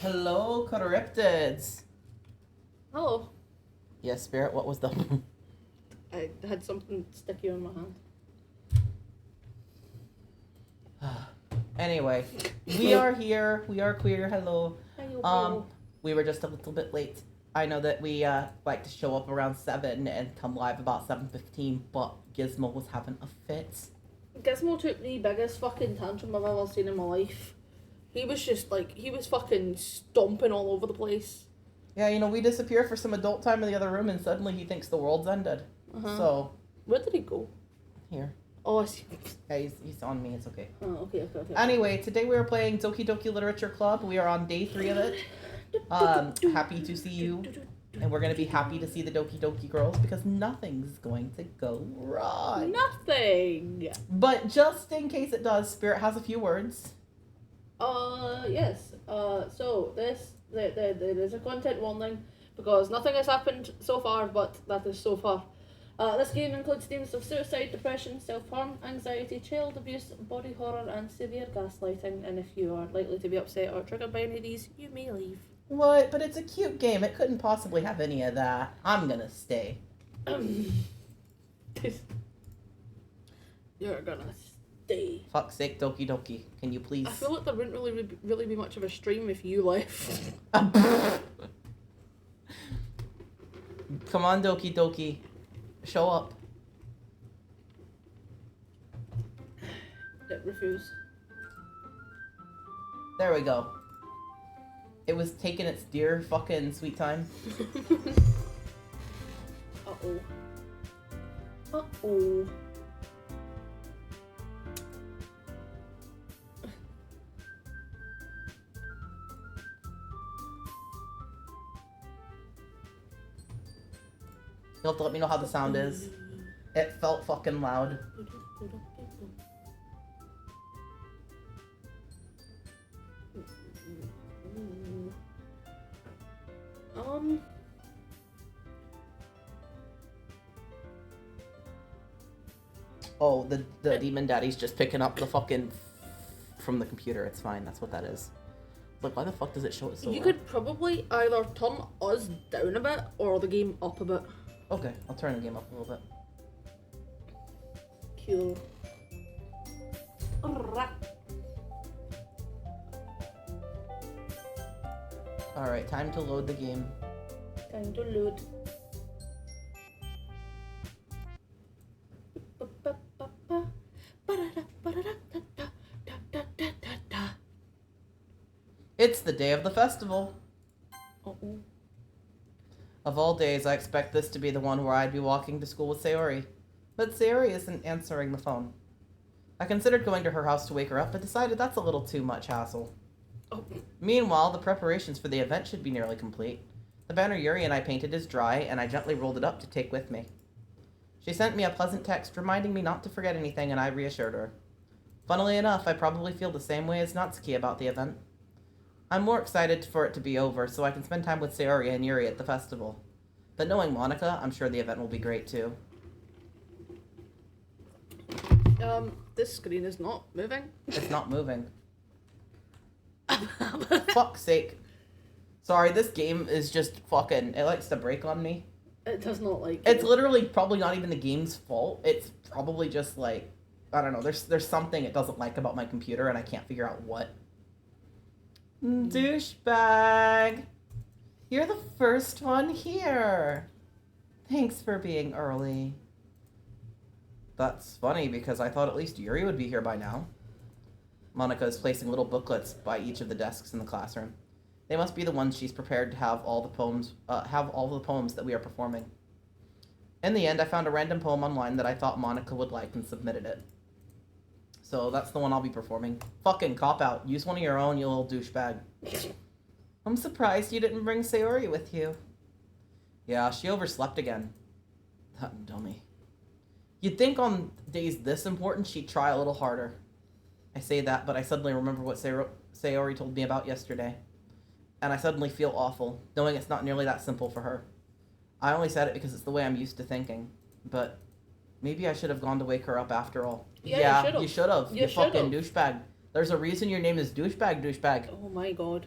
Hello, Coryptids. Hello. Yes, Spirit, what was the... I had something sticky on my hand. Anyway, we are here. We are queer. Hello. Hello. We were just a little bit late. I know that we like to show up around 7 and come live about 7:15, but Gizmo was having a fit. Gizmo took the biggest fucking tantrum I've ever seen in my life. He was just like, he was fucking stomping all over the place. Yeah, you know, we disappear for some adult time in the other room and suddenly he thinks the world's ended. Uh-huh. So... Where did he go? Here. Oh, I see. Yeah, he's on me. It's okay. Oh, okay. Anyway, today we are playing Doki Doki Literature Club. We are on day 3 of it. Happy to see you. And we're going to be happy to see the Doki Doki girls because nothing's going to go wrong. Nothing. But just in case it does, Spirit has a few words. Yes. So there is a content warning because nothing has happened so far, but that is so far. This game includes themes of suicide, depression, self-harm, anxiety, child abuse, body horror, and severe gaslighting. And if you are likely to be upset or triggered by any of these, you may leave. What? But it's a cute game. It couldn't possibly have any of that. I'm gonna stay. You're gonna stay. Fuck's sake, Doki Doki. Can you please... I feel like there wouldn't really be much of a stream if you left. Come on, Doki Doki. Show up. It refuse. There we go. It was taking its dear fucking sweet time. Uh-oh. Uh-oh. You'll have to let me know how the sound is. It felt fucking loud. Oh, the demon daddy's just picking up the fucking from the computer. It's fine. That's what that is. Like, why the fuck does it show it so You loud? could probably either turn us down a bit or the game up a bit. Okay, I'll turn the game up a little bit. Cool. Alright, time to load the game. Time to load. It's the day of the festival. Uh-oh. Of all days, I expect this to be the one where I'd be walking to school with Sayori. But Sayori isn't answering the phone. I considered going to her house to wake her up, but decided that's a little too much hassle. Oh. Meanwhile, the preparations for the event should be nearly complete. The banner Yuri and I painted is dry, and I gently rolled it up to take with me. She sent me a pleasant text reminding me not to forget anything, and I reassured her. Funnily enough, I probably feel the same way as Natsuki about the event. I'm more excited for it to be over, so I can spend time with Sayori and Yuri at the festival. But knowing Monica, I'm sure the event will be great too. This screen is not moving. It's not moving. Fuck's sake. Sorry, this game is just fucking... It likes to break on me. It does not like It's you. literally probably not even the game's fault. It's probably just like... I don't know. There's something it doesn't like about my computer, and I can't figure out what. Douchebag. You're the first one here. Thanks for being early. That's funny, because I thought at least Yuri would be here by now. Monica is placing little booklets by each of the desks in the classroom. They must be the ones she's prepared to have all the poems that we are performing. In the end, I found a random poem online that I thought Monica would like and submitted it. So that's the one I'll be performing. Fucking cop-out. Use one of your own, you little douchebag. I'm surprised you didn't bring Sayori with you. Yeah, she overslept again. That dummy. You'd think on days this important she'd try a little harder. I say that, but I suddenly remember what Sayori told me about yesterday. And I suddenly feel awful, knowing it's not nearly that simple for her. I only said it because it's the way I'm used to thinking. But maybe I should have gone to wake her up after all. Yeah, you should have. You fucking should've. douchebag. There's a reason your name is douchebag. Oh my god.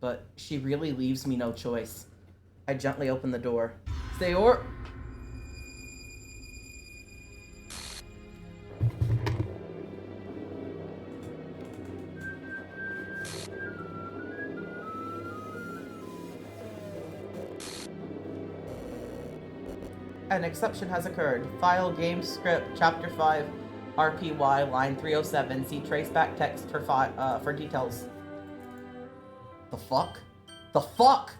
but she really leaves me no choice. I gently open the door. Sayori... An exception has occurred. File game script, chapter 5, RPY, line 307. See traceback text for details. The fuck? The fuck?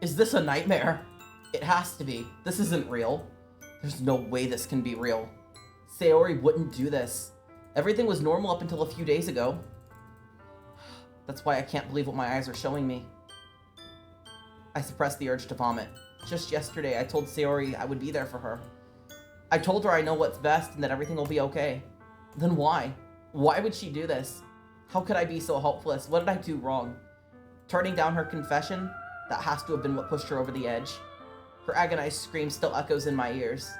Is this a nightmare? It has to be. This isn't real. There's no way this can be real. Sayori wouldn't do this. Everything was normal up until a few days ago. That's why I can't believe what my eyes are showing me. I suppressed the urge to vomit. Just yesterday, I told Sayori I would be there for her. I told her I know what's best and that everything will be okay. Then why? Why would she do this? How could I be so helpless? What did I do wrong? Turning down her confession? That has to have been what pushed her over the edge. Her agonized scream still echoes in my ears.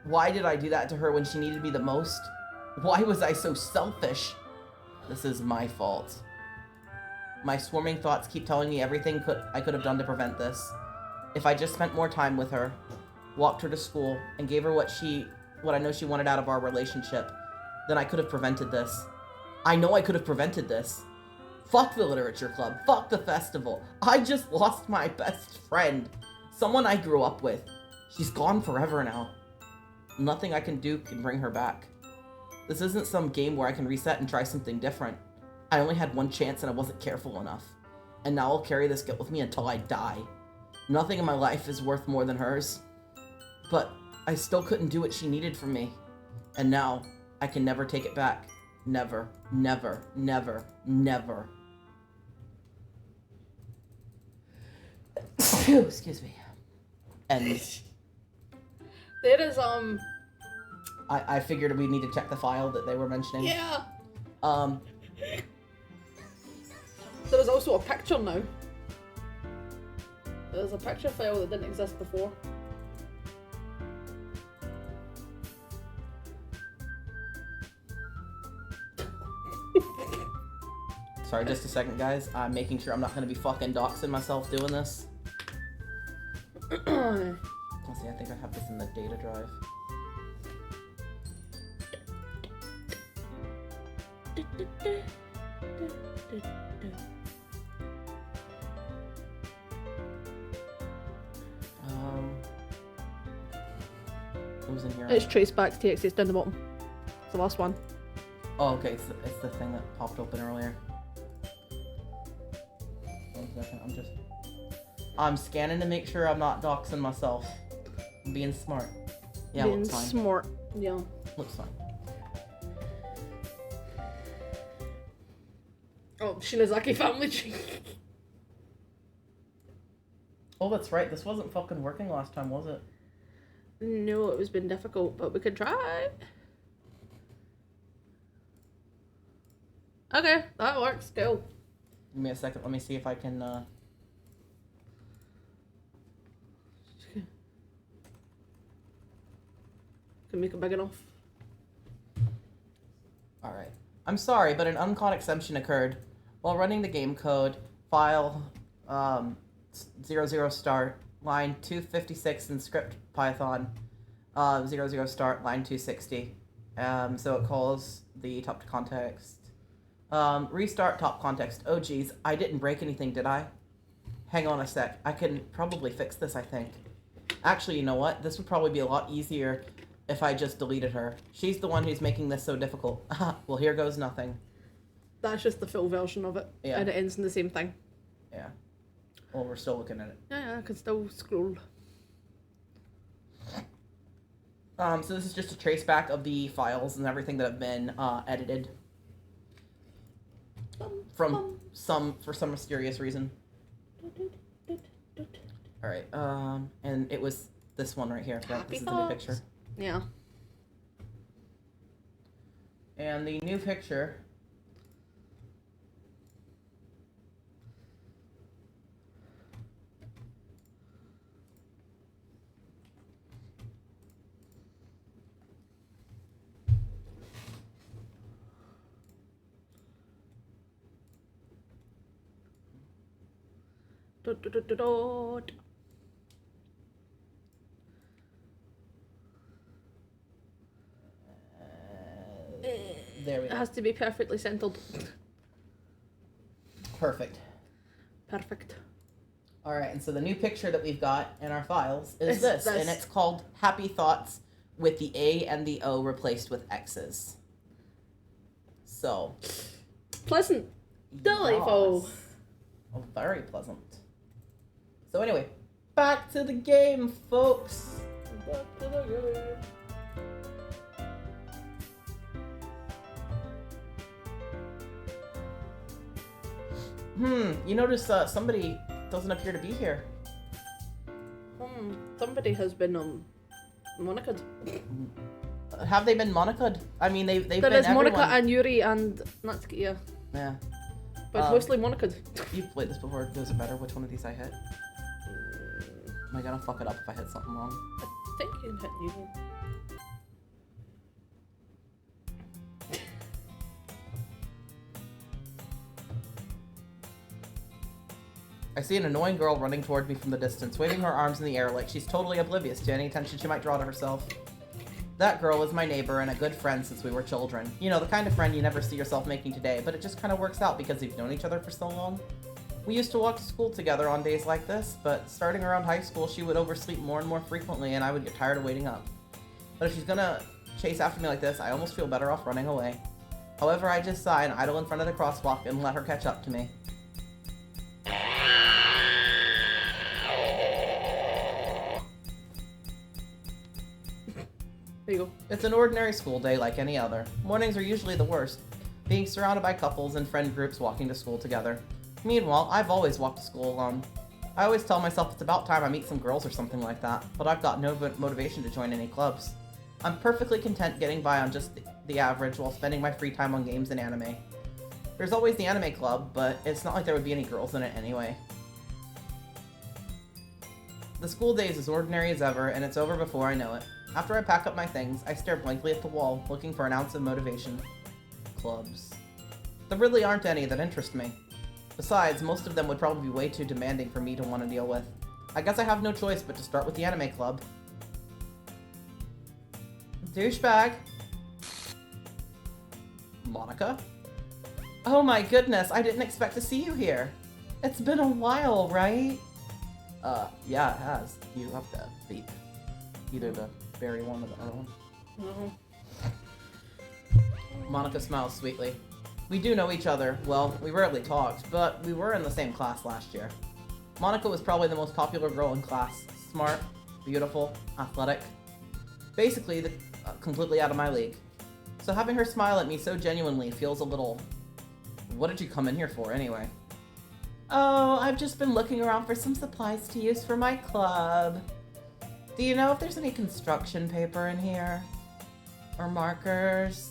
Why did I do that to her when she needed me the most? Why was I so selfish? This is my fault. My swarming thoughts keep telling me everything I could have done to prevent this. If I just spent more time with her, walked her to school, and gave her what I know she wanted out of our relationship, then I could have prevented this. I know I could have prevented this. Fuck the literature club. Fuck the festival. I just lost my best friend. Someone I grew up with. She's gone forever now. Nothing I can do can bring her back. This isn't some game where I can reset and try something different. I only had one chance and I wasn't careful enough. And now I'll carry this guilt with me until I die. Nothing in my life is worth more than hers. But I still couldn't do what she needed from me. And now, I can never take it back. Never, never, never, never. Excuse me. And There is, I figured we need to check the file that they were mentioning. Yeah. There is also a picture now. There's a picture file that didn't exist before. Sorry, just a second, guys. I'm making sure I'm not going to be fucking doxing myself doing this. Let's see, I think I have this in the data drive. What was in here? It's traceback TXT, it's down the bottom. It's the last one. Oh, okay, it's the thing that popped open earlier. 1 second, I'm scanning to make sure I'm not doxing myself. I'm being smart. Yeah, Being looks fine. smart. Yeah. Looks fine. Oh, Shinozaki family tree. Oh, that's right. This wasn't fucking working last time, was it? No, it was been difficult, but we could try. Okay, that works. Cool. Give me a second. Let me see if I can, Can make it big enough. Alright. I'm sorry, but an uncaught exemption occurred. While running the game code, file 00 start, line 256 in script Python, 00 start, line 260. So it calls the top context. Restart top context. Oh geez, I didn't break anything, did I? Hang on a sec. I can probably fix this, I think. Actually, you know what? This would probably be a lot easier if I just deleted her. She's the one who's making this so difficult. Well, here goes nothing. That's just the full version of it. Yeah. And it ends in the same thing. Yeah. Well, we're still looking at it. Yeah, I can still scroll. So this is just a trace back of the files and everything that have been edited for some mysterious reason. All right. And it was this one right here. Happy This is the new picture. thoughts. Yeah. And the new picture. Dot, dot, dot, dot, dot. There we It go. has to be perfectly centered. Perfect. Perfect. All right, and so the new picture that we've got in our files is It's this, this. and it's called Happy Thoughts with the A and the O replaced with X's. So. Pleasant. Delightful. Yes. Oh, very pleasant. So anyway, back to the game, folks. Back to the game. You notice somebody doesn't appear to be here. Somebody has been Monica'd. Have they been Monica'd? I mean, they've There been is everyone. Monica and Yuri and Natsuki, yeah. Yeah. But it's mostly Monica'd. You've played this before. Does it matter which one of these I hit? Am I gonna fuck it up if I hit something wrong? I think you can hit Yuri. I see an annoying girl running toward me from the distance, waving her arms in the air like she's totally oblivious to any attention she might draw to herself. That girl was my neighbor and a good friend since we were children. You know, the kind of friend you never see yourself making today, but it just kind of works out because you've known each other for so long. We used to walk to school together on days like this, but starting around high school, she would oversleep more and more frequently, and I would get tired of waiting up. But if she's gonna chase after me like this, I almost feel better off running away. However, I just sigh and idle in front of the crosswalk and let her catch up to me. There you go. It's an ordinary school day like any other. Mornings are usually the worst, being surrounded by couples and friend groups walking to school together. Meanwhile, I've always walked to school alone. I always tell myself it's about time I meet some girls or something like that, but I've got no motivation to join any clubs. I'm perfectly content getting by on just the average while spending my free time on games and anime. There's always the anime club, but it's not like there would be any girls in it anyway. The school day is as ordinary as ever, and it's over before I know it. After I pack up my things, I stare blankly at the wall, looking for an ounce of motivation. Clubs. There really aren't any that interest me. Besides, most of them would probably be way too demanding for me to want to deal with. I guess I have no choice but to start with the anime club. Douchebag. Monica? Oh my goodness, I didn't expect to see you here. It's been a while, right? Yeah, it has. You have to beat either the berry one or the other one. No. Monica smiles sweetly. We do know each other. Well, we rarely talked, but we were in the same class last year. Monica was probably the most popular girl in class. Smart, beautiful, athletic. Basically, completely out of my league. So having her smile at me so genuinely feels a little... What did you come in here for, anyway? Oh, I've just been looking around for some supplies to use for my club. Do you know if there's any construction paper in here? Or markers?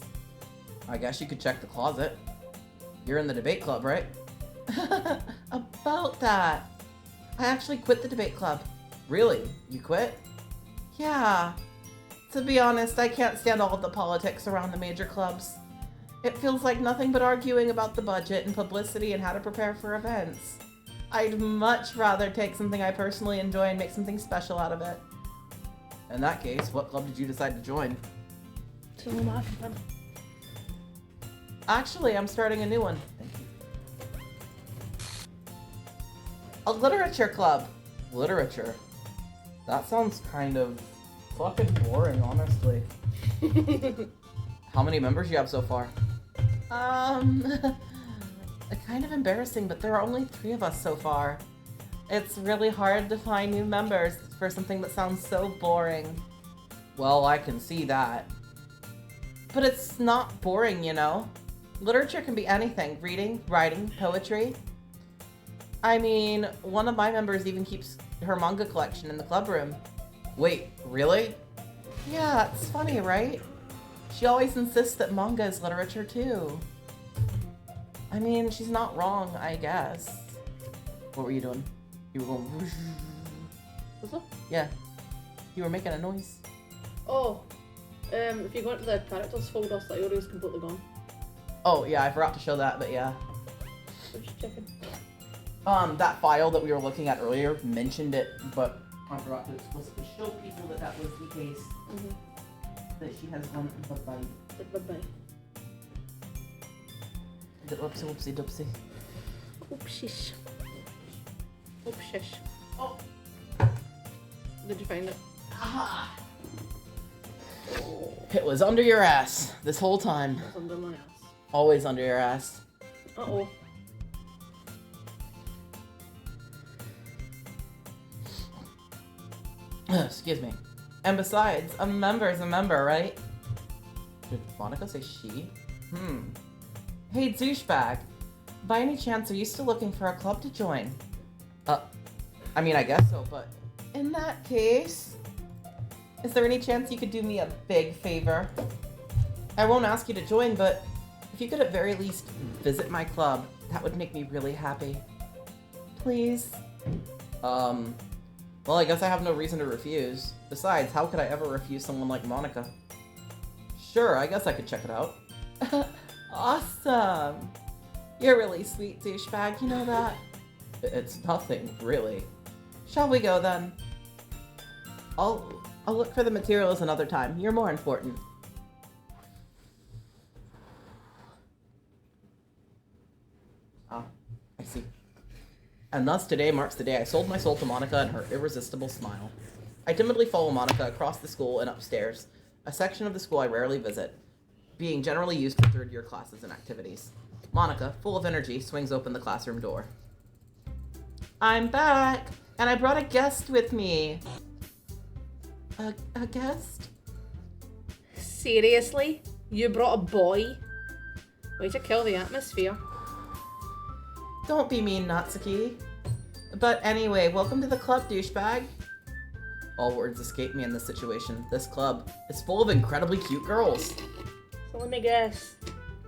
I guess you could check the closet. You're in the debate club, right? About that. I actually quit the debate club. Really? You quit? Yeah. To be honest, I can't stand all of the politics around the major clubs. It feels like nothing but arguing about the budget and publicity and how to prepare for events. I'd much rather take something I personally enjoy and make something special out of it. In that case, what club did you decide to join? Actually, I'm starting a new one. Thank you. A literature club. Literature. That sounds kind of fucking boring, honestly. How many members do you have so far? Kind of embarrassing, but there are only 3 of us so far. It's really hard to find new members for something that sounds so boring. Well, I can see that. But it's not boring, you know? Literature can be anything. Reading, writing, poetry. I mean, one of my members even keeps her manga collection in the club room. Wait, really? Yeah, it's funny, right? She always insists that manga is literature too. I mean, she's not wrong, I guess. What were you doing? You were going whoosh. What's that? Yeah. You were making a noise. Oh, if you go into the characters folder, sayori is completely gone. Oh, yeah, I forgot to show that, but yeah. I'm just checking. That file that we were looking at earlier mentioned it, but I forgot to explicitly show people that that was the case. That she has one bye-bye. Bye-bye. Whoopsie, whoopsie, doopsie. Oopshish. Oopshish. Oh. Did you find it? Aha. It was under your ass this whole time. It's under my ass. Always under your ass. Uh-oh. Excuse me. And besides, a member is a member, right? Did Monica say she? Hey, douchebag. By any chance, are you still looking for a club to join? I mean, I guess so, but in that case, is there any chance you could do me a big favor? I won't ask you to join, but if you could at very least visit my club, that would make me really happy. Please? Well, I guess I have no reason to refuse. Besides, how could I ever refuse someone like Monica? Sure, I guess I could check it out. Awesome! You're really sweet, douchebag, you know that? It's nothing, really. Shall we go, then? I'll look for the materials another time. You're more important. Ah, I see. And thus today marks the day I sold my soul to Monica and her irresistible smile. I timidly follow Monica across the school and upstairs, a section of the school I rarely visit, being generally used for third-year classes and activities. Monica, full of energy, swings open the classroom door. I'm back, and I brought a guest with me. A guest? Seriously? You brought a boy? Way to kill the atmosphere. Don't be mean, Natsuki. But anyway, welcome to the club, douchebag. All words escape me in this situation. This club is full of incredibly cute girls. So let me guess.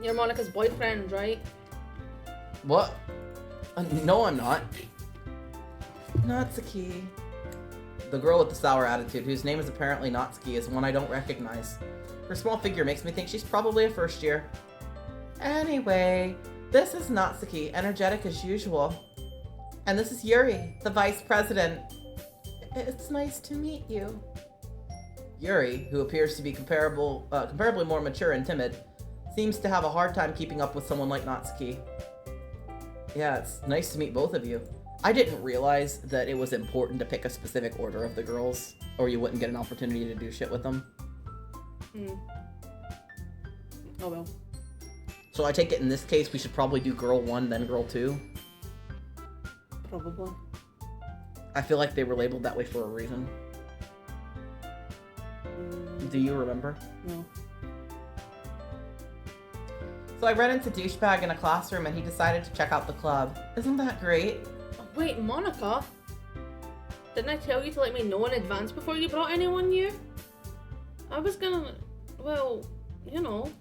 You're Monica's boyfriend, right? What? No, I'm not. Natsuki. The girl with the sour attitude, whose name is apparently Natsuki, is one I don't recognize. Her small figure makes me think she's probably a first year. Anyway, this is Natsuki, energetic as usual. And this is Yuri, the vice president. It's nice to meet you. Yuri, who appears to be comparably more mature and timid, seems to have a hard time keeping up with someone like Natsuki. Yeah, it's nice to meet both of you. I didn't realize that it was important to pick a specific order of the girls, or you wouldn't get an opportunity to do shit with them. Oh well. So I take it in this case we should probably do girl 1, then girl 2. Probably. I feel like they were labeled that way for a reason. Do you remember? No. So I ran into Douchebag in a classroom and he decided to check out the club. Isn't that great? Oh, wait, Monica? Didn't I tell you to let me know in advance before you brought anyone new? I was gonna... well, you know.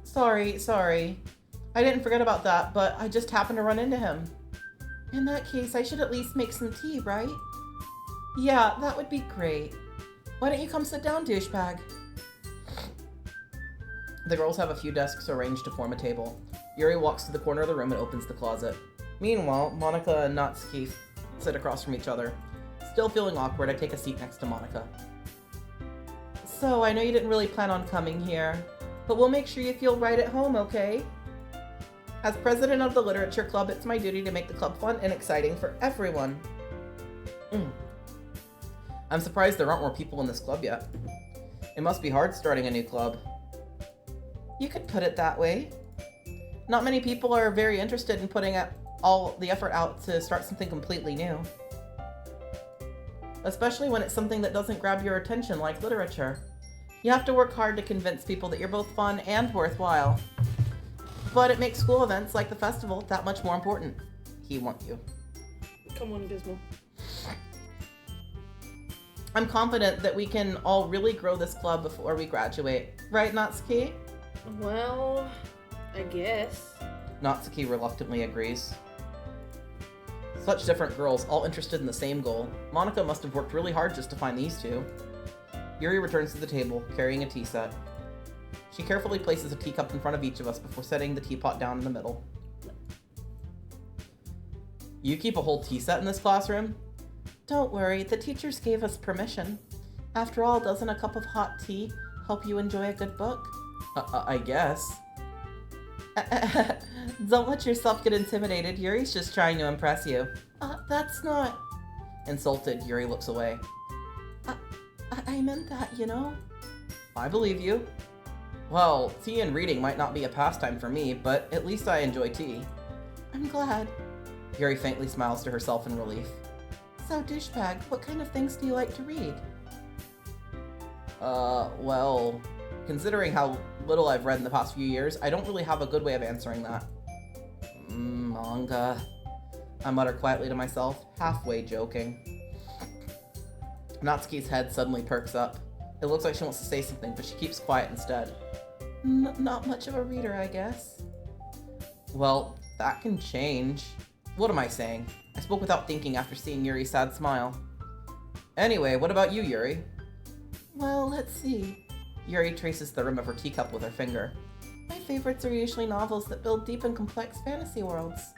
Sorry. I didn't forget about that, but I just happened to run into him. In that case, I should at least make some tea, right? Yeah, that would be great. Why don't you come sit down, Douchebag? The girls have a few desks arranged to form a table. Yuri walks to the corner of the room and opens the closet. Meanwhile, Monica and Natsuki sit across from each other. Still feeling awkward, I take a seat next to Monica. So, I know you didn't really plan on coming here, but we'll make sure you feel right at home, okay? As president of the Literature Club, it's my duty to make the club fun and exciting for everyone. I'm surprised there aren't more people in this club yet. It must be hard starting a new club. You could put it that way. Not many people are very interested in putting all the effort out to start something completely new. Especially when it's something that doesn't grab your attention like literature. You have to work hard to convince people that you're both fun and worthwhile. But it makes school events like the festival that much more important. He wants you. Come on, Gizmo. I'm confident that we can all really grow this club before we graduate. Right, Natsuki? Well, I guess. Natsuki reluctantly agrees. Such different girls, all interested in the same goal. Monica must have worked really hard just to find these two. Yuri returns to the table, carrying a tea set. She carefully places a teacup in front of each of us before setting the teapot down in the middle. You keep a whole tea set in this classroom? Don't worry, the teachers gave us permission. After all, doesn't a cup of hot tea help you enjoy a good book? I guess. Don't let yourself get intimidated. Yuri's just trying to impress you. That's not... Insulted, Yuri looks away. I meant that, you know? I believe you. Well, tea and reading might not be a pastime for me, but at least I enjoy tea. I'm glad. Yuri faintly smiles to herself in relief. So, douchebag, what kind of things do you like to read? Well, considering how little I've read in the past few years, I don't really have a good way of answering that. Manga. I mutter quietly to myself, halfway joking. Natsuki's head suddenly perks up. It looks like she wants to say something, but she keeps quiet instead. Not much of a reader, I guess. Well, that can change. What am I saying? I spoke without thinking after seeing Yuri's sad smile. Anyway, what about you, Yuri? Well, let's see. Yuri traces the rim of her teacup with her finger. My favorites are usually novels that build deep and complex fantasy worlds.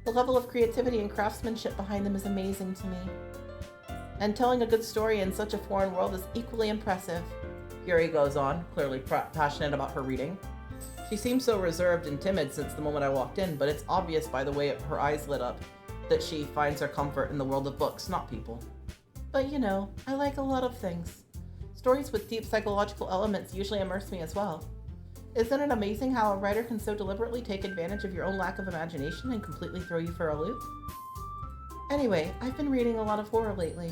The level of creativity and craftsmanship behind them is amazing to me. And telling a good story in such a foreign world is equally impressive. Yuri goes on, clearly passionate about her reading. She seems so reserved and timid since the moment I walked in, but it's obvious by the way her eyes lit up that she finds her comfort in the world of books, not people. But you know, I like a lot of things. Stories with deep psychological elements usually immerse me as well. Isn't it amazing how a writer can so deliberately take advantage of your own lack of imagination and completely throw you for a loop? Anyway, I've been reading a lot of horror lately.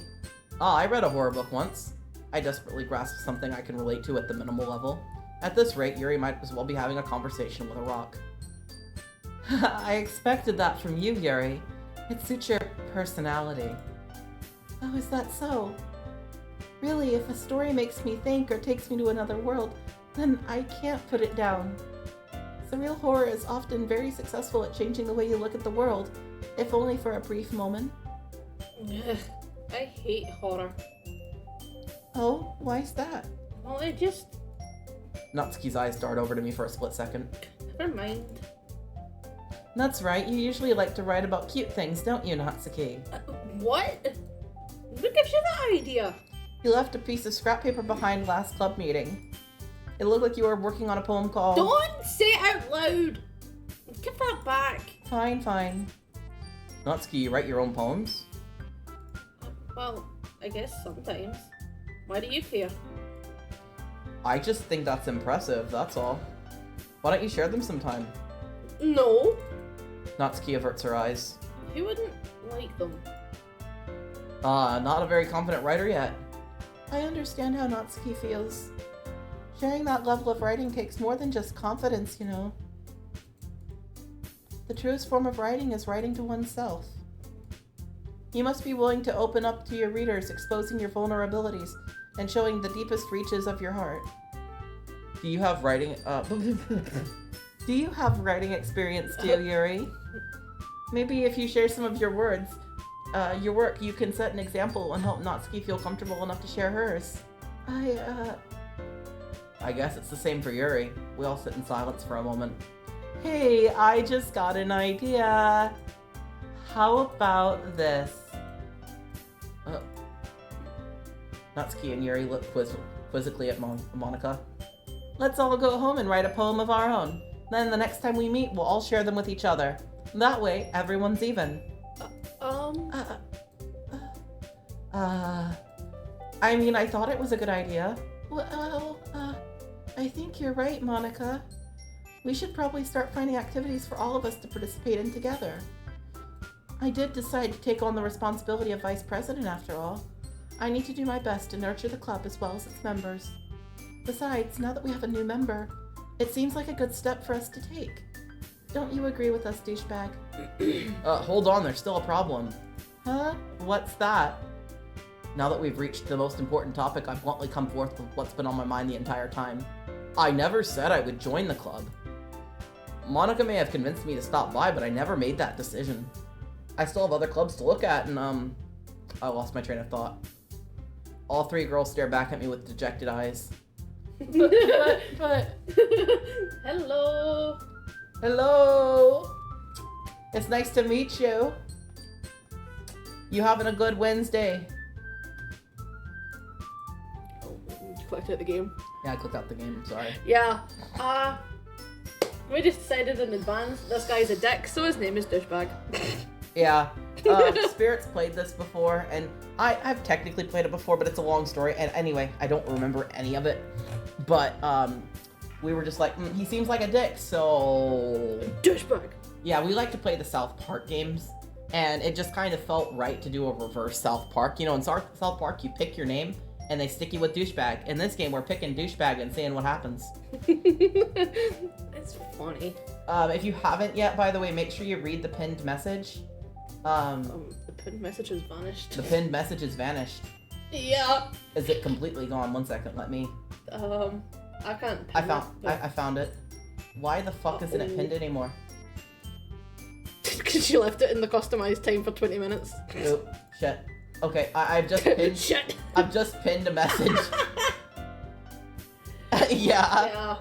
I read a horror book once. I desperately grasped something I can relate to at the minimal level. At this rate, Yuri might as well be having a conversation with a rock. I expected that from you, Yuri. It suits your personality. Oh, is that so? Really, if a story makes me think or takes me to another world, then I can't put it down. Surreal horror is often very successful at changing the way you look at the world, if only for a brief moment. Ugh, I hate horror. Oh, why's that? Well, it just... Natsuki's eyes dart over to me for a split second. Never mind. That's right, you usually like to write about cute things, don't you, Natsuki? What? Who gives you that idea? You left a piece of scrap paper behind last club meeting. It looked like you were working on a poem called... Don't say it out loud! Give that back. Fine. Natsuki, you write your own poems? Well, I guess sometimes. Why do you care? I just think that's impressive, that's all. Why don't you share them sometime? No. Natsuki averts her eyes. Who wouldn't like them? Not a very confident writer yet. I understand how Natsuki feels. Sharing that level of writing takes more than just confidence, you know. The truest form of writing is writing to oneself. You must be willing to open up to your readers, exposing your vulnerabilities and showing the deepest reaches of your heart. Do you have writing experience too, Yuri? Maybe if you share some of your work, you can set an example and help Natsuki feel comfortable enough to share hers. I guess it's the same for Yuri. We all sit in silence for a moment. Hey, I just got an idea. How about this? Natsuki and Yuri look quizzically at Monica. Let's all go home and write a poem of our own. Then the next time we meet, we'll all share them with each other. That way, everyone's even. I mean, I thought it was a good idea. Well, I think you're right, Monica. We should probably start finding activities for all of us to participate in together. I did decide to take on the responsibility of vice president after all. I need to do my best to nurture the club as well as its members. Besides, now that we have a new member, it seems like a good step for us to take. Don't you agree with us, douchebag? Hold on, there's still a problem. Huh? What's that? Now that we've reached the most important topic, I've bluntly come forth with what's been on my mind the entire time. I never said I would join the club. Monica may have convinced me to stop by, but I never made that decision. I still have other clubs to look at, and I lost my train of thought. All three girls stare back at me with dejected eyes. But... Hello. Hello! It's nice to meet you. You having a good Wednesday? Oh, you clicked out the game. Yeah, I clicked out the game. I'm sorry. Yeah. We just decided in advance this guy's a dick, so his name is Douchebag. Yeah. Spirit's played this before, and I've technically played it before, but it's a long story. And anyway, I don't remember any of it. But we were just like, he seems like a dick, so Douchebag. yeah, we like to play the South Park games, and it just kind of felt right to do a reverse South Park. You know, in South Park, you pick your name, and they stick you with Douchebag. In this game, we're picking Douchebag and seeing what happens. It's funny. If you haven't yet, by the way, make sure you read the pinned message. The pinned message has vanished. The pinned message has vanished. Yeah. Is it completely gone? 1 second, let me... I can't pin I found it. Why the fuck isn't it pinned anymore? Because you left it in the customized time for 20 minutes. Oh, shit. Okay, I've just pinned... Shit. I've just pinned a message. Yeah.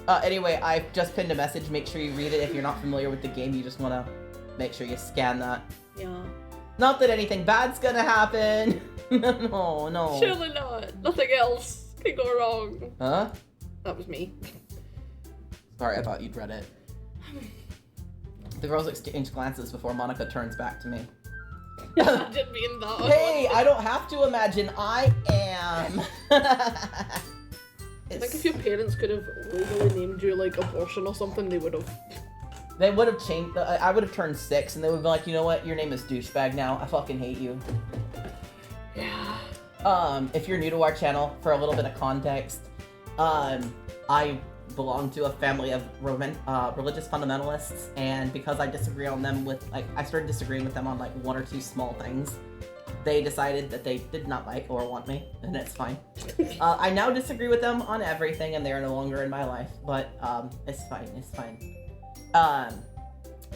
Anyway, I've just pinned a message. Make sure you read it. If you're not familiar with the game, you just want to make sure you scan that. Yeah. Not that anything bad's gonna happen. No. Surely not. Nothing else can go wrong. Huh? That was me. Sorry, I thought you'd read it. The girls exchange glances before Monica turns back to me. Imagine being that. Hey, I don't have to imagine. I am. I think if your parents could have legally named you like abortion or something, they would have. They would have changed. I would have turned 6, and they would be like, you know what? Your name is Douchebag now. I fucking hate you. Yeah. If you're new to our channel, for a little bit of context, I belong to a family of religious fundamentalists, and because I disagree on them with, like, I started disagreeing with them on, like, 1 or 2 small things, they decided that they did not like or want me, and it's fine. I now disagree with them on everything, and they are no longer in my life, but, it's fine.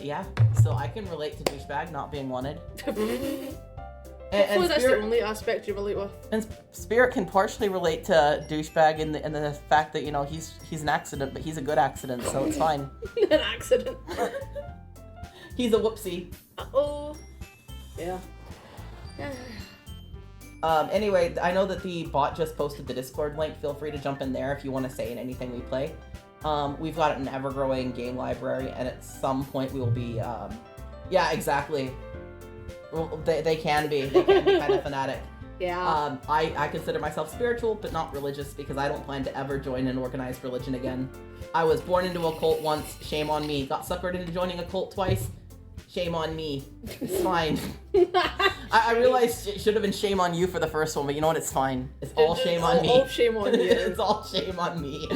Yeah, so I can relate to Douchebag not being wanted. Hopefully that's the only aspect you relate with. And Spirit can partially relate to Douchebag in the fact that, you know, he's an accident, but he's a good accident, so it's fine. An accident. He's a whoopsie. Uh-oh. Yeah. Anyway, I know that the bot just posted the Discord link. Feel free to jump in there if you want to say in anything we play. We've got an ever-growing game library, and at some point we will be, yeah, exactly. Well, they can be kind of fanatic. Yeah. I consider myself spiritual, but not religious, because I don't plan to ever join an organized religion again. I was born into a cult once, shame on me. Got suckered into joining a cult twice, shame on me. It's fine. I realized it should have been shame on you for the first one, but you know what? It's fine. It's all shame on me. All shame on you. It's all shame on me.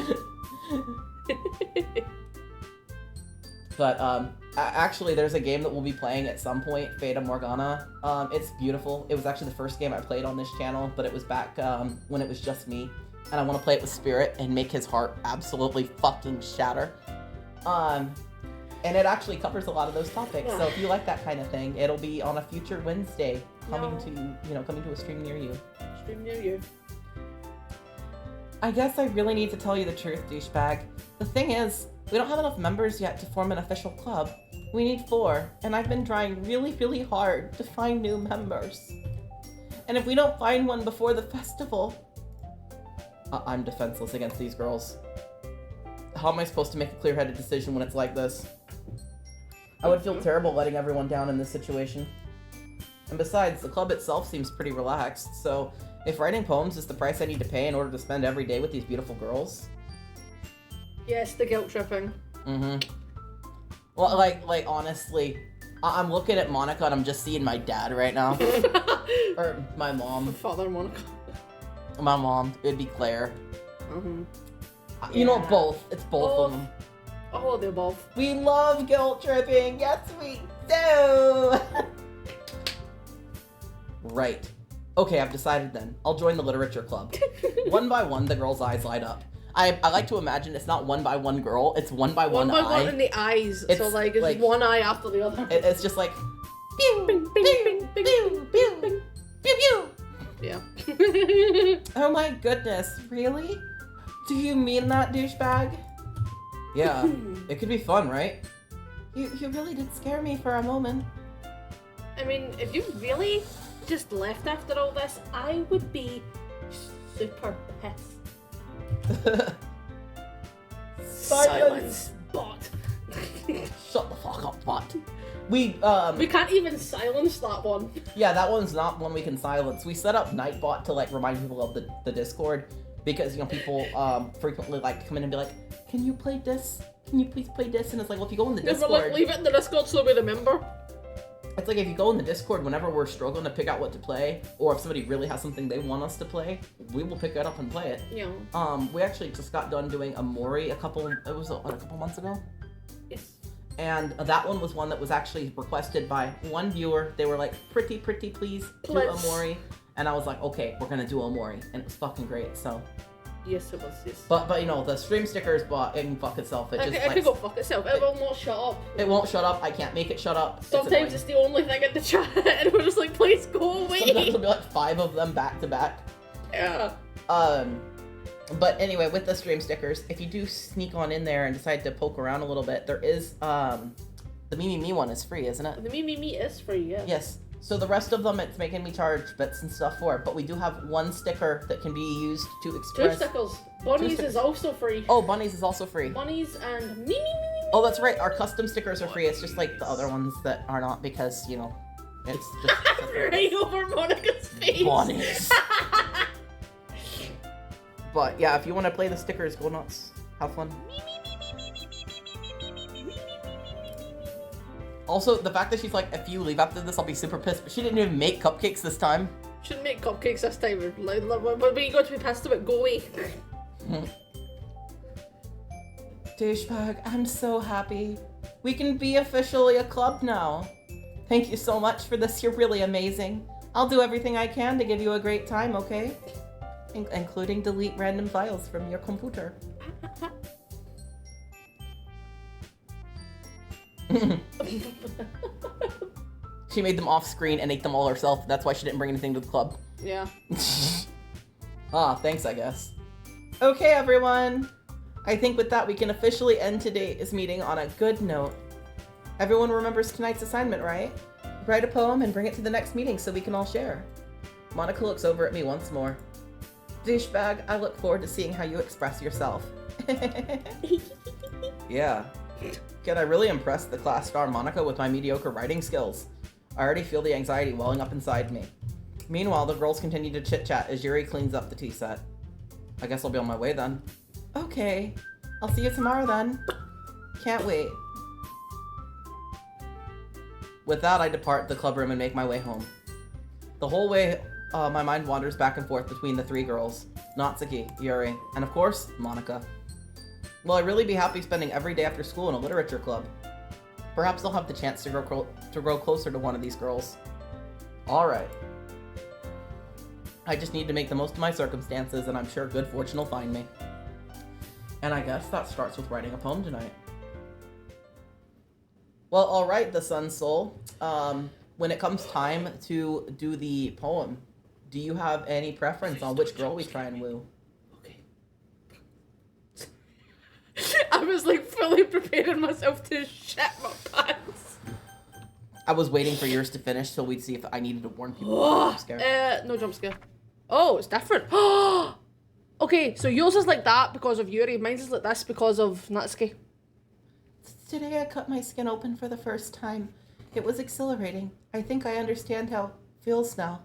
But, actually, there's a game that we'll be playing at some point, Fata Morgana. It's beautiful. It was actually the first game I played on this channel, but it was back when it was just me. And I want to play it with Spirit and make his heart absolutely fucking shatter. And it actually covers a lot of those topics. So if you like that kind of thing, it'll be on a future Wednesday coming to a stream near you. Stream near you. I guess I really need to tell you the truth, Douchebag. The thing is, we don't have enough members yet to form an official club. We need 4, and I've been trying really, really hard to find new members. And if we don't find one before the festival... I'm defenseless against these girls. How am I supposed to make a clear-headed decision when it's like this? I would feel terrible letting everyone down in this situation. And besides, the club itself seems pretty relaxed, so if writing poems is the price I need to pay in order to spend every day with these beautiful girls... Yes, the guilt tripping. Mm-hmm. Well, like honestly, I'm looking at Monica and I'm just seeing my dad right now. Or my mom. Father Monica. My mom. It'd be Claire. Mm-hmm. You know, both. It's both of them. All of the above. We love guilt tripping. Yes, we do. Right. Okay, I've decided then. I'll join the literature club. One by one, the girls' eyes light up. I like to imagine it's not one by one girl, it's one by one eye. One by one in the eyes. It's so it's one eye after the other. It's just like pew, Bing, bing, pew, bing, bing, pew, bing, pew, bing. pew, pew. Yeah. Oh my goodness, really? Do you mean that, douchebag? Yeah, it could be fun, right? You really did scare me for a moment. I mean, if you really just left after all this, I would be super pissed. Silence, bot. Shut the fuck up, bot. We can't even silence that one. Yeah, that one's not one we can silence. We set up Nightbot to like remind people of the Discord because people frequently like come in and be like, "Can you play this? Can you please play this?" And it's like, well, if you go in the Discord, like, leave it in the Discord so we remember. It's like if you go in the Discord whenever we're struggling to pick out what to play, or if somebody really has something they want us to play, we will pick it up and play it. Yeah. We actually just got done doing a Mori a couple months ago. Yes. And that one was one that was actually requested by one viewer. They were like, pretty please do a Mori. And I was like, okay, we're gonna do a Mori. And it was fucking great, so. Yes, it was, yes. But the stream stickers, it can fuck itself. It could go fuck itself. It will not shut up. It won't shut up. I can't make it shut up. Sometimes it's the only thing in the chat, and we're just like, please go away. Sometimes there'll be like 5 of them back to back. Yeah. But anyway, with the stream stickers, if you do sneak on in there and decide to poke around a little bit, there is, the Me one is free, isn't it? The Me is free, yeah. Yes. So the rest of them, it's making me charge bits and stuff for it, but we do have one sticker that can be used to express... 2 stickers. Bunnies is also free. Oh, Bunnies is also free. Bunnies and Me. Oh, that's right. Our custom stickers are free. It's just like the other ones that are not because, it's just... right over Monica's face. Bunnies. But yeah, if you want to play the stickers, go nuts. Have fun. Also, the fact that she's like, if you leave after this, I'll be super pissed. But she didn't even make cupcakes this time. Shouldn't make cupcakes this time. But you got to be pissed about. Go away. Douchebag, I'm so happy. We can be officially a club now. Thank you so much for this. You're really amazing. I'll do everything I can to give you a great time, okay? Including delete random files from your computer. She made them off screen and ate them all herself. That's why she didn't bring anything to the club. Yeah. Thanks, I guess. Okay, everyone. I think with that, we can officially end today's meeting on a good note. Everyone remembers tonight's assignment, right? Write a poem and bring it to the next meeting so we can all share. Monica looks over at me once more. Douchebag, I look forward to seeing how you express yourself. Yeah. Can I really impress the class star Monica with my mediocre writing skills? I already feel the anxiety welling up inside me. Meanwhile, the girls continue to chit-chat as Yuri cleans up the tea set. I guess I'll be on my way then. Okay. I'll see you tomorrow then. Can't wait. With that, I depart the club room and make my way home. The whole way, my mind wanders back and forth between the 3 girls. Natsuki, Yuri, and of course, Monica. Will I really be happy spending every day after school in a literature club? Perhaps I'll have the chance to grow closer to one of these girls. Alright. I just need to make the most of my circumstances, and I'm sure good fortune will find me. And I guess that starts with writing a poem tonight. Well, alright, the Sun Soul. When it comes time to do the poem, do you have any preference on which girl we try and woo? I was like fully preparing myself to shit my pants. I was waiting for yours to finish so we'd see if I needed to warn people about jump scare. No jump scare. Oh, it's different. Okay, so yours is like that because of Yuri. Mine's is like this because of Natsuki. Today I cut my skin open for the first time. It was exhilarating. I think I understand how it feels now.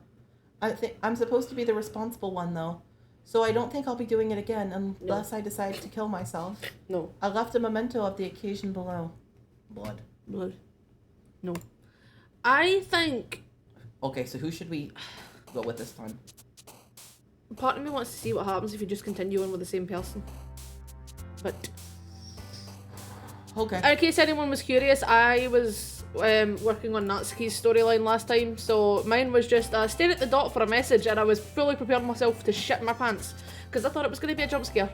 I'm supposed to be the responsible one though. So I don't think I'll be doing it again unless I decide to kill myself. No. I left a memento of the occasion below. Blood. No. I think... Okay, so who should we go with this time? Part of me wants to see what happens if you just continue on with the same person. But... Okay. In case anyone was curious, I was working on Natsuki's storyline last time, so mine was just stare at the dot for a message, and I was fully preparing myself to shit my pants because I thought it was going to be a jump scare.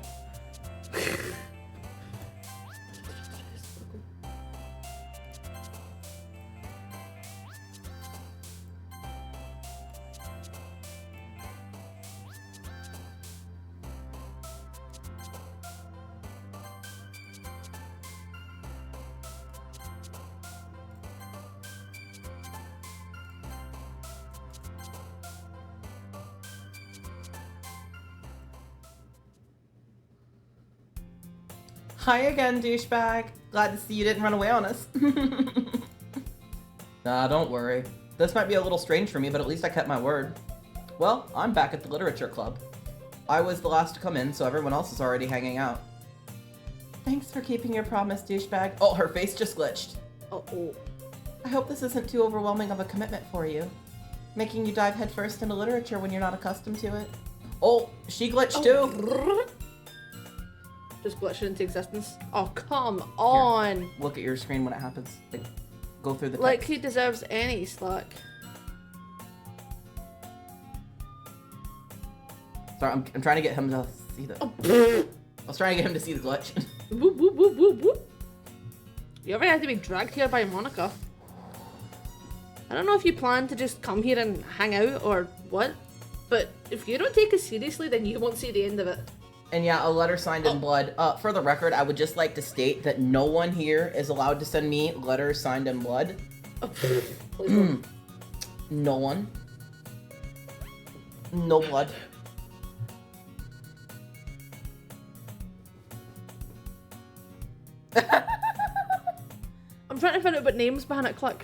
Hi again, douchebag. Glad to see you didn't run away on us. Nah, don't worry. This might be a little strange for me, but at least I kept my word. Well, I'm back at the Literature Club. I was the last to come in, so everyone else is already hanging out. Thanks for keeping your promise, douchebag. Oh, her face just glitched. Uh-oh. I hope this isn't too overwhelming of a commitment for you. Making you dive headfirst into literature when you're not accustomed to it. Oh, she glitched too. Just glitched into existence. Oh, come on. Here, look at your screen when it happens. Like, go through the text. Like he deserves any slack. Sorry, I'm trying to get him to see the... Oh. I was trying to get him to see the glitch. Boop, boop, boop, boop, boop. You ever had to be dragged here by Monica? I don't know if you plan to just come here and hang out or what, but if you don't take it seriously, then you won't see the end of it. And yeah, a letter signed in blood. For the record, I would just like to state that no one here is allowed to send me letters signed in blood. Oh, please don't. No one. No blood. I'm trying to find out what names behind it. Click.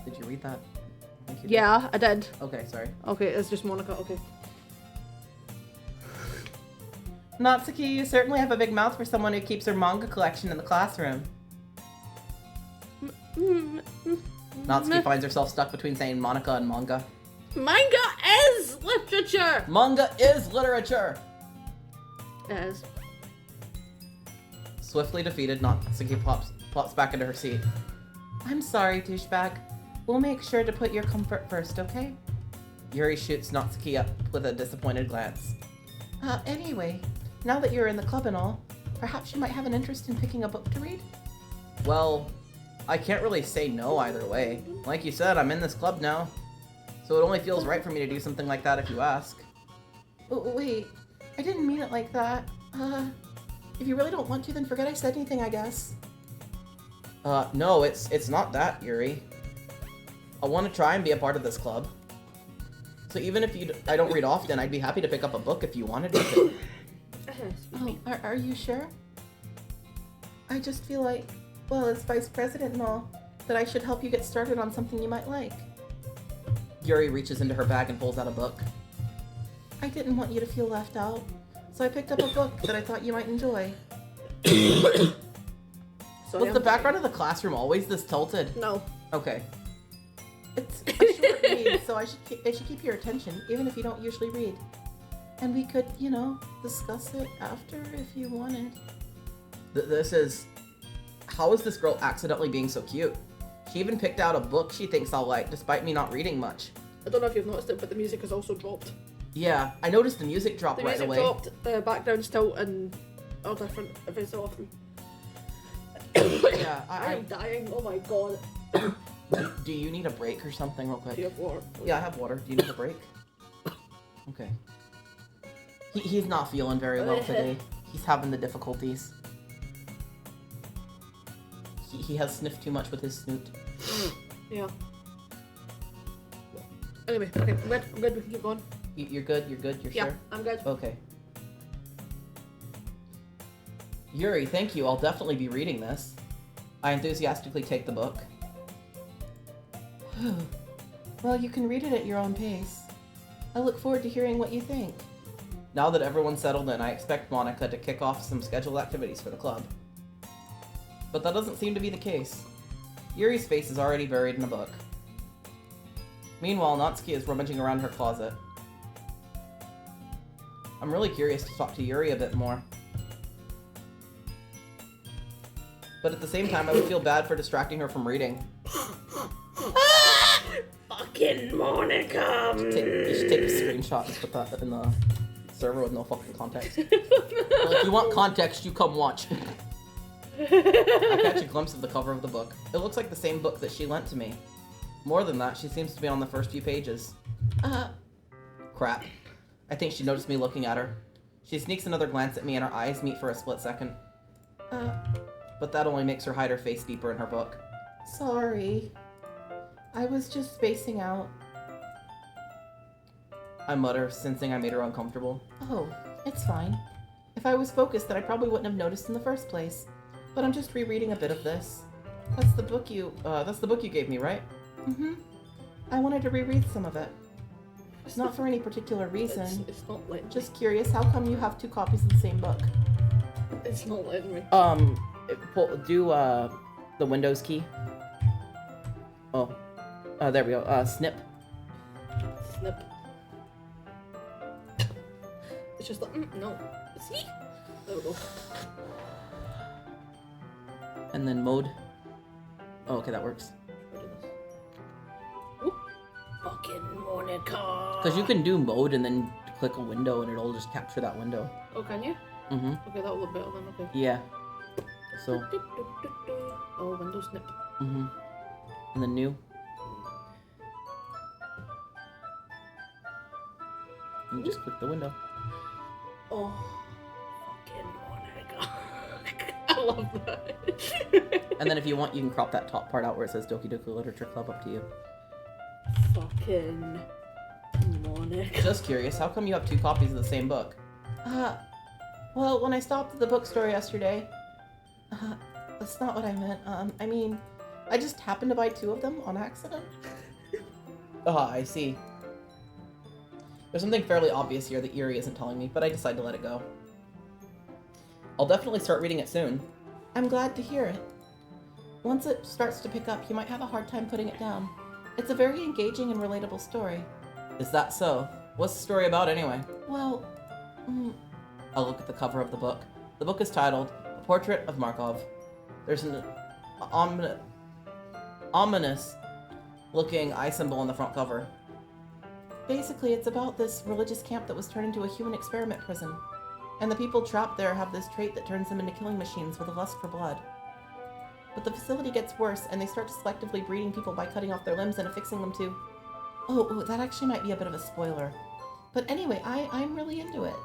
Did you read that? I think you did. Yeah, I did. Okay, sorry. Okay, it's just Monica. Okay. Natsuki, you certainly have a big mouth for someone who keeps her manga collection in the classroom. Natsuki finds herself stuck between saying Monica and manga. Manga is literature! Manga is literature! It is. Swiftly defeated, Natsuki plops back into her seat. I'm sorry, douchebag. We'll make sure to put your comfort first, okay? Yuri shoots Natsuki up with a disappointed glance. Anyway, now that you're in the club and all, perhaps you might have an interest in picking a book to read? Well, I can't really say no either way. Like you said, I'm in this club now. So it only feels right for me to do something like that if you ask. Wait, I didn't mean it like that. If you really don't want to, then forget I said anything, I guess. No, it's not that, Yuri. I want to try and be a part of this club. So even if I don't read often, I'd be happy to pick up a book if you wanted me to. Oh, are you sure? I just feel like, well, as vice president and all, that I should help you get started on something you might like. Yuri reaches into her bag and pulls out a book. I didn't want you to feel left out, so I picked up a book that I thought you might enjoy. Was the background of the classroom always this tilted? No. Okay. It's a short read, so it should keep your attention, even if you don't usually read. And we could, discuss it after if you wanted. How is this girl accidentally being so cute? She even picked out a book she thinks I'll like, despite me not reading much. I don't know if you've noticed it, but the music has also dropped. Yeah, I noticed the music dropped right away. The music dropped, the background's tilt, and all different every so often. Yeah, I'm dying, oh my god. Do you need a break or something real quick? Do you have water? Yeah, I have water. Do you need a break? Okay. He's not feeling very well today. He's having the difficulties. He has sniffed too much with his snoot. Yeah. Anyway, okay, I'm good, we can keep going. You're good? You're yeah, sure? I'm good. Okay. Yuri, thank you. I'll definitely be reading this. I enthusiastically take the book. Well, you can read it at your own pace. I look forward to hearing what you think. Now that everyone's settled in, I expect Monica to kick off some scheduled activities for the club. But that doesn't seem to be the case. Yuri's face is already buried in a book. Meanwhile, Natsuki is rummaging around her closet. I'm really curious to talk to Yuri a bit more. But at the same time, I would feel bad for distracting her from reading. Fucking Monica! You should take a screenshot and put that in the server with no fucking context. Well, if you want context, you come watch. I catch a glimpse of the cover of the book. It looks like the same book that she lent to me. More than that, she seems to be on the first few pages. Crap. I think she noticed me looking at her. She sneaks another glance at me and our eyes meet for a split second. But that only makes her hide her face deeper in her book. Sorry. I was just spacing out. I mutter, sensing I made her uncomfortable. Oh, It's fine. If I was focused, then I probably wouldn't have noticed in the first place. But I'm just rereading a bit of this. That's the book you gave me, right? Mm-hmm. I wanted to reread some of it. It's not for any particular reason. It's not letting Just curious, how come you have 2 copies of the same book? me. It's not letting me. Do the Windows key. Oh. There we go. Snip. Snip. It's just like, no. See? There we go. And then mode. Oh, okay, that works. Try to do this. Whoop. Fucking Monica. Because you can do mode and then click a window and it'll just capture that window. Oh, can you? Mm-hmm. Okay, that'll look better then, okay. Yeah. So. Oh, window snip. Mm-hmm. And then new. And just click the window. Oh, fucking Monica. I love that. And then if you want, you can crop that top part out where it says Doki Doki Literature Club, up to you. Fucking Monica. Just curious, how come you have 2 copies of the same book? Well, when I stopped at the bookstore yesterday, that's not what I meant. I mean, I just happened to buy 2 of them on accident. I see. There's something fairly obvious here that Yuri isn't telling me, but I decided to let it go. I'll definitely start reading it soon. I'm glad to hear it. Once it starts to pick up, you might have a hard time putting it down. It's a very engaging and relatable story. Is that so? What's the story about anyway? Well, I'll look at the cover of the book. The book is titled A Portrait of Markov. There's an ominous-looking eye symbol on the front cover. Basically, it's about this religious camp that was turned into a human experiment prison. And the people trapped there have this trait that turns them into killing machines with a lust for blood. But the facility gets worse, and they start selectively breeding people by cutting off their limbs and affixing them to... Oh, that actually might be a bit of a spoiler. But anyway, I'm really into it.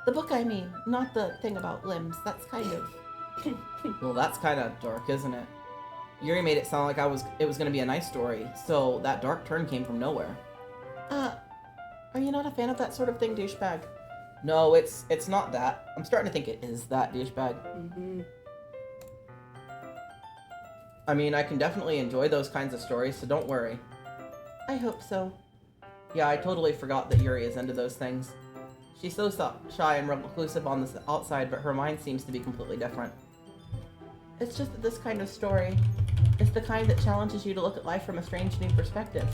The book, I mean, not the thing about limbs. That's kind of... Well, that's kind of dark, isn't it? Yuri made it sound like it was going to be a nice story, so that dark turn came from nowhere. Are you not a fan of that sort of thing, douchebag? No, it's not that. I'm starting to think it is that, douchebag. Mm-hmm. I mean, I can definitely enjoy those kinds of stories, so don't worry. I hope so. Yeah, I totally forgot that Yuri is into those things. She's so shy and reclusive on the outside, but her mind seems to be completely different. It's just that this kind of story is the kind that challenges you to look at life from a strange new perspective.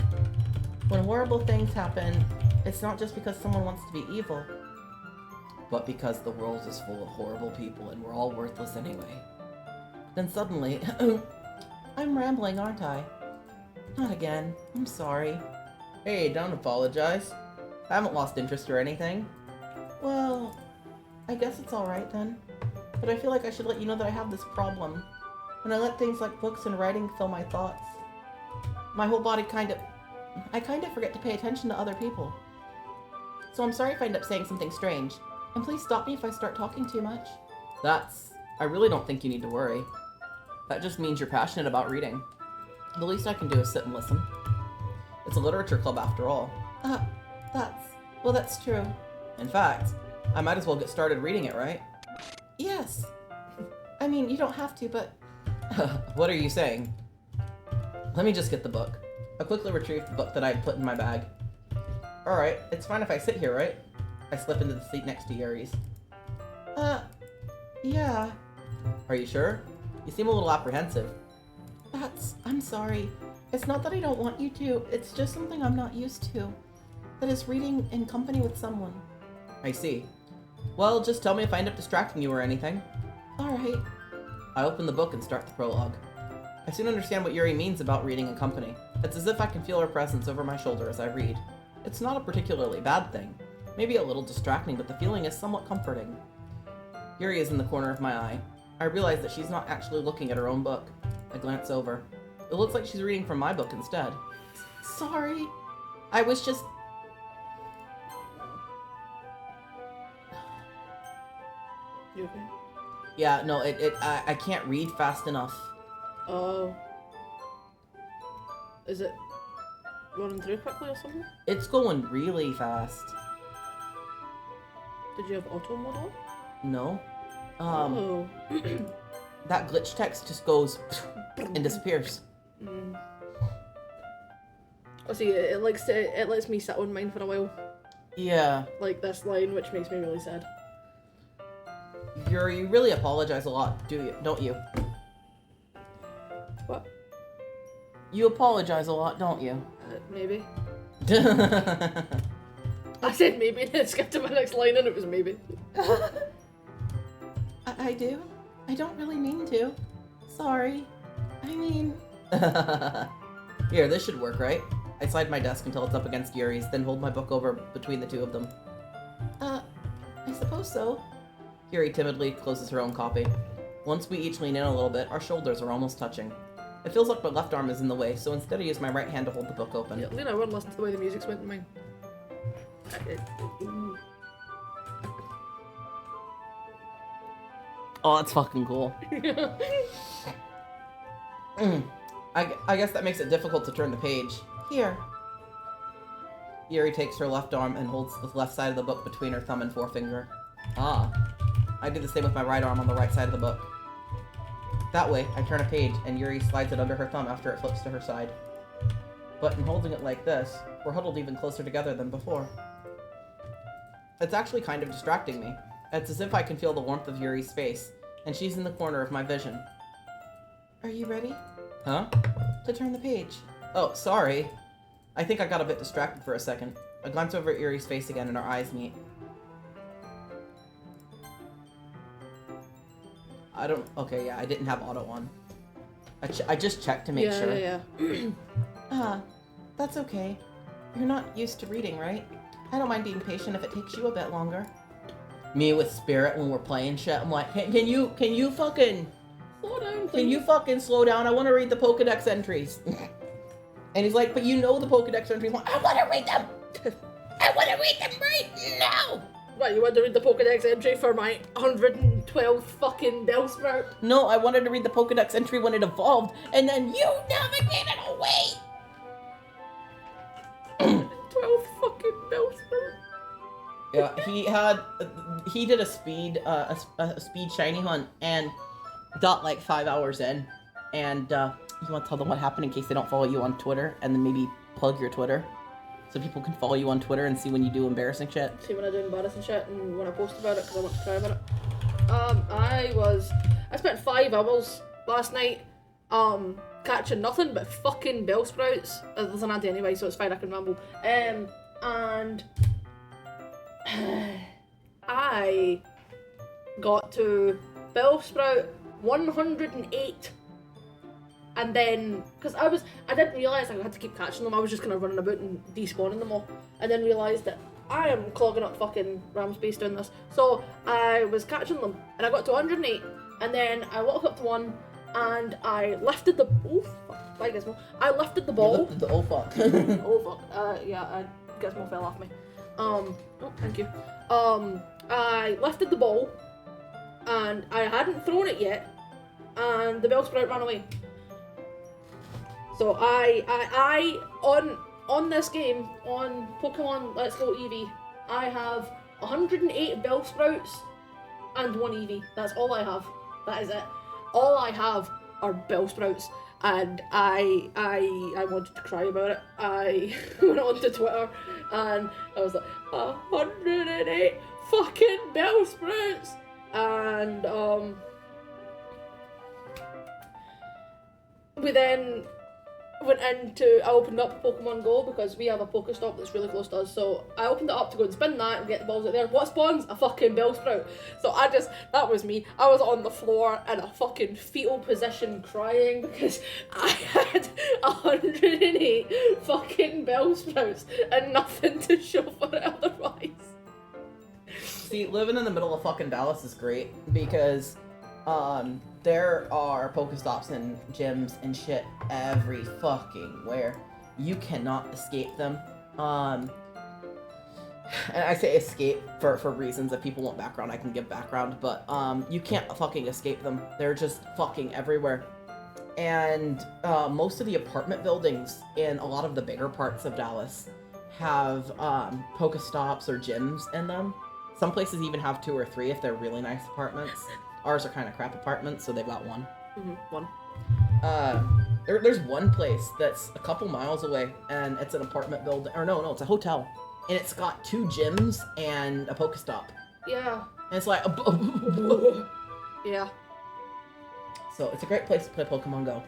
When horrible things happen, it's not just because someone wants to be evil, but because the world is full of horrible people and we're all worthless anyway. Then suddenly, I'm rambling, aren't I? Not again. I'm sorry. Hey, don't apologize. I haven't lost interest or anything. Well, I guess it's alright then. But I feel like I should let you know that I have this problem. When I let things like books and writing fill my thoughts, my whole body I kind of forget to pay attention to other people. So I'm sorry if I end up saying something strange. And please stop me if I start talking too much. I really don't think you need to worry. That just means you're passionate about reading. The least I can do is sit and listen. It's a literature club after all. That's true. In fact, I might as well get started reading it, right? Yes. I mean, you don't have to, but... What are you saying? Let me just get the book. I quickly retrieved the book that I had put in my bag. Alright, it's fine if I sit here, right? I slip into the seat next to Yuri's. Yeah. Are you sure? You seem a little apprehensive. I'm sorry. It's not that I don't want you to, it's just something I'm not used to. That is reading in company with someone. I see. Well, just tell me if I end up distracting you or anything. Alright. I open the book and start the prologue. I soon understand what Yuri means about reading in company. It's as if I can feel her presence over my shoulder as I read. It's not a particularly bad thing. Maybe a little distracting, but the feeling is somewhat comforting. Yuri is in the corner of my eye. I realize that she's not actually looking at her own book. I glance over. It looks like she's reading from my book instead. Sorry. I was just... You okay? Yeah, no, I can't read fast enough. Oh. Is it running through quickly or something? It's going really fast. Did you have auto mode on? No. Oh. That glitch text just goes and disappears. Oh, see, it lets me sit on mine for a while. Yeah. Like this line, which makes me really sad. You really apologize a lot, don't you? What? You apologize a lot, don't you? Maybe. I said maybe, and then skipped to my next line, and it was maybe. I do. I don't really mean to. Sorry. I mean... Here, this should work, right? I slide my desk until it's up against Yuri's, then hold my book over between the two of them. I suppose so. Yuri timidly closes her own copy. Once we each lean in a little bit, our shoulders are almost touching. It feels like my left arm is in the way, so instead I use my right hand to hold the book open. Yeah, Lena, I wouldn't listen to the way the music's went in mine. Oh, that's fucking cool. I guess that makes it difficult to turn the page. Here. Yuri takes her left arm and holds the left side of the book between her thumb and forefinger. Ah. I do the same with my right arm on the right side of the book. That way, I turn a page and Yuri slides it under her thumb after it flips to her side. But in holding it like this, we're huddled even closer together than before. It's actually kind of distracting me. It's as if I can feel the warmth of Yuri's face, and she's in the corner of my vision. Are you ready? Huh? To turn the page. Oh, sorry. I think I got a bit distracted for a second. I glance over at Yuri's face again and our eyes meet. Okay, yeah, I didn't have auto on. I just checked to make sure. Yeah. That's okay. You're not used to reading, right? I don't mind being patient if it takes you a bit longer. Me with Spirit when we're playing shit, I'm like, can you fucking... Slow down, please. Can you fucking slow down? I want to read the Pokedex entries. And he's like, but you know the Pokedex entries. I'm like, I want to read them. I want to read them right now. What, you wanted to read the Pokedex entry for my 112th fucking Bellsprout? No, I wanted to read the Pokedex entry when it evolved, and then you navigated away. 12th fucking Bellsprout. Yeah, he did a speed shiny hunt and got like 5 hours in, and you want to tell them what happened in case they don't follow you on Twitter, and then maybe plug your Twitter so people can follow you on Twitter and see when you do embarrassing shit. See when I do embarrassing shit and when I post about it because I want to cry about it. I spent 5 hours last night catching nothing but fucking Bellsprouts. There's an ad anyway, so it's fine, I can ramble. And I got to Bellsprout 108, and then because I didn't realise I had to keep catching them. I was just kind of running about and despawning them all, and then realised that I am clogging up fucking RAM space doing this. So I was catching them, and I got to 108, and then I walked up to one, and I lifted the I lifted the ball. You lifted the oh fuck. Oh fuck. Yeah, Gizmo fell off me. Oh, thank you. I lifted the ball, and I hadn't thrown it yet, and the Bellsprout ran away. So I on this game, on Pokemon Let's Go Eevee, I have 108 Bellsprouts and 1 Eevee. That's all I have. That is it. All I have are Bellsprouts, and I wanted to cry about it. I went onto Twitter and I was like, 108 fucking Bellsprouts, and we then I opened up Pokemon Go because we have a Pokestop that's really close to us, so I opened it up to go and spin that and get the balls out there. What spawns? A fucking Bellsprout. So that was me. I was on the floor in a fucking fetal position crying because I had 108 fucking Bellsprouts and nothing to show for it otherwise. See, living in the middle of fucking Dallas is great because there are Pokestops and gyms and shit every fucking where. You cannot escape them. And I say escape for reasons that people want background, I can give background, but you can't fucking escape them. They're just fucking everywhere. And most of the apartment buildings in a lot of the bigger parts of Dallas have Pokestops or gyms in them. Some places even have 2 or 3 if they're really nice apartments. Ours are kind of crap apartments, so they've got 1. One. There's one place that's a couple miles away, and it's an apartment building. Or no, it's a hotel, and it's got 2 gyms and a Pokestop. Yeah. And it's like, Yeah. so it's a great place to play Pokemon Go.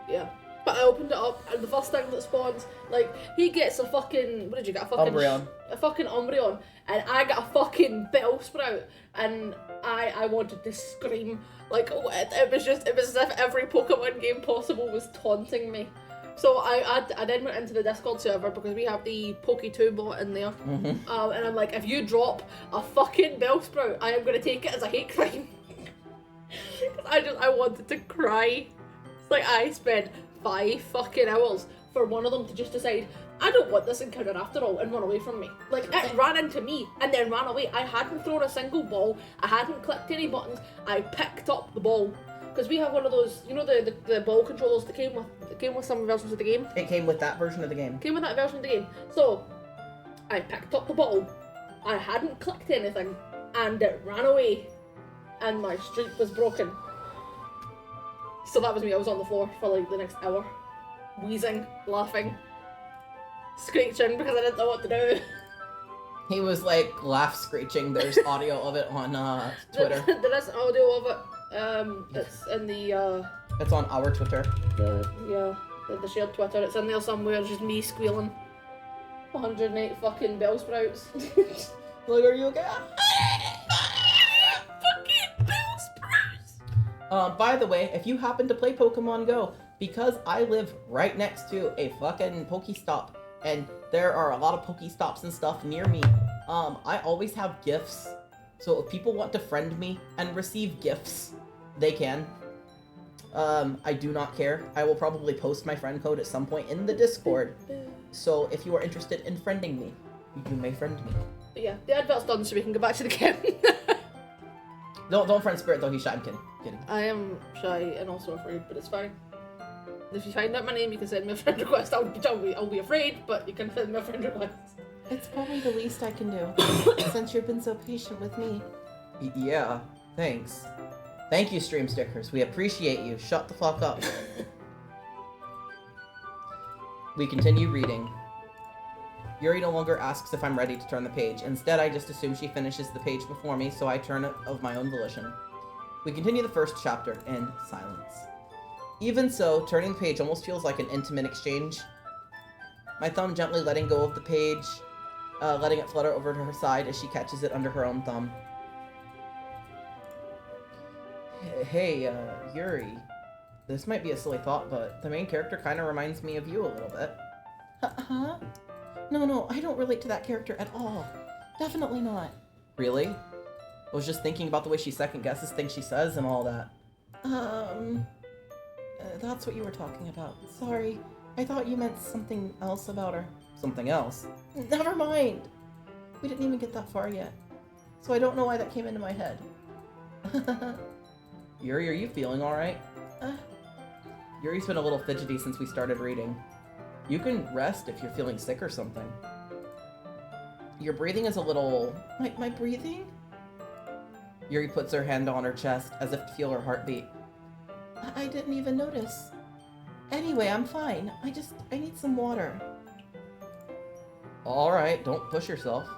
Yeah. But I opened it up, and the first thing that spawns, like, he gets a fucking, what did you get? A fucking Umbreon. A fucking Umbreon, and I got a fucking Bellsprout, and I wanted to scream. Like, it was as if every Pokemon game possible was taunting me. So I then went into the Discord server because we have the Poke2 bot in there. And I'm like, if you drop a fucking Bellsprout, I am going to take it as a hate crime. I wanted to cry. It's like I spent 5 fucking hours for one of them to just decide, I don't want this encounter after all, and run away from me. Like, it ran into me and then ran away. I hadn't thrown a single ball. I hadn't clicked any buttons. I picked up the ball. Because we have one of those, you know, the ball controllers that came with some versions of the game. It came with that version of the game. Came with that version of the game. So, I picked up the ball. I hadn't clicked anything. And it ran away. And my streak was broken. So that was me. I was on the floor for like the next hour. Wheezing, laughing, screeching because I didn't know what to do. He was like laugh screeching. There's audio of it on Twitter. There is audio of it. It's in the It's on our Twitter. the shared Twitter. It's in there somewhere. It's just me squealing. 108 fucking Bellsprouts. Like, are you okay? Fucking Bellsprouts. By the way, if you happen to play Pokemon Go, because I live right next to a fucking Pokestop, and there are a lot of Pokestops and stuff near me, I always have gifts. So if people want to friend me and receive gifts, they can. I do not care. I will probably post my friend code at some point in the Discord. So if you are interested in friending me, you may friend me. But yeah, the advert's done so we can go back to the game. Don't friend Spirit though, he's shy. I'm kidding. I am shy and also afraid, but it's fine. If you find out my name, you can send me a friend request. I'll be afraid, but you can send me a friend request. It's probably the least I can do, since you've been so patient with me. Yeah, thanks. Thank you, Stream Stickers. We appreciate you. Shut the fuck up. We continue reading. Yuri no longer asks if I'm ready to turn the page. Instead, I just assume she finishes the page before me, so I turn it of my own volition. We continue the first chapter in silence. Even so, turning the page almost feels like an intimate exchange. My thumb gently letting go of the page, letting it flutter over to her side as she catches it under her own thumb. Hey, Yuri. This might be a silly thought, but the main character kind of reminds me of you a little bit. Huh? No, I don't relate to that character at all. Definitely not. Really? I was just thinking about the way she second guesses things she says and all that. That's what you were talking about. Sorry. I thought you meant something else about her. Something else? Never mind! We didn't even get that far yet. So I don't know why that came into my head. Yuri, are you feeling alright? Yuri's been a little fidgety since we started reading. You can rest if you're feeling sick or something. Your breathing is a little... My breathing? Yuri puts her hand on her chest as if to feel her heartbeat. I didn't even notice. Anyway, I'm fine. I need some water. Alright, don't push yourself.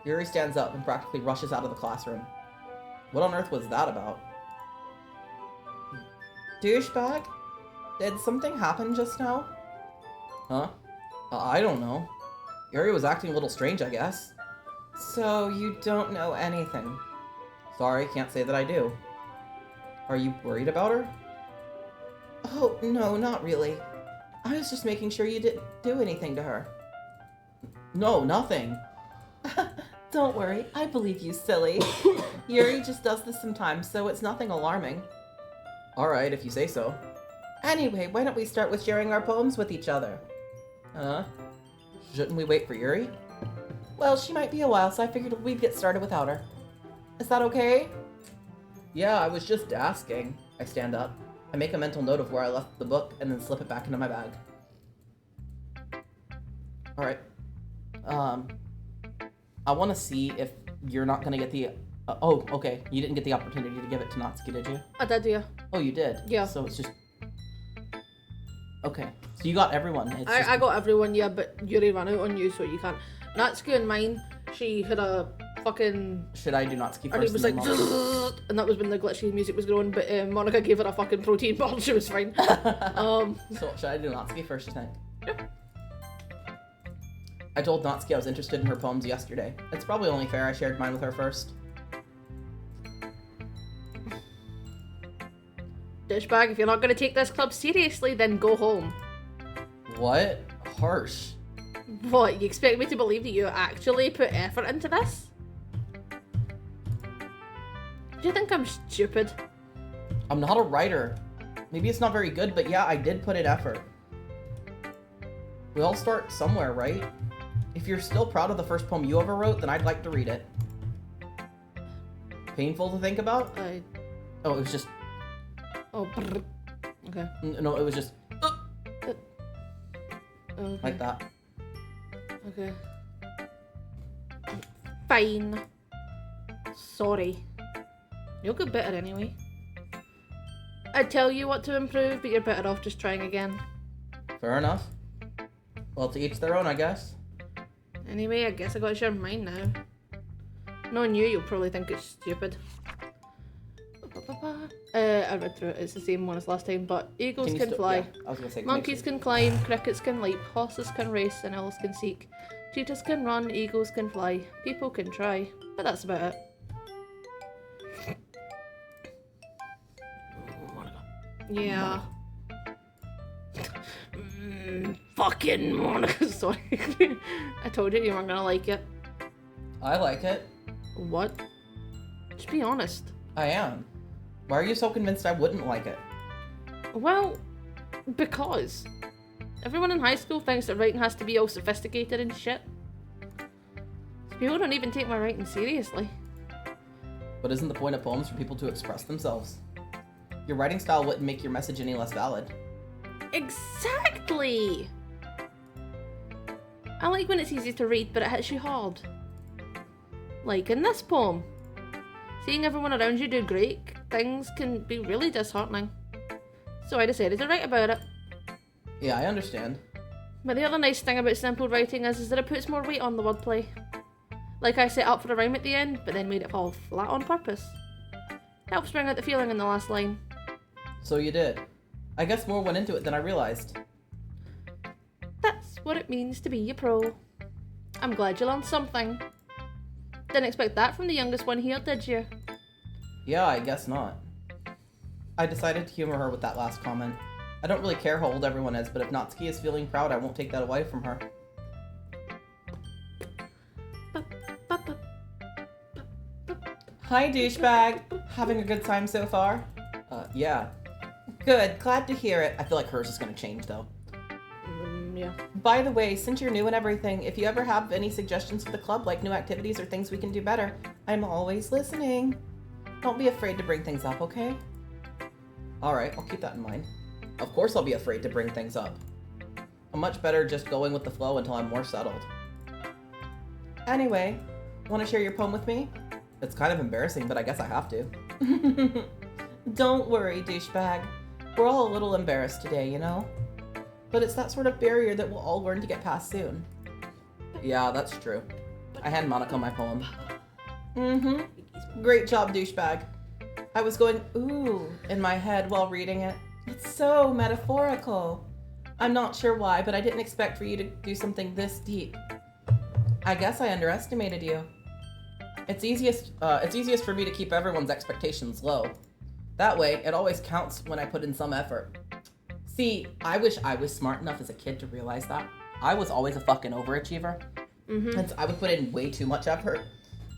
Yuri stands up and practically rushes out of the classroom. What on earth was that about? Douchebag? Did something happen just now? Huh? I don't know. Yuri was acting a little strange, I guess. So, you don't know anything? Sorry, can't say that I do. Are you worried about her? Oh, no, not really. I was just making sure you didn't do anything to her. No, nothing. Don't worry, I believe you, silly. Yuri just does this sometimes, so it's nothing alarming. Alright, if you say so. Anyway, why don't we start with sharing our poems with each other? Shouldn't we wait for Yuri? Well, she might be a while, so I figured we'd get started without her. Is that okay? Yeah, I was just asking. I stand up. I make a mental note of where I left the book and then slip it back into my bag. Alright. I want to see if you're not gonna get the. Oh, okay. You didn't get the opportunity to give it to Natsuki, did you? I did, yeah. Oh, you did. Yeah. So it's just. Okay. So you got everyone. It's just... I got everyone, yeah, but Yuri ran out on you, so you can't. Natsuki and mine, she had a fucking. Should I do Natsuki first? And it was like, and then Monica? and that was when the glitchy music was going. But Monica gave her a fucking protein bar. She was fine. So should I do Natsuki first? You think? Yeah. I told Natsuki I was interested in her poems yesterday. It's probably only fair I shared mine with her first. Douchebag, if you're not going to take this club seriously, then go home. What? Harsh. What, you expect me to believe that you actually put effort into this? Do you think I'm stupid? I'm not a writer. Maybe it's not very good, but yeah, I did put in effort. We all start somewhere, right? If you're still proud of the first poem you ever wrote, then I'd like to read it. Painful to think about? Oh, it was just... Oh, brr. Okay. No, it was just... Okay. like that. Okay. Fine. Sorry. You'll get better anyway. I'd tell you what to improve, but you're better off just trying again. Fair enough. Well, to each their own, I guess. Anyway, I guess I gotta share mine now. Knowing you, you'll probably think it's stupid. I read through it, it's the same one as last time, but eagles can fly. Yeah, I was gonna say, Monkeys can climb, crickets can leap, horses can race, and owls can seek. Cheetahs can run, eagles can fly, people can try, but that's about it. Yeah. Fucking Monica, sorry. I told you weren't gonna like it. I like it. What? Just be honest. I am. Why are you so convinced I wouldn't like it? Well, because everyone in high school thinks that writing has to be all sophisticated and shit. People don't even take my writing seriously. But isn't the point of poems for people to express themselves? Your writing style wouldn't make your message any less valid. Exactly! I like when it's easy to read, but it hits you hard. Like in this poem. Seeing everyone around you do great things can be really disheartening. So I decided to write about it. Yeah, I understand. But the other nice thing about simple writing is that it puts more weight on the wordplay. Like I set up for a rhyme at the end, but then made it fall flat on purpose. Helps bring out the feeling in the last line. So you did. I guess more went into it than I realized. That's what it means to be a pro. I'm glad you learned something. Didn't expect that from the youngest one here, did you? Yeah, I guess not. I decided to humor her with that last comment. I don't really care how old everyone is, but if Natsuki is feeling proud, I won't take that away from her. Hi, douchebag. Having a good time so far? Yeah. Good, glad to hear it. I feel like hers is gonna change, though. Yeah. By the way, since you're new and everything, if you ever have any suggestions for the club, like new activities or things we can do better, I'm always listening. Don't be afraid to bring things up, okay? Alright, I'll keep that in mind. Of course I'll be afraid to bring things up. I'm much better just going with the flow until I'm more settled. Anyway, want to share your poem with me? It's kind of embarrassing, but I guess I have to. Don't worry, douchebag. We're all a little embarrassed today, you know? But it's that sort of barrier that we'll all learn to get past soon. Yeah, that's true. I hand Monica my poem. Great job, douchebag. I was going, ooh, in my head while reading it. It's so metaphorical. I'm not sure why, but I didn't expect for you to do something this deep. I guess I underestimated you. It's easiest for me to keep everyone's expectations low. That way, it always counts when I put in some effort. See, I wish I was smart enough as a kid to realize that. I was always a fucking overachiever. And so I would put in way too much effort.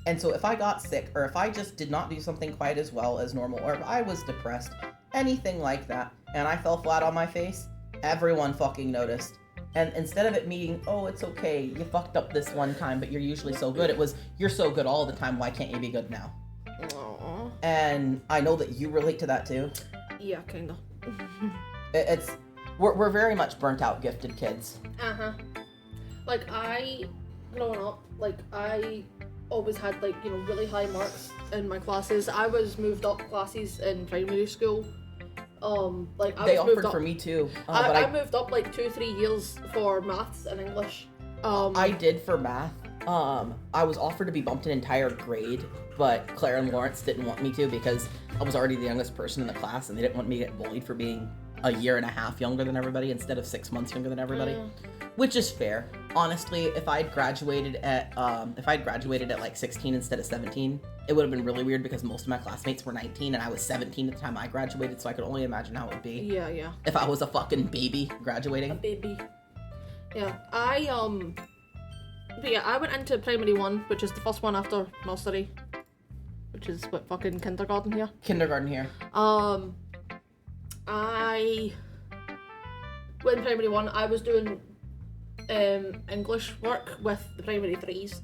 And so if I got sick, or if I just did not do something quite as well as normal, or if I was depressed, anything like that, and I fell flat on my face, everyone fucking noticed. And instead of it meaning, oh, it's okay, you fucked up this one time, but you're usually so good, it was, you're so good all the time, why can't you be good now? Aww. And I know that you relate to that too. Yeah, kinda. We're very much burnt out gifted kids. Like, I growing up, like, I always had, like, you know, really high marks in my classes. I was moved up classes in primary school. Like, They was moved offered up, for me too. I moved up, like, 2-3 years for maths and English. I did for math. I was offered to be bumped an entire grade, but Claire and Lawrence didn't want me to because I was already the youngest person in the class, and they didn't want me to get bullied for being a year and a half younger than everybody instead of 6 months younger than everybody, which is fair. Honestly, if I'd graduated at like 16 instead of 17, it would have been really weird because most of my classmates were 19 and I was 17 at the time I graduated, so I could only imagine how it would be. Yeah. If I was a fucking baby graduating. A baby. Yeah, but yeah, I went into primary 1, which is the first one after nursery, which is what, fucking kindergarten here. Kindergarten here. I went primary 1. I was doing English work with the primary 3s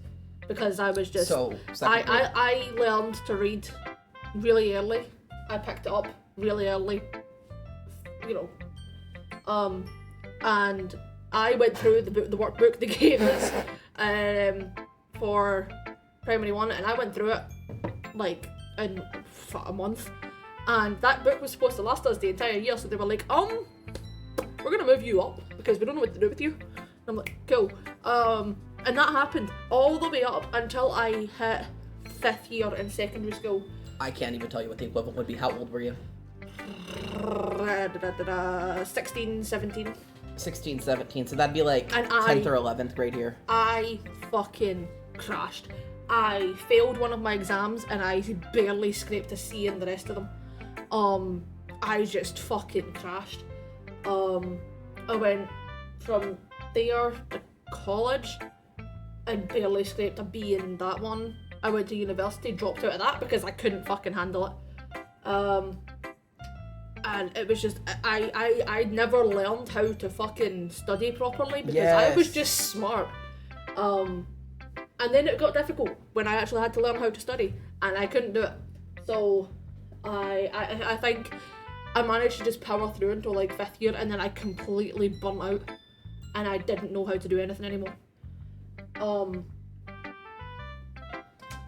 because I was just I learned to read really early. I picked it up really early, you know, and I went through the workbook they gave us for primary 1, and I went through it like in a month. And that book was supposed to last us the entire year, so they were like, we're gonna move you up because we don't know what to do with you. And I'm like, cool. And that happened all the way up until I hit 5th year in secondary school. I can't even tell you what the equivalent would be. How old were you? 16, 17. 16, 17, so that'd be like 10th or 11th grade here. I fucking crashed. I failed one of my exams and I barely scraped a C in the rest of them. I just fucking crashed. I went from there to college and barely scraped a B in that one. I went to university, dropped out of that because I couldn't fucking handle it. And it was just, I never learned how to fucking study properly because I was just smart. And then it got difficult when I actually had to learn how to study, and I couldn't do it. So I think I managed to just power through until like 5th year, and then I completely burnt out, and I didn't know how to do anything anymore.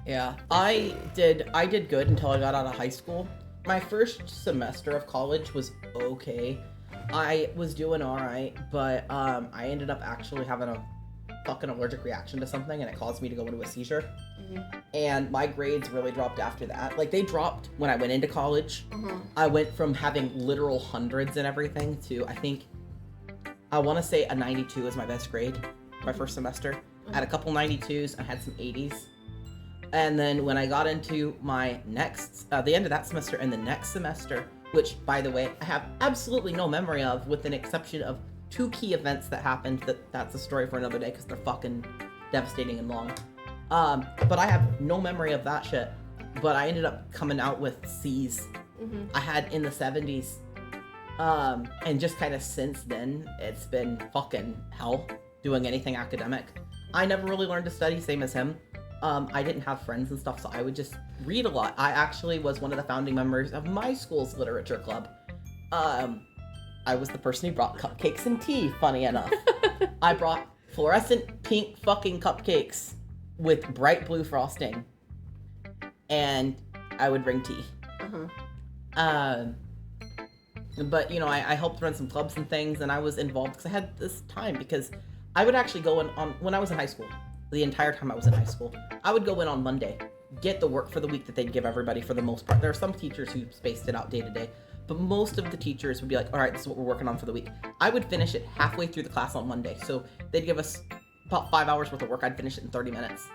Yeah, I did good until I got out of high school. My first semester of college was okay. I was doing alright, but I ended up actually having a fucking allergic reaction to something, and it caused me to go into a seizure. And my grades really dropped after that. Like, they dropped when I went into college. I went from having literal hundreds and everything to, I want to say a 92 is my best grade my first semester. I had a couple 92s, I had some 80s. And then when I got into my the end of that semester and the next semester, which, by the way, I have absolutely no memory of, with an exception of 2 key events that happened. That's a story for another day because they're fucking devastating and long. But I have no memory of that shit. But I ended up coming out with C's. I had in the 70s. And just kind of since then, it's been fucking hell doing anything academic. I never really learned to study, same as him. I didn't have friends and stuff, so I would just read a lot. I actually was one of the founding members of my school's literature club. I was the person who brought cupcakes and tea, funny enough. I brought fluorescent pink fucking cupcakes with bright blue frosting. And I would bring tea. But, you know, I helped run some clubs and things, and I was involved because I had this time, because I would actually go in on, when I was in high school, the entire time I was in high school, I would go in on Monday, get the work for the week that they'd give everybody for the most part. There are some teachers who spaced it out day to day, but most of the teachers would be like, all right, this is what we're working on for the week. I would finish it halfway through the class on Monday. So they'd give us about 5 hours worth of work. I'd finish it in 30 minutes.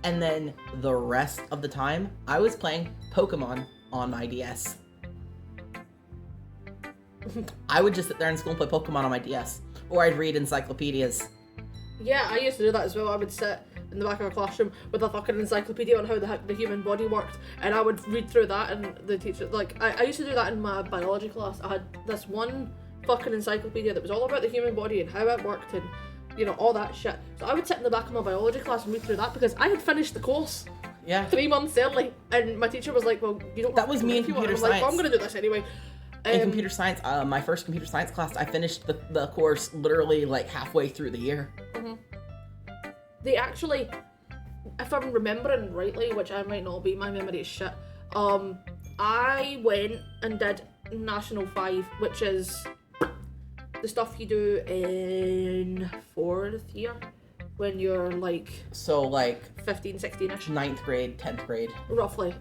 And then the rest of the time, I was playing Pokemon on my DS. I would just sit there in school and play Pokemon on my DS. Or I'd read encyclopedias. Yeah, I used to do that as well. I would sit in the back of a classroom with a fucking encyclopedia on how the human body worked, and I would read through that, and the teacher, like, I used to do that in my biology class. I had this one fucking encyclopedia that was all about the human body and how it worked and, you know, all that shit. So I would sit in the back of my biology class and read through that because I had finished the course 3 months early, and my teacher was like, well, you don't That was me in computer science. Like, well, I'm going to do this anyway. In computer science, my first computer science class, I finished the course literally like halfway through the year. they actually, if I'm remembering rightly, which I might not be, my memory is shit, I went and did National 5, which is the stuff you do in 4th year when you're like So like 15, 16ish. 9th grade, 10th grade. Roughly.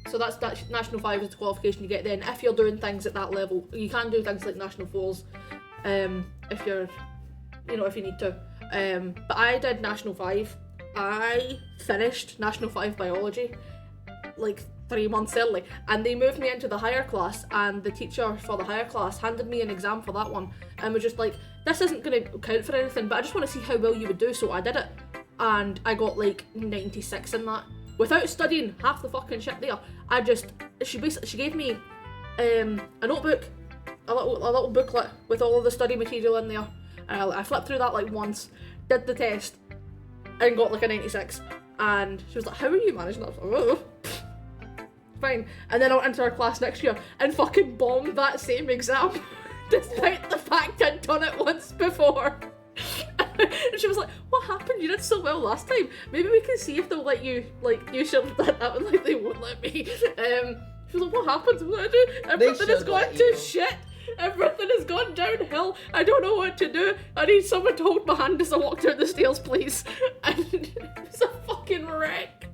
So that's National 5 is the qualification you get then. If you're doing things at that level, you can do things like National 4s, if you're, if you need to. But I did National 5. I finished National 5 biology like 3 months early, and they moved me into the higher class, and the teacher for the higher class handed me an exam for that one and was just like, this isn't going to count for anything, but I just want to see how well you would do. So I did it, and I got like 96 in that without studying half the fucking shit there. She gave me a notebook, a little booklet with all of the study material in there, and I flipped through that like once, did the test, and got like a 96. And she was like, how are you managing that? I was like, oh, fine. And then I went into her class next year and fucking bombed that same exam despite the fact I'd done it once before. And she was like, what happened? You did so well last time. Maybe we can see if they'll let you, you should have done that one, like they won't let me. She was like, what happened? Everything has gone to shit. Everything has gone downhill. I don't know what to do. I need someone to hold my hand as I walk down the stairs, please. And it was a fucking wreck.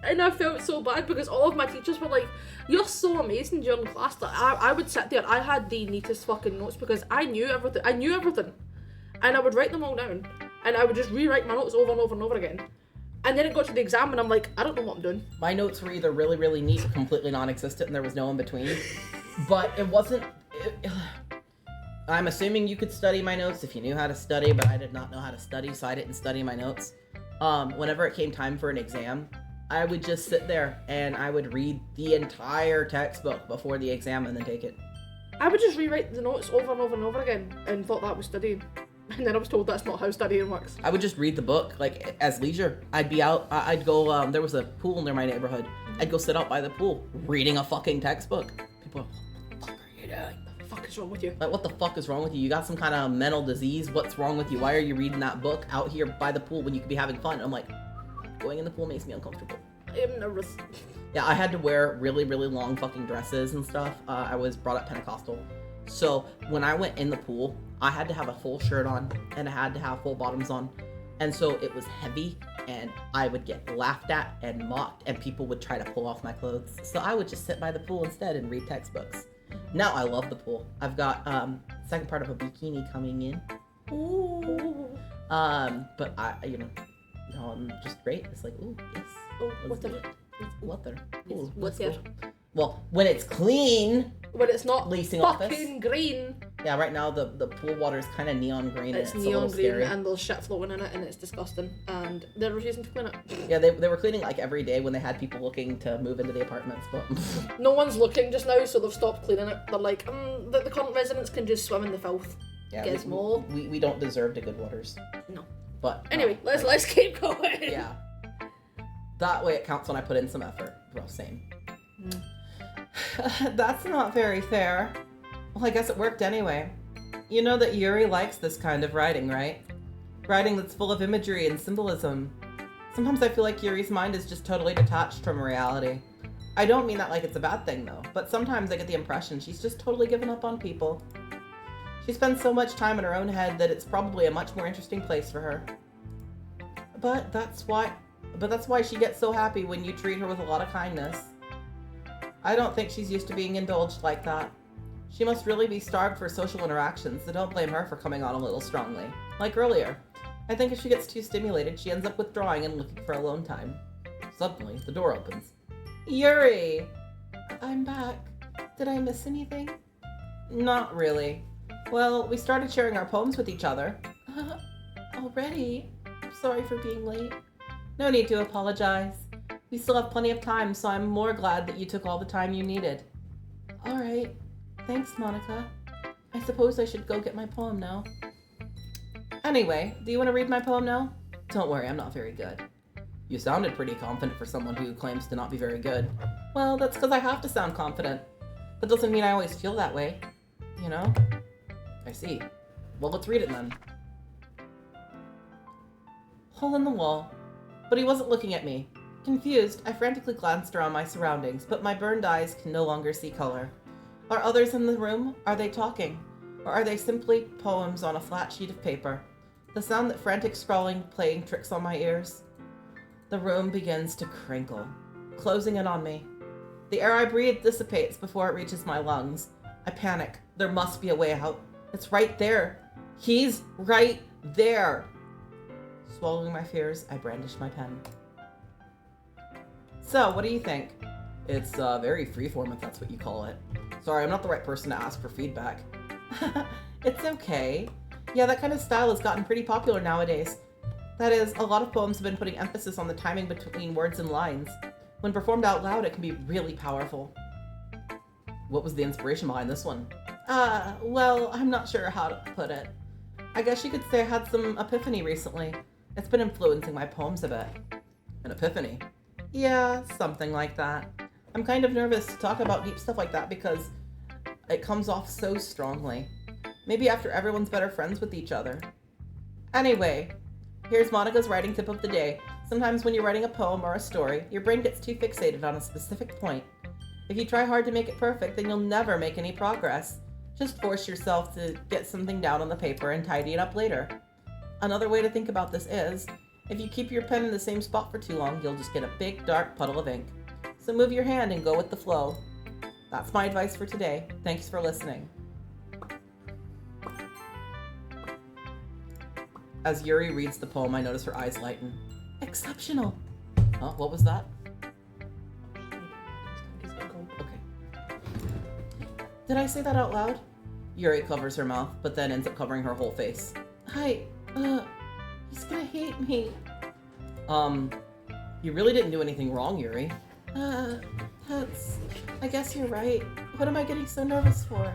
And I felt so bad because all of my teachers were like, you're so amazing during class. That I would sit there, I had the neatest fucking notes because I knew everything. And I would write them all down. And I would just rewrite my notes over and over and over again. And then it got to the exam and I'm like, I don't know what I'm doing. My notes were either really, really neat or completely non-existent and there was no in between. But it wasn't... I'm assuming you could study my notes if you knew how to study, but I did not know how to study, so I didn't study my notes. Whenever it came time for an exam, I would just sit there and I would read the entire textbook before the exam and then take it. I would just rewrite the notes over and over and over again and thought that was studying. And then I was told that's not how studying works. I would just read the book, like, as leisure. I'd be out, I'd go, there was a pool near my neighborhood. I'd go sit out by the pool, reading a fucking textbook. People are like, what the fuck are you doing? What the fuck is wrong with you? Like, what the fuck is wrong with you? You got some kind of mental disease? What's wrong with you? Why are you reading that book out here by the pool when you could be having fun? I'm like, going in the pool makes me uncomfortable. I am nervous. Yeah, I had to wear really, really long fucking dresses and stuff. I was brought up Pentecostal. So when I went in the pool, I had to have a full shirt on and I had to have full bottoms on. And so it was heavy and I would get laughed at and mocked and people would try to pull off my clothes. So I would just sit by the pool instead and read textbooks. Now I love the pool. I've got second part of a bikini coming in. Ooh. But I'm just great. It's like, ooh, yes. Oh, what's there? What there? Yes, Ooh, what's there? Well, when it's clean. When it's not leasing fucking office. Green. Yeah, right now the pool water is kind of neon green. It's and neon it's a green scary. and there's shit floating in it and it's disgusting and they're refusing to clean it. Yeah, they were cleaning like every day when they had people looking to move into the apartments, but no one's looking just now, so they've stopped cleaning it. They're like, the current residents can just swim in the filth. yeah, Gizmo. we don't deserve the good waters. No. But Anyway, let's keep going. Yeah. That way it counts when I put in some effort. Well, same. That's not very fair. Well, I guess it worked anyway. You know that Yuri likes this kind of writing, right? Writing that's full of imagery and symbolism. Sometimes I feel like Yuri's mind is just totally detached from reality. I don't mean that like it's a bad thing, though, but sometimes I get the impression she's just totally given up on people. She spends so much time in her own head that it's probably a much more interesting place for her. But that's why she gets so happy when you treat her with a lot of kindness. I don't think she's used to being indulged like that. She must really be starved for social interactions, so don't blame her for coming on a little strongly. Like earlier, I think if she gets too stimulated, she ends up withdrawing and looking for alone time. Suddenly, the door opens. Yuri! I'm back. Did I miss anything? Not really. Well, we started sharing our poems with each other. Already? Sorry for being late. No need to apologize. We still have plenty of time, so I'm more glad that you took all the time you needed. Alright. Thanks, Monica. I suppose I should go get my poem now. Anyway, do you want to read my poem now? Don't worry, I'm not very good. You sounded pretty confident for someone who claims to not be very good. Well, that's because I have to sound confident. That doesn't mean I always feel that way. You know? I see. Well, let's read it then. Hole in the wall. But he wasn't looking at me. Confused, I frantically glanced around my surroundings, but my burned eyes can no longer see color. Are others in the room? Are they talking? Or are they simply poems on a flat sheet of paper? The sound that frantic scrawling playing tricks on my ears? The room begins to crinkle, closing in on me. The air I breathe dissipates before it reaches my lungs. I panic. There must be a way out. It's right there. He's right there. Swallowing my fears, I brandish my pen. So, what do you think? It's very freeform, if that's what you call it. Sorry, I'm not the right person to ask for feedback. It's okay. Yeah, that kind of style has gotten pretty popular nowadays. That is, a lot of poems have been putting emphasis on the timing between words and lines. When performed out loud, it can be really powerful. What was the inspiration behind this one? Well, I'm not sure how to put it. I guess you could say I had some epiphany recently. It's been influencing my poems a bit. An epiphany? Yeah, something like that. I'm kind of nervous to talk about deep stuff like that because it comes off so strongly. Maybe after everyone's better friends with each other. Anyway, here's Monica's writing tip of the day. Sometimes when you're writing a poem or a story, your brain gets too fixated on a specific point. If you try hard to make it perfect, then you'll never make any progress. Just force yourself to get something down on the paper and tidy it up later. Another way to think about this is, if you keep your pen in the same spot for too long, you'll just get a big dark puddle of ink. So move your hand and go with the flow. That's my advice for today. Thanks for listening. As Yuri reads the poem, I notice her eyes lighten. Exceptional. Huh? What was that? Okay. Did I say that out loud? Yuri covers her mouth, but then ends up covering her whole face. Hi. He's gonna hate me. You really didn't do anything wrong, Yuri. I guess you're right. What am I getting so nervous for?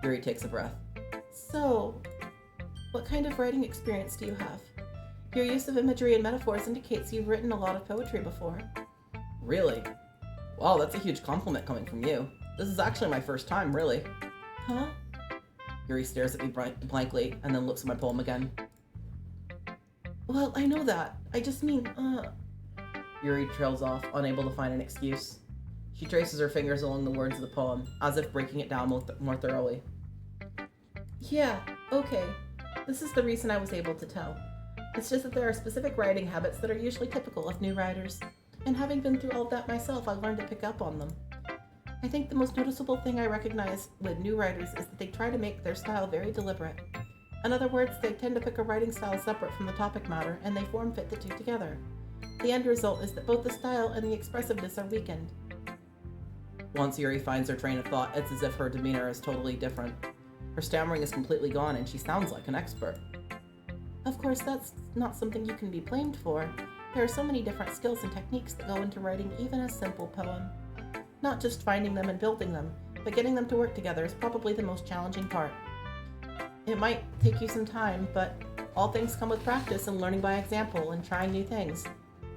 Yuri takes a breath. So, what kind of writing experience do you have? Your use of imagery and metaphors indicates you've written a lot of poetry before. Really? Wow, that's a huge compliment coming from you. This is actually my first time, really. Huh? Yuri stares at me blankly and then looks at my poem again. Well, I know that. I just mean, Yuri trails off, unable to find an excuse. She traces her fingers along the words of the poem, as if breaking it down more thoroughly. Yeah, okay. This is the reason I was able to tell. It's just that there are specific writing habits that are usually typical of new writers. And having been through all of that myself, I learned to pick up on them. I think the most noticeable thing I recognize with new writers is that they try to make their style very deliberate. In other words, they tend to pick a writing style separate from the topic matter, and they form fit the two together. The end result is that both the style and the expressiveness are weakened. Once Yuri finds her train of thought, it's as if her demeanor is totally different. Her stammering is completely gone, and she sounds like an expert. Of course, that's not something you can be blamed for. There are so many different skills and techniques that go into writing even a simple poem. Not just finding them and building them, but getting them to work together is probably the most challenging part. It might take you some time, but all things come with practice and learning by example and trying new things.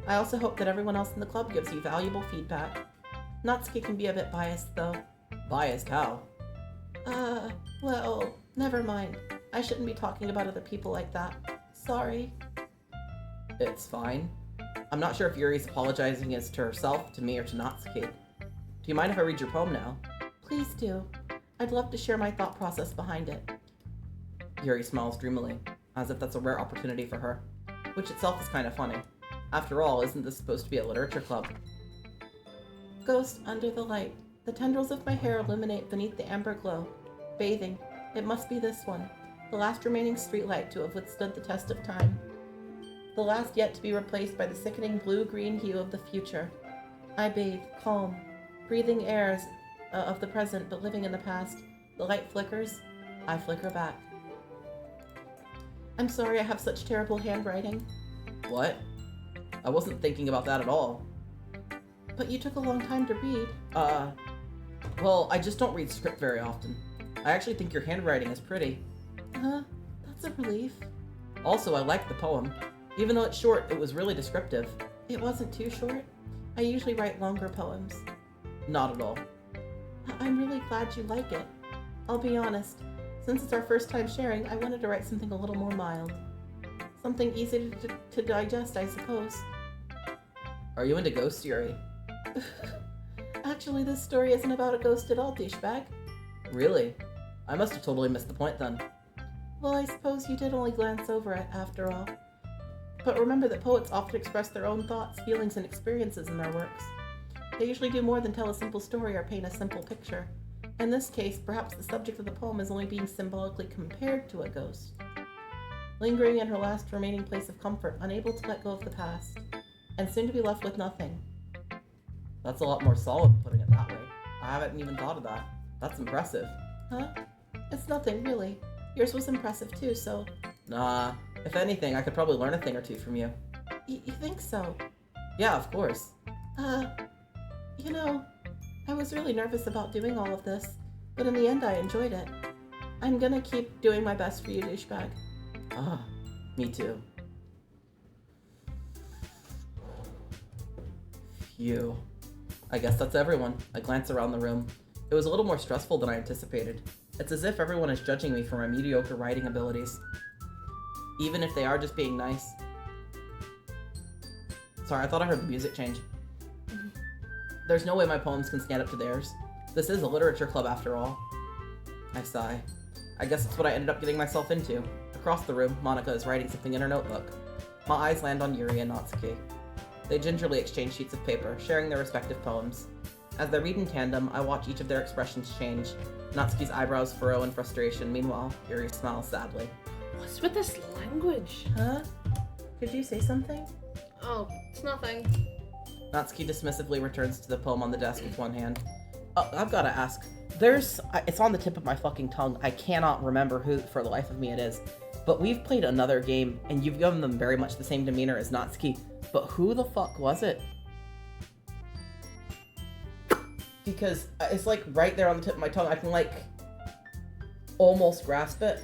I also hope that everyone else in the club gives you valuable feedback. Natsuki can be a bit biased, though. Biased how? Well, never mind. I shouldn't be talking about other people like that. Sorry. It's fine. I'm not sure if Yuri's apologizing as to herself, to me, or to Natsuki. Do you mind if I read your poem now? Please do. I'd love to share my thought process behind it. Yuri smiles dreamily, as if that's a rare opportunity for her, which itself is kind of funny. After all, isn't this supposed to be a literature club? Ghost under the light. The tendrils of my hair illuminate beneath the amber glow. Bathing. It must be this one. The last remaining streetlight to have withstood the test of time. The last yet to be replaced by the sickening blue-green hue of the future. I bathe, calm, breathing airs of the present but living in the past. The light flickers. I flicker back. I'm sorry I have such terrible handwriting. What? I wasn't thinking about that at all. But you took a long time to read. Well, I just don't read script very often. I actually think your handwriting is pretty. That's a relief. Also, I like the poem. Even though it's short, it was really descriptive. It wasn't too short. I usually write longer poems. Not at all. I'm really glad you like it. I'll be honest. Since it's our first time sharing, I wanted to write something a little more mild. Something easy to digest, I suppose. Are you into ghosts, Yuri? Actually, this story isn't about a ghost at all, douchebag. Really? I must have totally missed the point then. Well, I suppose you did only glance over it, after all. But remember that poets often express their own thoughts, feelings, and experiences in their works. They usually do more than tell a simple story or paint a simple picture. In this case, perhaps the subject of the poem is only being symbolically compared to a ghost. Lingering in her last remaining place of comfort, unable to let go of the past, and soon to be left with nothing. That's a lot more solid, putting it that way. I haven't even thought of that. That's impressive. Huh? It's nothing, really. Yours was impressive too, so... Nah, if anything, I could probably learn a thing or two from you. You think so? Yeah, of course. You know, I was really nervous about doing all of this, but in the end I enjoyed it. I'm gonna keep doing my best for you, douchebag. Ah, me too. Phew. I guess that's everyone. I glance around the room. It was a little more stressful than I anticipated. It's as if everyone is judging me for my mediocre writing abilities. Even if they are just being nice. Sorry, I thought I heard the music change. There's no way my poems can stand up to theirs. This is a literature club after all. I sigh. I guess it's what I ended up getting myself into. Across the room, Monica is writing something in her notebook. My eyes land on Yuri and Natsuki. They gingerly exchange sheets of paper, sharing their respective poems. As they read in tandem, I watch each of their expressions change. Natsuki's eyebrows furrow in frustration. Meanwhile, Yuri smiles sadly. What's with this language? Huh? Could you say something? Oh, it's nothing. Natsuki dismissively returns to the poem on the desk with one hand. I've gotta ask. It's on the tip of my fucking tongue. I cannot remember who, for the life of me, it is. But we've played another game, and you've given them very much the same demeanor as Natsuki. But who the fuck was it? Because it's like right there on the tip of my tongue. I can like almost grasp it.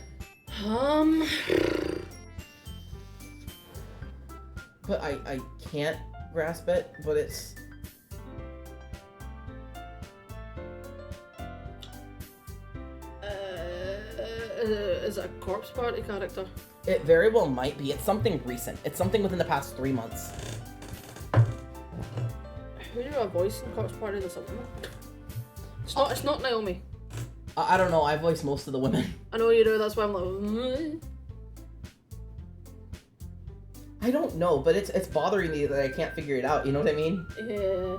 But I can't grasp it, but it's... Is it a corpse party character? It very well might be. It's something recent. It's something within the past 3 months. Who do I voice in corpse party or something? It's not Naomi. I don't know. I voice most of the women. I know you do, that's why I'm like... I don't know, but it's bothering me that I can't figure it out. You know what I mean? Yeah.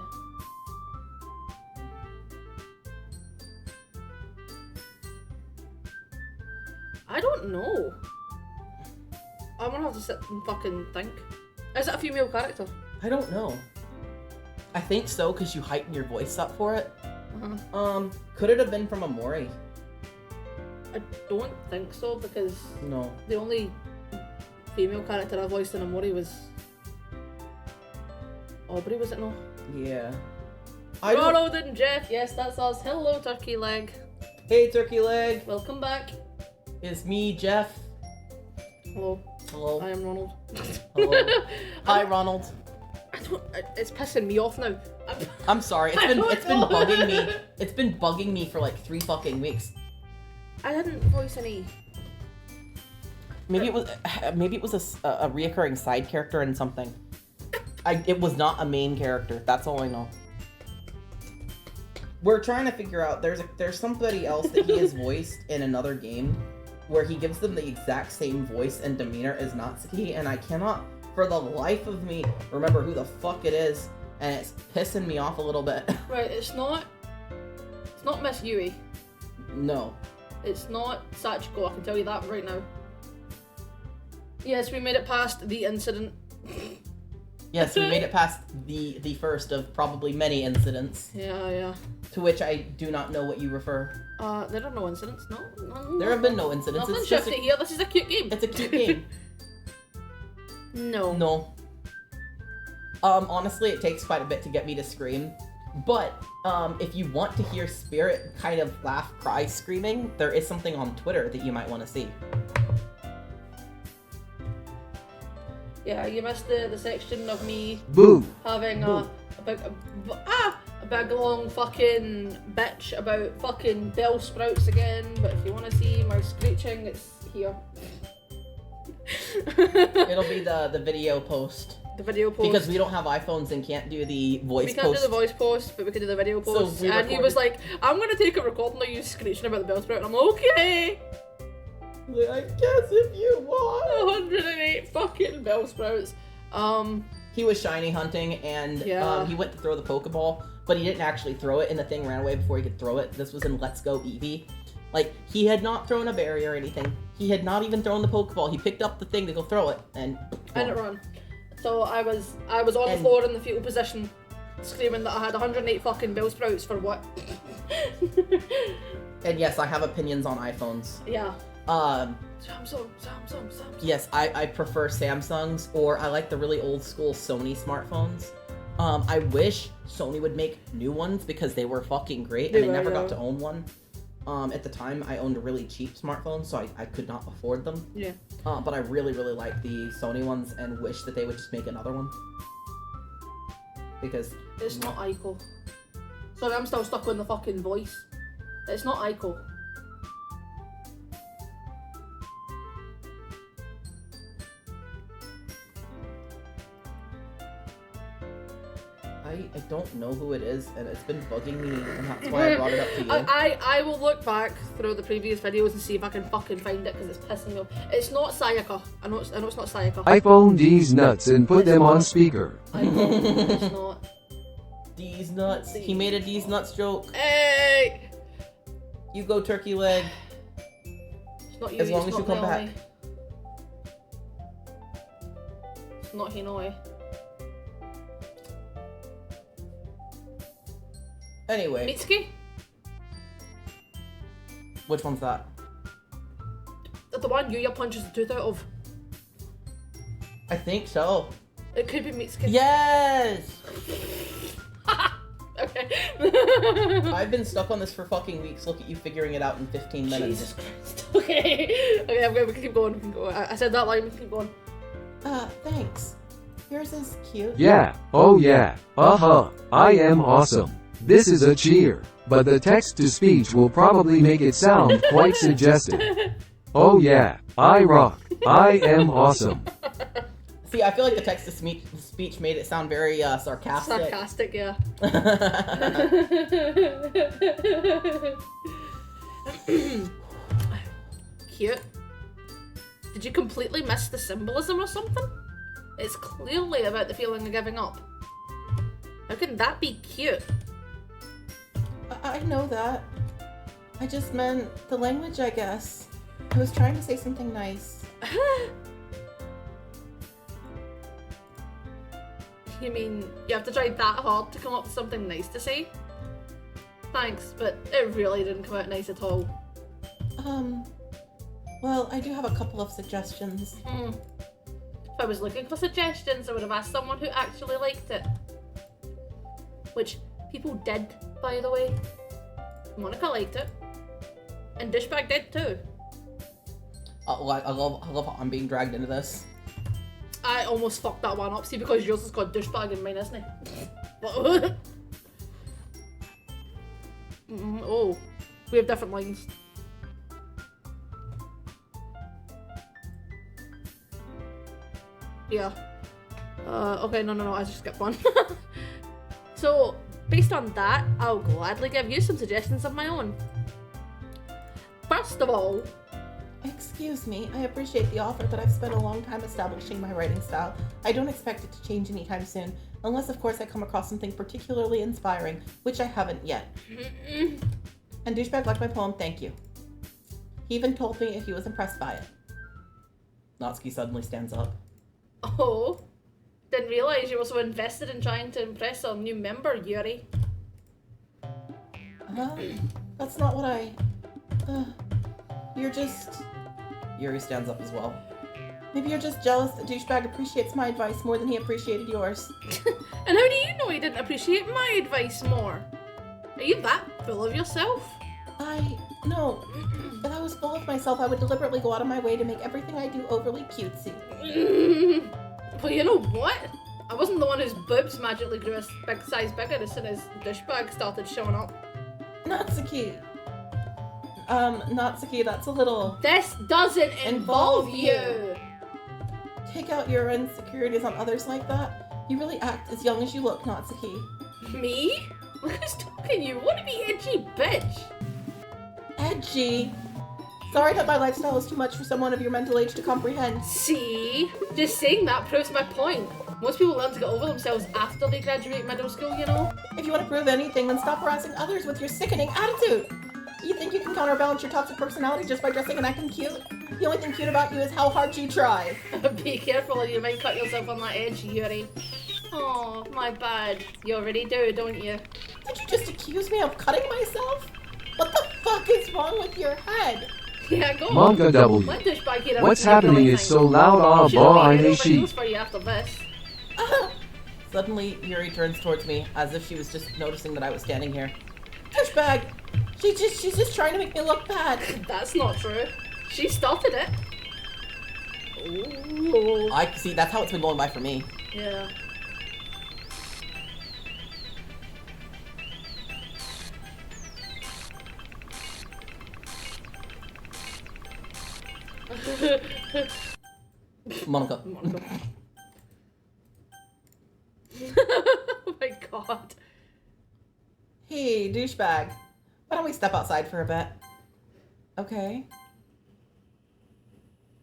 I don't know. I'm gonna have to sit and fucking think. Is it a female character? I don't know. I think so, because you heighten your voice up for it. Could it have been from Amori? I don't think so, because No. the only female character I voiced in Amori was Aubrey, was it no? Yeah. Ronald and Jeff, yes, that's us. Hello, Turkey Leg. Hey, Turkey Leg. Welcome back. It's me, Jeff. Hello. Hello. I am Ronald. Hello. Hi, Ronald. It's pissing me off now. I'm sorry. It's been bugging me. It's been bugging me for like 3 fucking weeks. I didn't voice any. Maybe it was a reoccurring side character in something. It was not a main character. That's all I know. We're trying to figure out. There's somebody else that he has voiced in another game, where he gives them the exact same voice and demeanor as Natsuki, and I cannot, for the life of me, remember who the fuck it is, and it's pissing me off a little bit. Right, it's not Miss Yui. No. It's not Sachiko, I can tell you that right now. Yes, we made it past the incident. Yes, we made it past the first of probably many incidents. Yeah. To which I do not know what you refer. There are no incidents, no. There have been no incidents. Nothing It's just shifty here, this is a cute game. It's a cute game. No. No. Honestly, it takes quite a bit to get me to scream. But, if you want to hear Spirit kind of laugh, cry, screaming, there is something on Twitter that you might want to see. Yeah, you missed the section of me Boo! having a big long fucking bitch about fucking bell sprouts again, but if you want to see my screeching, it's here. It'll be the video post. The video post. Because we don't have iPhones and can't do the voice post. We can't do the voice post, but we can do the video post. So and he was like, I'm going to take a recording of you screeching about the bell sprout. And I'm okay. I guess if you want. 108 fucking bell sprouts. He was shiny hunting and he went to throw the Pokeball, but he didn't actually throw it and the thing ran away before he could throw it. This was in Let's Go Eevee. Like, he had not thrown a berry or anything. He had not even thrown the Pokeball. He picked up the thing to go throw it and it ran. So I was on the floor in the fetal position, screaming that I had 108 fucking bell sprouts for what? And yes, I have opinions on iPhones. Yeah. Samsung. Yes, I prefer Samsungs, or I like the really old school Sony smartphones. I wish Sony would make new ones because they were fucking great, and I never got to own one. At the time, I owned a really cheap smartphone, so I could not afford them. Yeah. But I really, really like the Sony ones and wish that they would just make another one. Because... It's not Ico. Sorry, I'm still stuck on the fucking voice. It's not Ico. I don't know who it is, and it's been bugging me, and that's why I brought it up to you. I will look back through the previous videos and see if I can fucking find it, because it's pissing me off. It's not Sayaka. I know it's not Sayaka. iPhone D's nuts and put them on speaker. It's not. D's nuts. He made a D's nuts joke. Hey! You go turkey leg. It's not you, as long as you come back. It's not Hinoi. Anyway. Mitsuki? Which one's that? The one Yuya punches the tooth out of. I think so. It could be Mitsuki. Yes! Okay. I've been stuck on this for fucking weeks. Look at you figuring it out in 15 minutes. Jesus Christ. Okay. Okay, we can keep going. We can go. I said that line, we can keep going. Thanks. Yours is cute. Yeah, oh yeah, I am awesome. This is a cheer, but the text-to-speech will probably make it sound quite suggestive. Oh yeah, I rock. I am awesome. See, I feel like the text-to-speech made it sound very sarcastic. Sarcastic, yeah. Cute. Did you completely miss the symbolism or something? It's clearly about the feeling of giving up. How can that be cute? I know that. I just meant the language, I guess. I was trying to say something nice. You mean you have to try that hard to come up with something nice to say? Thanks, but it really didn't come out nice at all. Well, I do have a couple of suggestions. If I was looking for suggestions, I would have asked someone who actually liked it. Which people did, by the way. Monica liked it. And Dishbag did too. I love how I'm being dragged into this. I almost fucked that one up, see, because yours is called Douchebag and mine isn't it? Oh, we have different lines. Yeah. Okay, no, I just skipped one. So, based on that, I'll gladly give you some suggestions of my own. First of all... Excuse me, I appreciate the offer, but I've spent a long time establishing my writing style. I don't expect it to change anytime soon, unless of course I come across something particularly inspiring, which I haven't yet. And Douchebag liked my poem, thank you. He even told me if he was impressed by it. Natsuki suddenly stands up. Oh, didn't realize you were so invested in trying to impress our new member, Yuri. That's not what I... you're just... Yuri stands up as well. Maybe you're just jealous that Douchebag appreciates my advice more than he appreciated yours. And how do you know he didn't appreciate my advice more? Are you that full of yourself? No. If I was full of myself, I would deliberately go out of my way to make everything I do overly cutesy. Well, you know what? I wasn't the one whose boobs magically grew a big size bigger as soon as Douchebag started showing up. Natsuki, that's a little... This doesn't involve you! take out your insecurities on others like that? You really act as young as you look, Natsuki. Me? Look who's talking you. Wanna be edgy, bitch? Edgy? Sorry that my lifestyle is too much for someone of your mental age to comprehend. See? Just saying that proves my point. Most people learn to get over themselves after they graduate middle school, you know? If you want to prove anything, then stop harassing others with your sickening attitude. You think you can counterbalance your toxic personality just by dressing and acting cute? The only thing cute about you is how hard you try. Be careful or you might cut yourself on that edge, Yuri. Oh, my bad. You already do, don't you? Did you just accuse me of cutting myself? What the fuck is wrong with your head? Yeah, go on. Manga W. Let douchebag here What's have a happening good is time. so loud, ah, Should've bah, made I it over she. heels for you after this. Suddenly, Yuri turns towards me as if she was just noticing that I was standing here. Douchebag! She's just trying to make me look bad. That's not true. She started it. Ooh. I see, that's how it's been going by for me. Yeah. Monica. Oh my god. Hey, douchebag. Why don't we step outside for a bit? Okay.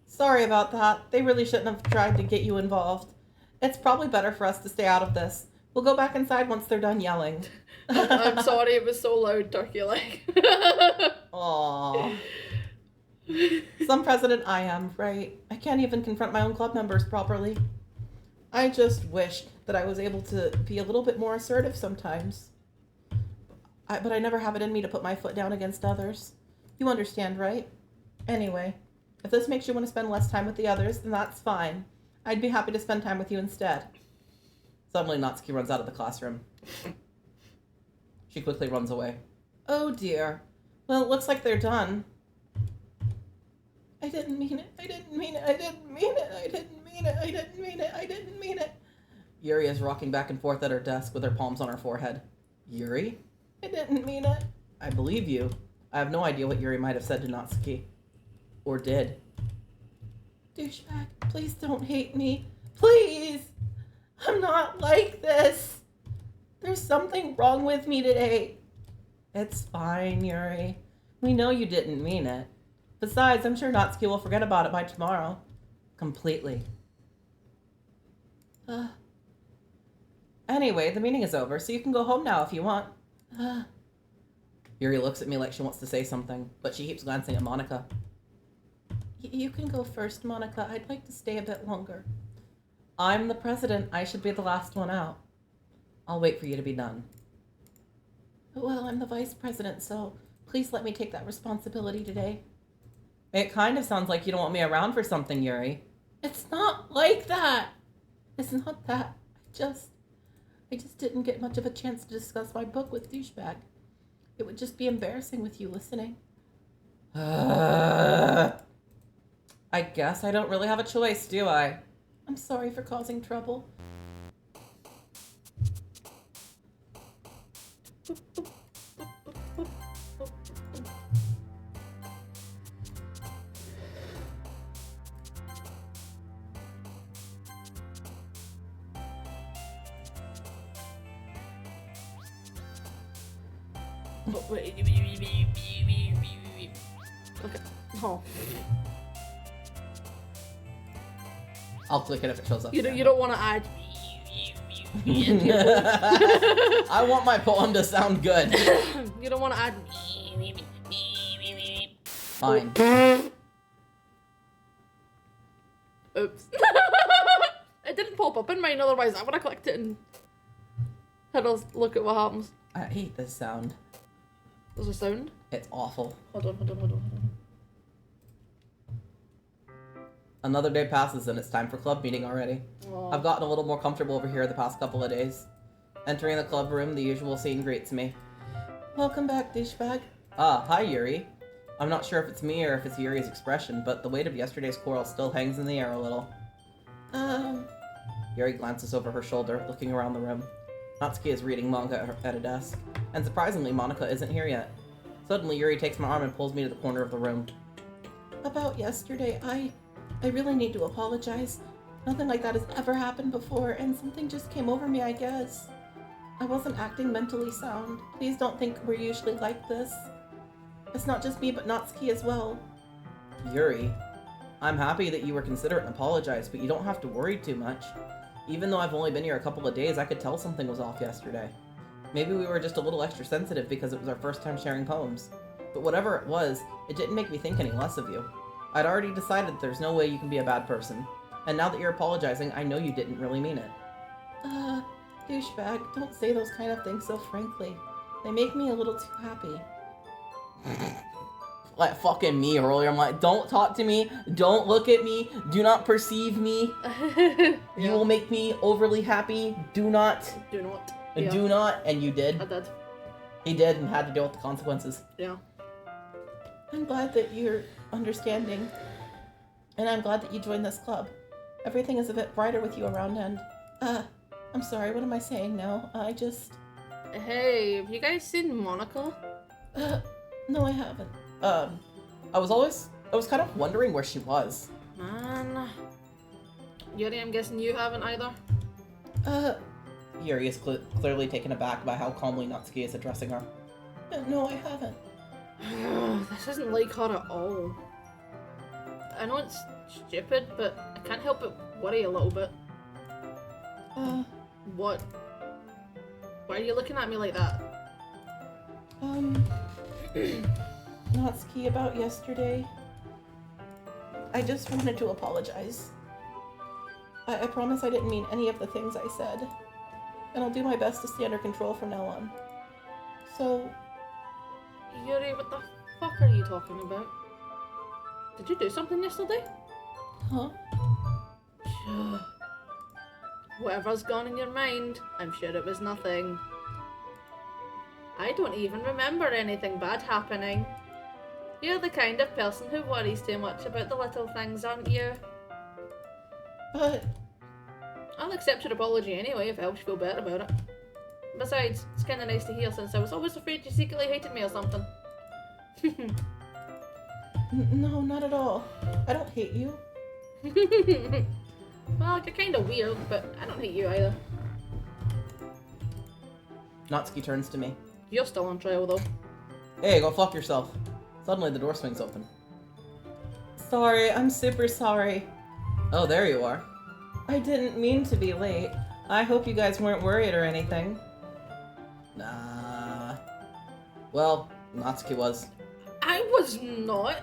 Sorry about that. They really shouldn't have tried to get you involved. It's probably better for us to stay out of this. We'll go back inside once they're done yelling. I'm sorry it was so loud, turkey leg. Aww. Some president I am, right? I can't even confront my own club members properly. I just wish that I was able to be a little bit more assertive sometimes. But I never have it in me to put my foot down against others. You understand, right? Anyway, if this makes you want to spend less time with the others, then that's fine. I'd be happy to spend time with you instead. Suddenly, Natsuki runs out of the classroom. She quickly runs away. Oh dear. Well, it looks like they're done. I didn't mean it. I didn't mean it. I didn't mean it. I didn't mean it. I didn't mean it. I didn't mean it. Yuri is rocking back and forth at her desk with her palms on her forehead. Yuri? I didn't mean it. I believe you. I have no idea what Yuri might have said to Natsuki. Or did. Douchebag, please don't hate me. Please! I'm not like this. There's something wrong with me today. It's fine, Yuri. We know you didn't mean it. Besides, I'm sure Natsuki will forget about it by tomorrow. Completely. Anyway, the meeting is over, so you can go home now if you want. Yuri looks at me like she wants to say something, but she keeps glancing at Monica. You can go first, Monica. I'd like to stay a bit longer. I'm the president. I should be the last one out. I'll wait for you to be done. Well, I'm the vice president, so please let me take that responsibility today. It kind of sounds like you don't want me around for something, Yuri. It's not like that. It's not that. I just didn't get much of a chance to discuss my book with Douchebag. It would just be embarrassing with you listening. I guess I don't really have a choice, do I? I'm sorry for causing trouble. Okay. Oh. I'll click it if it shows up. You don't want to add. I want my poem to sound good. You don't want to add. Fine. Oops. It didn't pop up in mine, otherwise I would have clicked it and had us look at what happens. I hate this sound. There's a sound. It's awful. Hold on. Another day passes and it's time for club meeting already. Aw. I've gotten a little more comfortable over here the past couple of days. Entering the club room, the usual scene greets me. Welcome back, douchebag. Ah, hi, Yuri. I'm not sure if it's me or if it's Yuri's expression, but the weight of yesterday's quarrel still hangs in the air a little. Yuri glances over her shoulder, looking around the room. Natsuki is reading manga at a desk, and surprisingly, Monica isn't here yet. Suddenly, Yuri takes my arm and pulls me to the corner of the room. About yesterday, I really need to apologize. Nothing like that has ever happened before, and something just came over me, I guess. I wasn't acting mentally sound. Please don't think we're usually like this. It's not just me, but Natsuki as well. Yuri, I'm happy that you were considerate and apologized, but you don't have to worry too much. Even though I've only been here a couple of days, I could tell something was off yesterday. Maybe we were just a little extra sensitive because it was our first time sharing poems. But whatever it was, it didn't make me think any less of you. I'd already decided that there's no way you can be a bad person. And now that you're apologizing, I know you didn't really mean it. Douchebag, don't say those kind of things so frankly. They make me a little too happy. Like fucking me earlier, I'm like, don't talk to me, don't look at me, do not perceive me. You will make me overly happy. Do not. Do not. Do not, and you did. I did. He did and had to deal with the consequences. Yeah. I'm glad that you're understanding. And I'm glad that you joined this club. Everything is a bit brighter with you around and... I'm sorry, what am I saying now? Hey, have you guys seen Monica? No, I haven't. I was kind of wondering where she was. Man. Yuri, I'm guessing you haven't either? Yuri is clearly taken aback by how calmly Natsuki is addressing her. No, I haven't. This isn't like her at all. I know it's stupid, but I can't help but worry a little bit. What? Why are you looking at me like that? Natsuki, about yesterday. I just wanted to apologize. I promise I didn't mean any of the things I said. And I'll do my best to stay under control from now on. So... Yuri, what the fuck are you talking about? Did you do something yesterday? Huh? Whatever's gone in your mind, I'm sure it was nothing. I don't even remember anything bad happening. You're the kind of person who worries too much about the little things, aren't you? But... I'll accept your apology anyway if it helps you feel better about it. Besides, it's kinda nice to hear since I was always afraid you secretly hated me or something. No, not at all. I don't hate you. Well, you're kinda weird, but I don't hate you either. Natsuki turns to me. You're still on trial though. Hey, go fuck yourself. Suddenly the door swings open. Sorry, I'm super sorry. Oh, there you are. I didn't mean to be late. I hope you guys weren't worried or anything. Nah. Well, Natsuki was. I was not.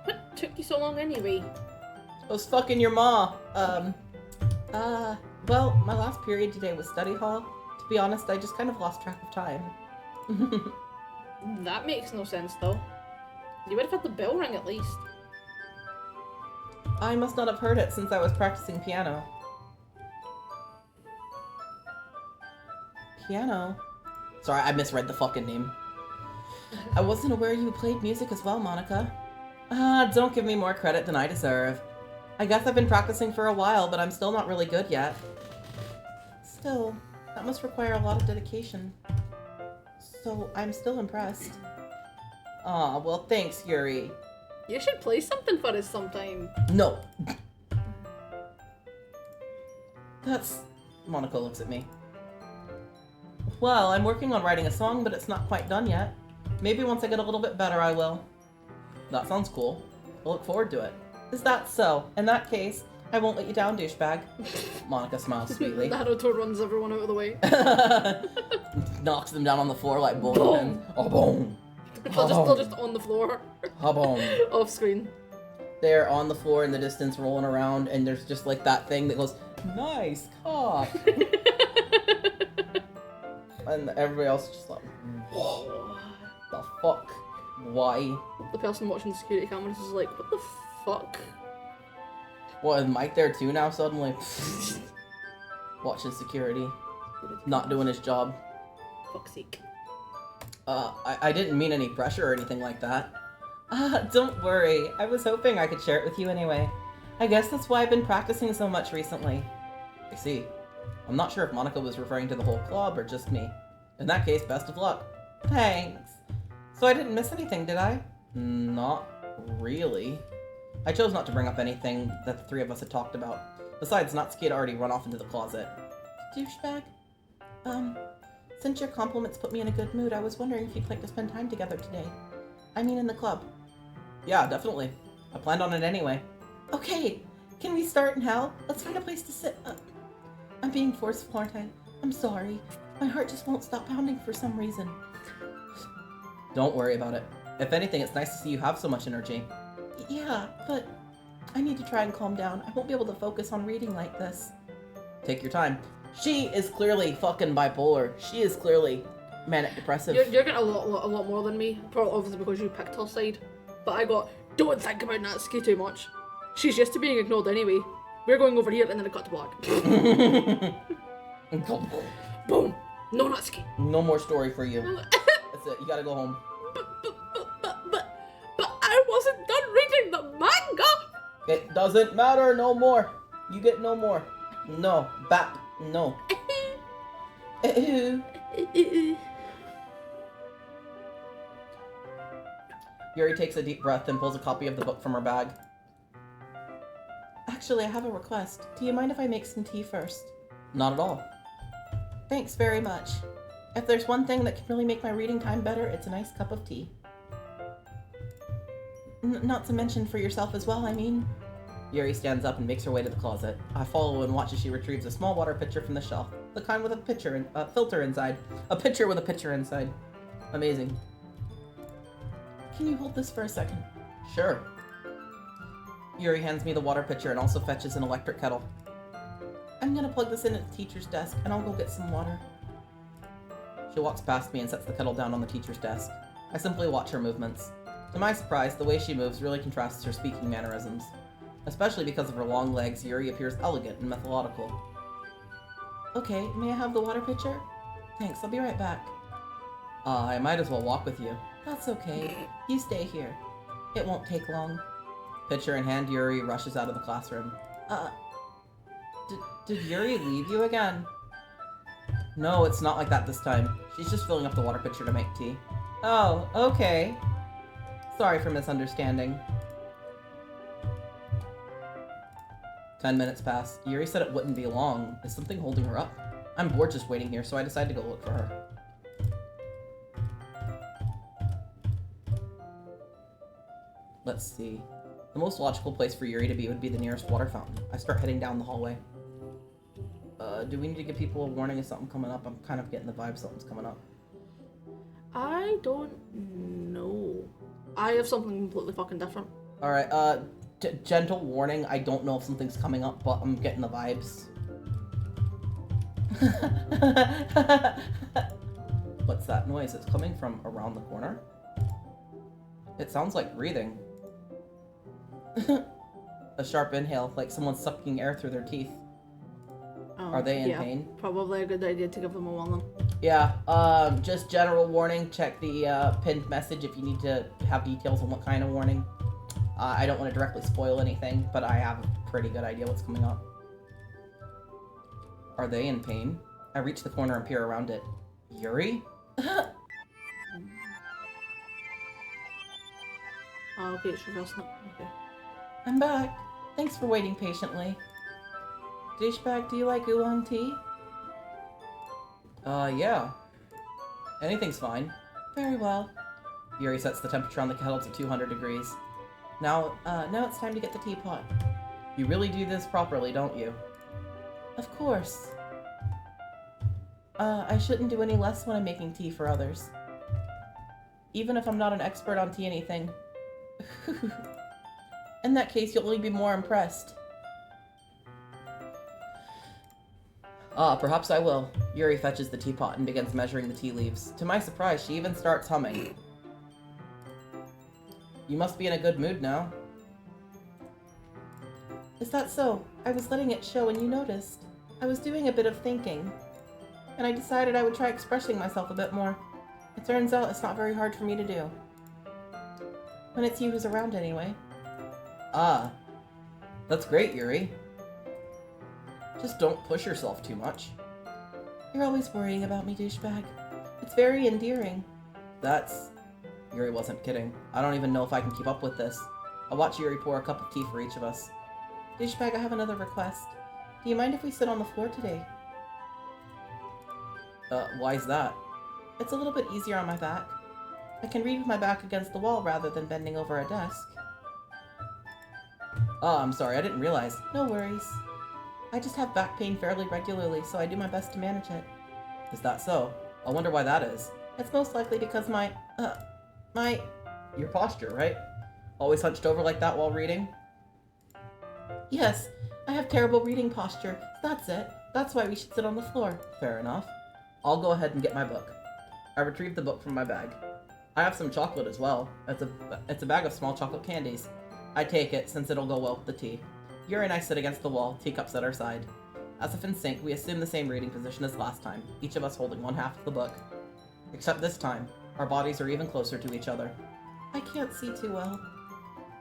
What took you so long anyway? I was fucking your ma. Well, my last period today was study hall. To be honest, I just kind of lost track of time. That makes no sense though. You would have had the bell ring at least. I must not have heard it since I was practicing piano. Piano? Sorry, I misread the fucking name. I wasn't aware you played music as well, Monica. Don't give me more credit than I deserve. I guess I've been practicing for a while, but I'm still not really good yet. Still, that must require a lot of dedication. So, I'm still impressed. Aw, well thanks, Yuri. You should play something for us sometime. No. That's... Monica looks at me. Well, I'm working on writing a song, but it's not quite done yet. Maybe once I get a little bit better, I will. That sounds cool. I look forward to it. Is that so? In that case, I won't let you down, douchebag. Monica smiles sweetly. Naruto runs everyone out of the way. Knocks them down on the floor like bowling pins. Oh, boom. They're just on the floor. Ha-boom. Off screen. They're on the floor in the distance rolling around, and there's just like that thing that goes, nice cock. And everybody else is just like, what the fuck? Why? The person watching the security cameras is like, what the fuck? What, is Mike there too now suddenly? Watching security. Not doing his job. Fuck's sake. I didn't mean any pressure or anything like that. Don't worry. I was hoping I could share it with you anyway. I guess that's why I've been practicing so much recently. I see. I'm not sure if Monica was referring to the whole club or just me. In that case, best of luck. Thanks. So I didn't miss anything, did I? Not really. I chose not to bring up anything that the three of us had talked about. Besides, Natsuki had already run off into the closet. Douchebag? Since your compliments put me in a good mood, I was wondering if you'd like to spend time together today. I mean in the club. Yeah, definitely. I planned on it anyway. Okay, can we start now? Let's find a place to sit. I'm being forceful, aren't I? I'm sorry. My heart just won't stop pounding for some reason. Don't worry about it. If anything, it's nice to see you have so much energy. Yeah, but I need to try and calm down. I won't be able to focus on reading like this. Take your time. She is clearly fucking bipolar. She is clearly manic depressive. You're getting a lot more than me, probably obviously because you picked her side. But I got, don't think about Natsuki too much. She's used to being ignored anyway. We're going over here and then it cut to black. Boom. No Natsuki. No more story for you. That's it. You gotta go home. But I wasn't done reading the manga. It doesn't matter no more. You get no more. No. Back. No. Yuri takes a deep breath and pulls a copy of the book from her bag. Actually, I have a request. Do you mind if I make some tea first? Not at all. Thanks very much. If there's one thing that can really make my reading time better, it's a nice cup of tea. Not to mention for yourself as well, I mean. Yuri stands up and makes her way to the closet. I follow and watch as she retrieves a small water pitcher from the shelf. The kind with a filter inside. A pitcher with a pitcher inside. Amazing. Can you hold this for a second? Sure. Yuri hands me the water pitcher and also fetches an electric kettle. I'm gonna plug this in at the teacher's desk and I'll go get some water. She walks past me and sets the kettle down on the teacher's desk. I simply watch her movements. To my surprise, the way she moves really contrasts her speaking mannerisms. Especially because of her long legs, Yuri appears elegant and methodical. Okay, may I have the water pitcher? Thanks, I'll be right back. I might as well walk with you. That's okay. You stay here. It won't take long. Pitcher in hand, Yuri rushes out of the classroom. Did Yuri leave you again? No, it's not like that this time. She's just filling up the water pitcher to make tea. Oh, okay. Sorry for misunderstanding. 10 minutes pass. Yuri said it wouldn't be long. Is something holding her up? I'm bored just waiting here, so I decided to go look for her. Let's see. The most logical place for Yuri to be would be the nearest water fountain. I start heading down the hallway. Do we need to give people a warning of something coming up? I'm kind of getting the vibe something's coming up. I don't know. I have something completely fucking different. Alright, gentle warning. I don't know if something's coming up, but I'm getting the vibes. What's that noise? It's coming from around the corner? It sounds like breathing. A sharp inhale, like someone sucking air through their teeth. Are they in pain? Probably a good idea to give them a warning. Yeah, just general warning. Check the pinned message if you need to have details on what kind of warning. I don't want to directly spoil anything, but I have a pretty good idea what's coming up. Are they in pain? I reach the corner and peer around it. Yuri? Okay, it's reversing it. Okay. I'm back. Thanks for waiting patiently. Douchebag, do you like oolong tea? Yeah. Anything's fine. Very well. Yuri sets the temperature on the kettle to 200 degrees. Now it's time to get the teapot. You really do this properly, don't you? Of course. I shouldn't do any less when I'm making tea for others. Even if I'm not an expert on tea anything. In that case, you'll only be more impressed. Perhaps I will. Yuri fetches the teapot and begins measuring the tea leaves. To my surprise, she even starts humming. You must be in a good mood now. Is that so? I was letting it show and you noticed. I was doing a bit of thinking. And I decided I would try expressing myself a bit more. It turns out it's not very hard for me to do. When it's you who's around anyway. Ah. That's great, Yuri. Just don't push yourself too much. You're always worrying about me, douchebag. It's very endearing. Yuri wasn't kidding. I don't even know if I can keep up with this. I'll watch Yuri pour a cup of tea for each of us. Douchebag, I have another request. Do you mind if we sit on the floor today? Why's that? It's a little bit easier on my back. I can read with my back against the wall rather than bending over a desk. Oh, I'm sorry, I didn't realize. No worries. I just have back pain fairly regularly, so I do my best to manage it. Is that so? I wonder why that is. It's most likely because your posture, right? Always hunched over like that while reading? Yes, I have terrible reading posture. That's it. That's why we should sit on the floor. Fair enough. I'll go ahead and get my book. I retrieve the book from my bag. I have some chocolate as well. It's a bag of small chocolate candies. I take it, since it'll go well with the tea. Yuri and I sit against the wall, teacups at our side. As if in sync, we assume the same reading position as last time, each of us holding one half of the book. Except this time, our bodies are even closer to each other. I can't see too well.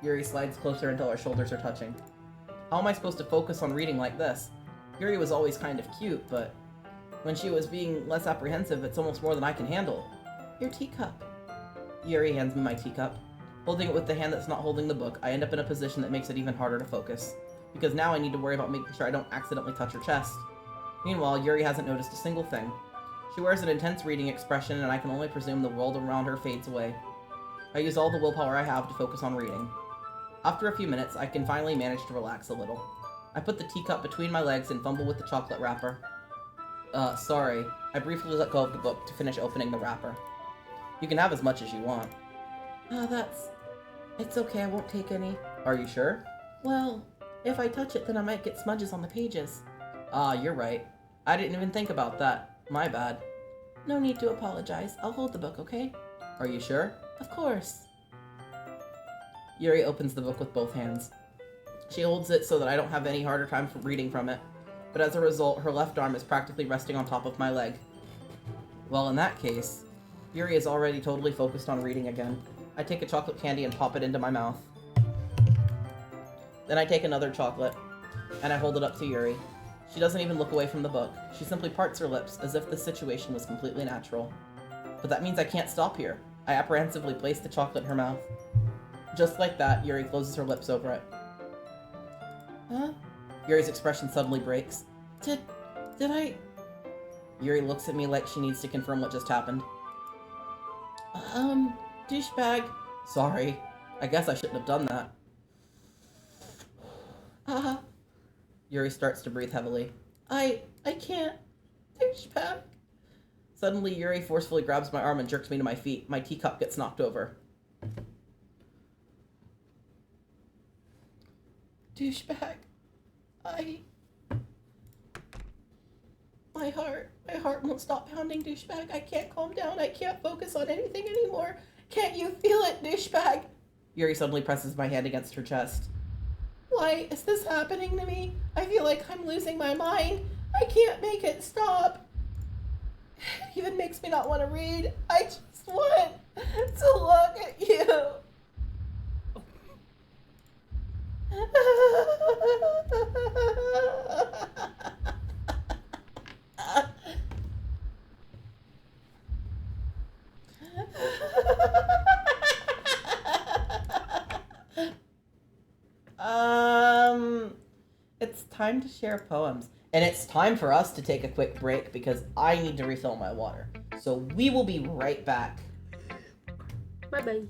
Yuri slides closer until our shoulders are touching. How am I supposed to focus on reading like this? Yuri was always kind of cute, but when she was being less apprehensive, it's almost more than I can handle. Your teacup. Yuri hands me my teacup. Holding it with the hand that's not holding the book, I end up in a position that makes it even harder to focus, because now I need to worry about making sure I don't accidentally touch her chest. Meanwhile, Yuri hasn't noticed a single thing. She wears an intense reading expression, and I can only presume the world around her fades away. I use all the willpower I have to focus on reading. After a few minutes, I can finally manage to relax a little. I put the teacup between my legs and fumble with the chocolate wrapper. Sorry. I briefly let go of the book to finish opening the wrapper. You can have as much as you want. It's okay, I won't take any. Are you sure? Well, if I touch it, then I might get smudges on the pages. You're right. I didn't even think about that. My bad. No need to apologize. I'll hold the book, okay? Are you sure? Of course. Yuri opens the book with both hands. She holds it so that I don't have any harder time reading from it, but as a result, her left arm is practically resting on top of my leg. Well, in that case, Yuri is already totally focused on reading again. I take a chocolate candy and pop it into my mouth. Then I take another chocolate, and I hold it up to Yuri. She doesn't even look away from the book. She simply parts her lips, as if the situation was completely natural. But that means I can't stop here. I apprehensively place the chocolate in her mouth. Just like that, Yuri closes her lips over it. Huh? Yuri's expression suddenly breaks. Did I... Yuri looks at me like she needs to confirm what just happened. Douchebag. Sorry. I guess I shouldn't have done that. Yuri starts to breathe heavily. I can't. Douchebag. Suddenly, Yuri forcefully grabs my arm and jerks me to my feet. My teacup gets knocked over. Douchebag. My heart won't stop pounding, douchebag. I can't calm down. I can't focus on anything anymore. Can't you feel it, douchebag? Yuri suddenly presses my hand against her chest. Why is this happening to me? I feel like I'm losing my mind. I can't make it stop. It even makes me not want to read. I just want to look at you. It's time to share poems. And it's time for us to take a quick break because I need to refill my water. So we will be right back. Bye-bye.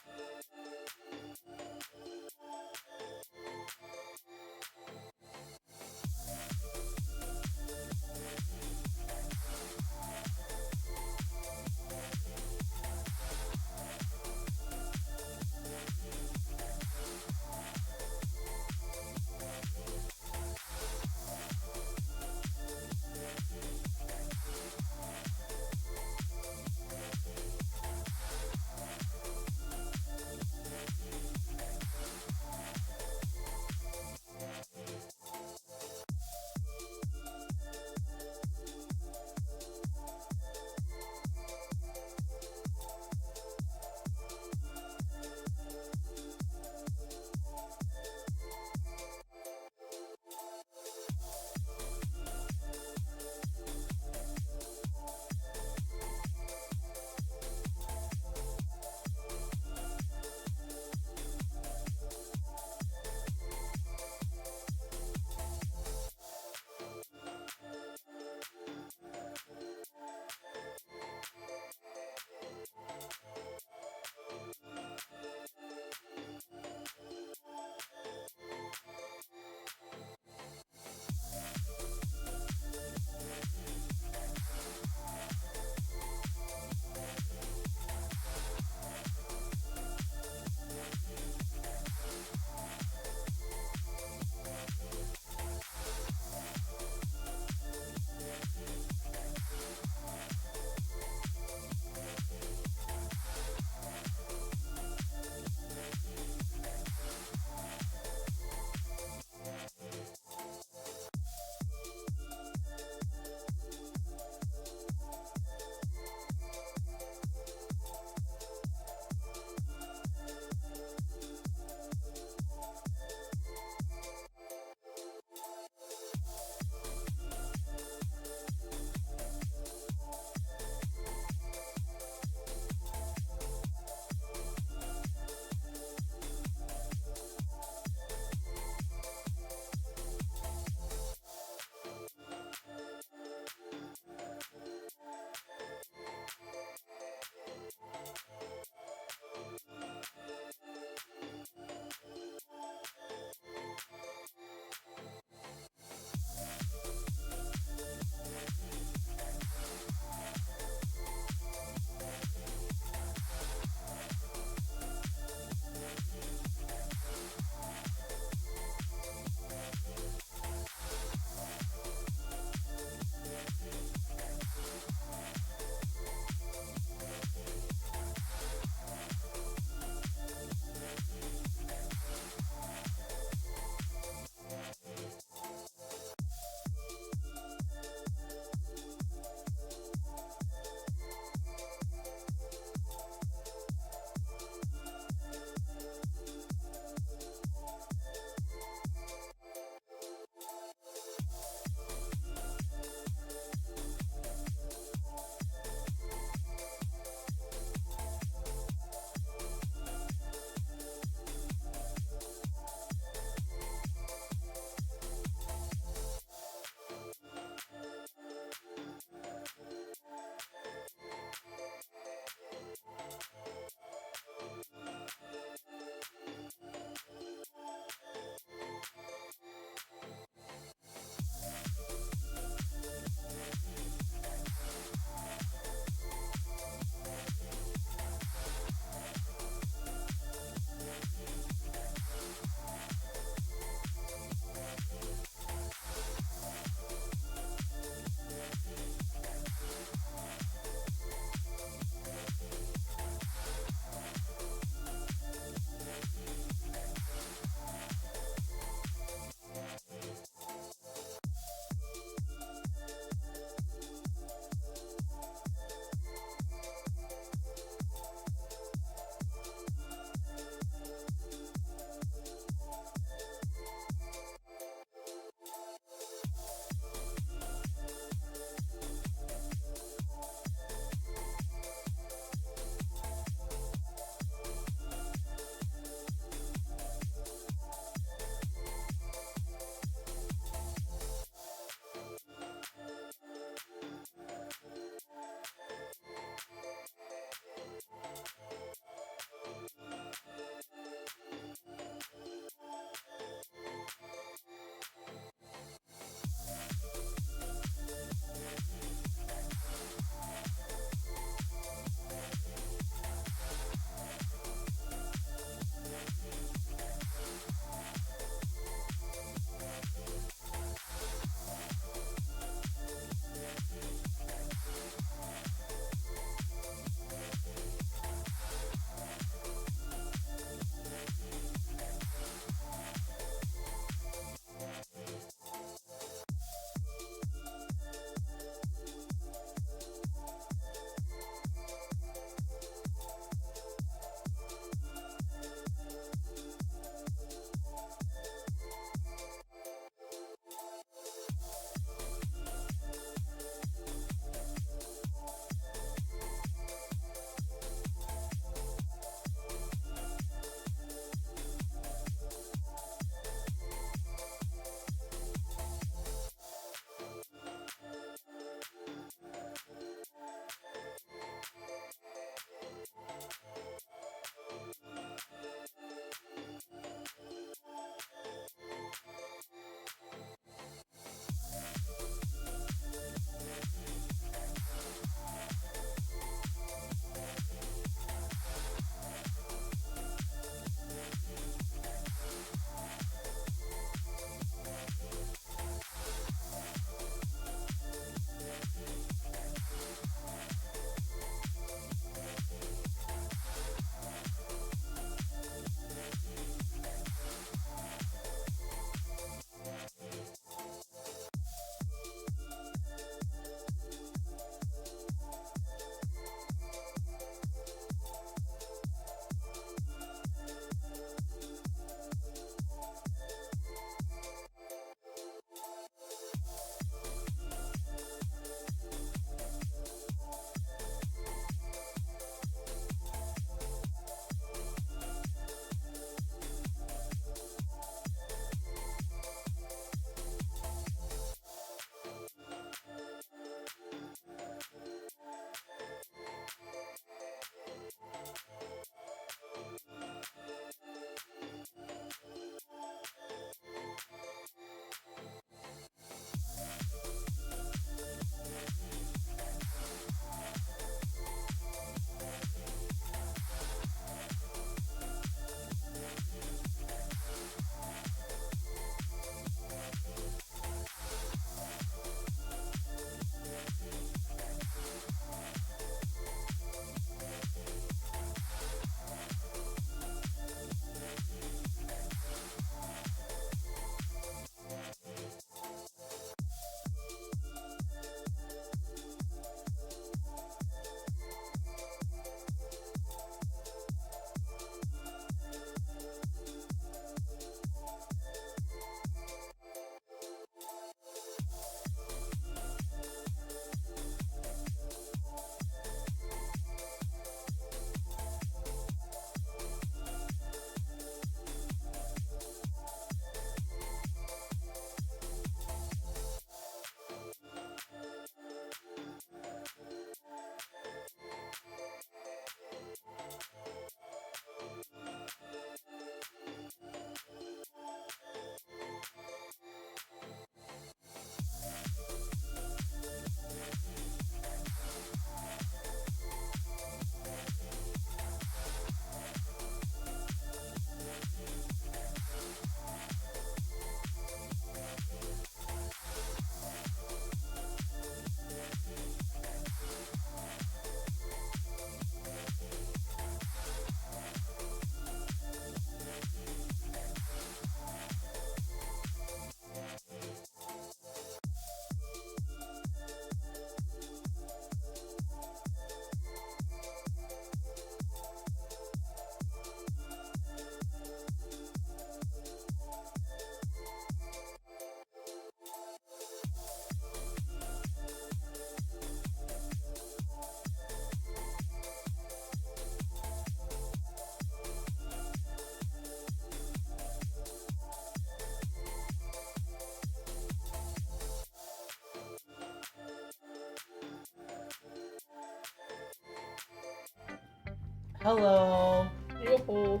Hello. Yo-ho.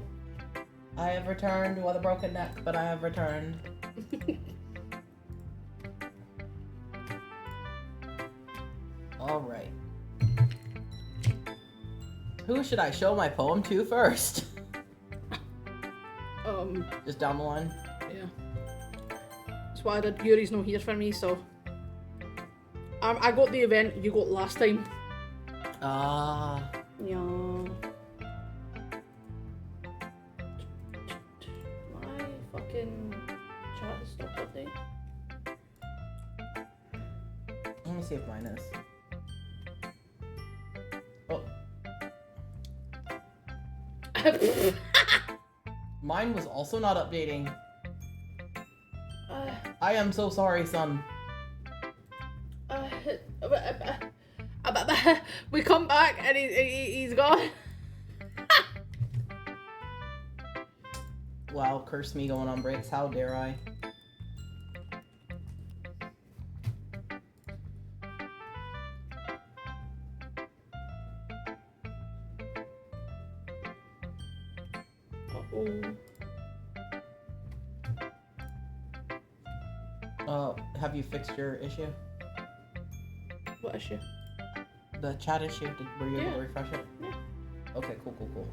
I have returned with a broken neck, but I have returned. Alright. Who should I show my poem to first? Yeah. Just down the line? That's why I did. Yuri's not here for me, so... I got the event you got last time. Ah. Yeah. My fucking chat has stopped updating. Let me see if mine is. Oh. Mine was also not updating. I am so sorry, son. We come back and he's gone. Wow, curse me going on breaks. How dare I? Have you fixed your issue? What issue? The chat issue? Were you able to Yeah. refresh it? Yeah. Okay, cool.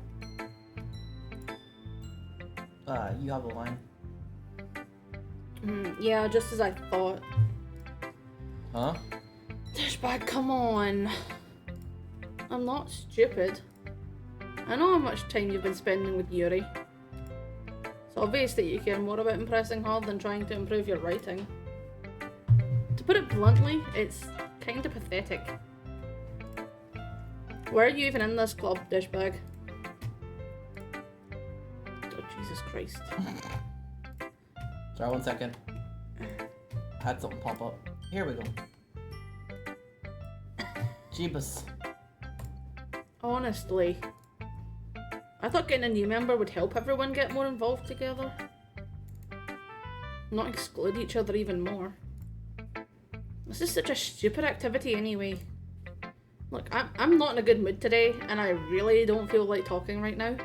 You have a line. Yeah, just as I thought. Huh? Dishbag, come on. I'm not stupid. I know how much time you've been spending with Yuri. It's obvious that you care more about impressing her than trying to improve your writing. To put it bluntly, it's kind of pathetic. Why are you even in this club, Dishbag? Oh, Jesus Christ. Sorry, 1 second. I had something pop up. Here we go. Jeebus. Honestly, I thought getting a new member would help everyone get more involved together. Not exclude each other even more. This is such a stupid activity anyway. Look, I'm not in a good mood today, and I really don't feel like talking right now.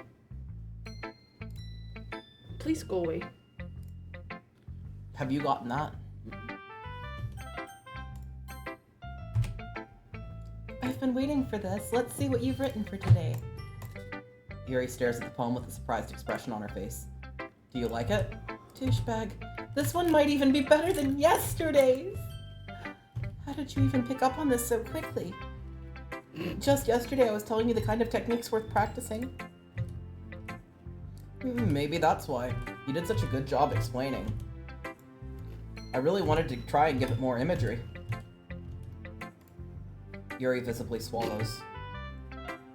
Please go away. Have you gotten that? I've been waiting for this. Let's see what you've written for today. Yuri stares at the poem with a surprised expression on her face. Do you like it? Douchebag. This one might even be better than yesterday's. How did you even pick up on this so quickly? Just yesterday I was telling you the kind of techniques worth practicing. Maybe that's why. You did such a good job explaining. I really wanted to try and give it more imagery. Yuri visibly swallows.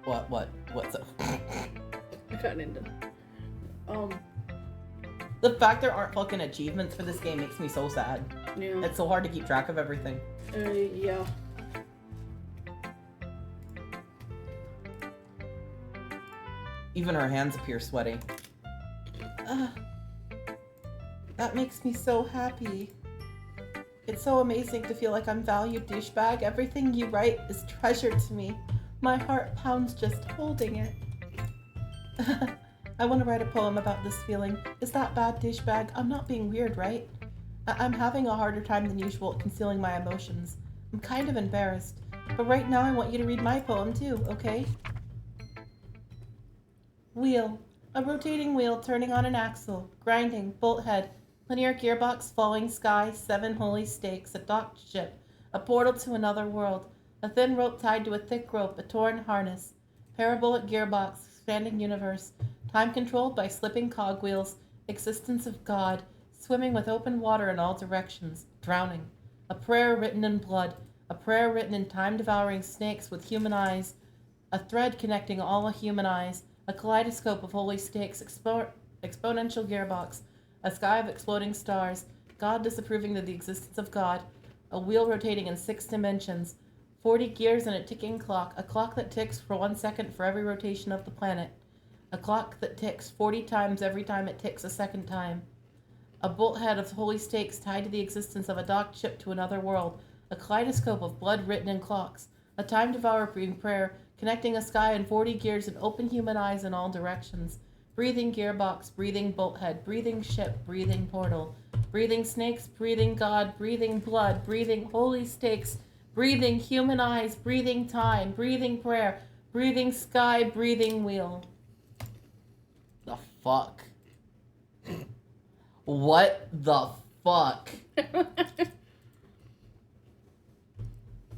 What's it? I can't end it. The fact there aren't fucking achievements for this game makes me so sad. Yeah. It's so hard to keep track of everything. Yeah. Even her hands appear sweaty. That makes me so happy. It's so amazing to feel like I'm valued, douchebag. Everything you write is treasure to me. My heart pounds just holding it. I want to write a poem about this feeling. Is that bad, douchebag? I'm not being weird, right? I'm having a harder time than usual at concealing my emotions. I'm kind of embarrassed. But right now I want you to read my poem too, okay? Wheel. A rotating wheel turning on an axle. Grinding. Bolt head. Linear gearbox. Falling sky. 7 holy stakes. A docked ship. A portal to another world. A thin rope tied to a thick rope. A torn harness. Parabolic gearbox. Expanding universe. Time controlled by slipping cogwheels. Existence of God. Swimming with open water in all directions. Drowning. A prayer written in blood. A prayer written in time-devouring snakes with human eyes. A thread connecting all the human eyes. A kaleidoscope of holy stakes. Exponential gearbox. A sky of exploding stars. God disapproving of the existence of God. A wheel rotating in 6 dimensions. 40 gears and a ticking clock. A clock that ticks for 1 second for every rotation of the planet. A clock that ticks 40 times every time it ticks a second time. A bolt head of holy stakes tied to the existence of a docked ship to another world. A kaleidoscope of blood written in clocks. A time-devouring prayer connecting a sky and 40 gears and open human eyes in all directions. Breathing gearbox, breathing bolthead, breathing ship, breathing portal, breathing snakes, breathing God, breathing blood, breathing holy stakes, breathing human eyes, breathing time, breathing prayer, breathing sky, breathing wheel. The fuck? What the fuck?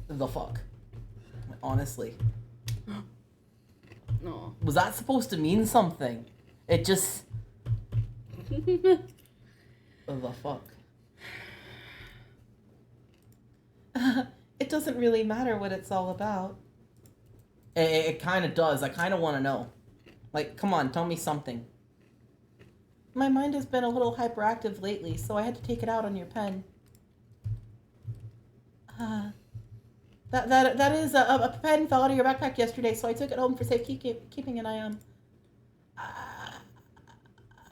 The fuck? Honestly. No. Was that supposed to mean something? It just... The fuck? It doesn't really matter what it's all about. It kind of does. I kind of want to know. Like, come on, tell me something. My mind has been a little hyperactive lately, so I had to take it out on your pen. That is a pen fell out of your backpack yesterday, so I took it home for safekeeping, and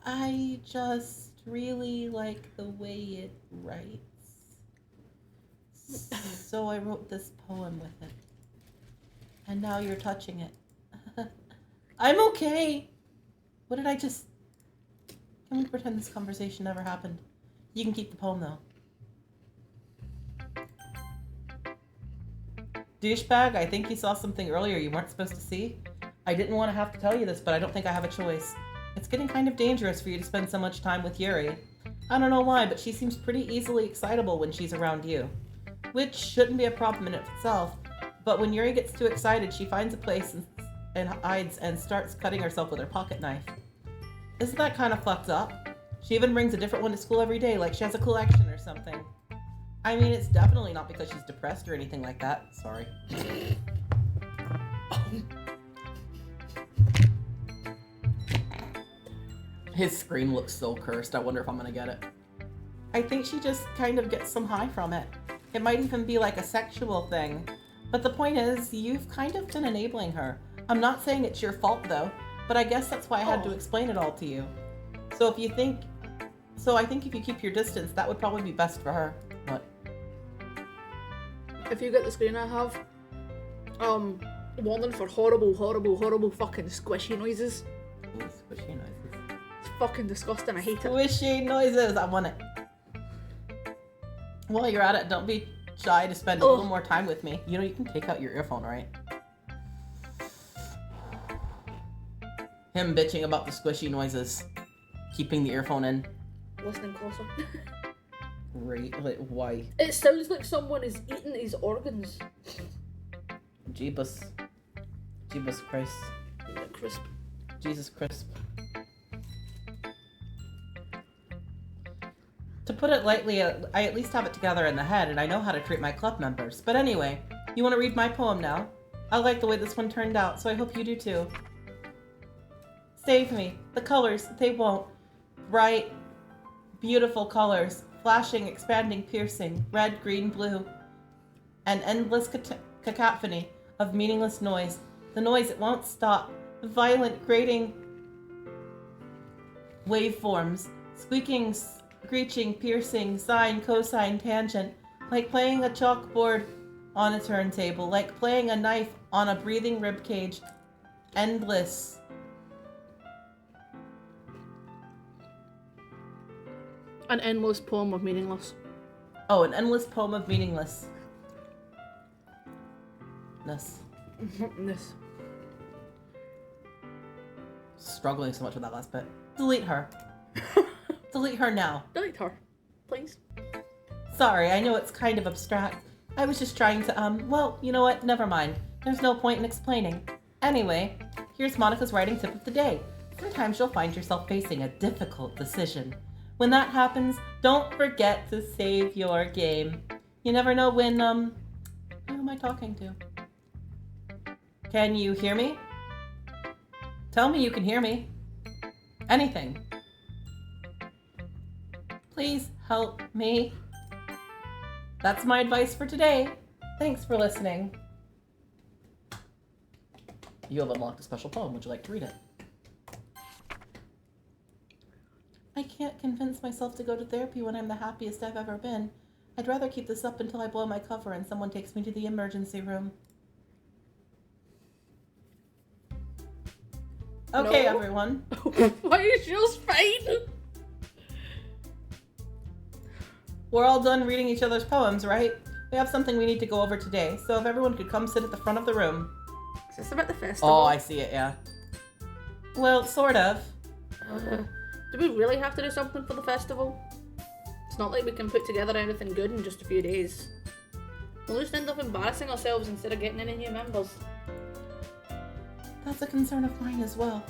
I just really like the way it writes. So I wrote this poem with it. And now you're touching it. I'm okay. What did I just... Can we pretend this conversation never happened? You can keep the poem, though. Douchebag, I think you saw something earlier you weren't supposed to see. I didn't want to have to tell you this, but I don't think I have a choice. It's getting kind of dangerous for you to spend so much time with Yuri. I don't know why, but she seems pretty easily excitable when she's around you. Which shouldn't be a problem in itself, but when Yuri gets too excited, she finds a place and hides and starts cutting herself with her pocket knife. Isn't that kind of fucked up? She even brings a different one to school every day, like she has a collection or something. I mean, it's definitely not because she's depressed or anything like that. Sorry. His scream looks so cursed. I wonder if I'm gonna get it. I think she just kind of gets some high from it. It might even be like a sexual thing. But the point is, you've kind of been enabling her. I'm not saying it's your fault though, but I guess that's why I had to explain it all to you. I think if you keep your distance, that would probably be best for her. What? If you get the screen I have, warning for horrible, horrible, horrible fucking squishy noises. Ooh, squishy noises. It's fucking disgusting, I hate it. Squishy noises, I want it. While you're at it, don't be shy to spend a little more time with me. You know, you can take out your earphone, right? Him bitching about the squishy noises. Keeping the earphone in. Listening closer. Great. Like, why? It sounds like someone is eating his organs. Jeebus. Jeebus Christ. Crisp. Jesus Crisp. To put it lightly, I at least have it together in the head, and I know how to treat my club members. But anyway, you want to read my poem now? I like the way this one turned out, so I hope you do too. Save me. The colors, they won't. Bright, beautiful colors. Flashing, expanding, piercing. Red, green, blue. An endless cacophony of meaningless noise. The noise, it won't stop. Violent, grating waveforms. Squeaking, screeching, piercing, sine, cosine, tangent. Like playing a chalkboard on a turntable. Like playing a knife on a breathing ribcage. Endless. An endless poem of meaningless. Oh, an endless poem of meaningless. This. Struggling so much with that last bit. Delete her. Delete her now. Delete her, please. Sorry, I know it's kind of abstract. I was just trying to, well, you know what? Never mind. There's no point in explaining. Anyway, here's Monica's writing tip of the day. Sometimes you'll find yourself facing a difficult decision. When that happens, don't forget to save your game. You never know when, who am I talking to? Can you hear me? Tell me you can hear me. Anything. Please help me. That's my advice for today. Thanks for listening. You have unlocked a special poem. Would you like to read it? I can't convince myself to go to therapy when I'm the happiest I've ever been. I'd rather keep this up until I blow my cover and someone takes me to the emergency room. Okay, No. everyone. Why is yours fine? We're all done reading each other's poems, right? We have something we need to go over today, so if everyone could come sit at the front of the room. Is this about the festival? Oh, I see it, yeah. Well, sort of. Do we really have to do something for the festival? It's not like we can put together anything good in just a few days. We'll just end up embarrassing ourselves instead of getting any new members. That's a concern of mine as well.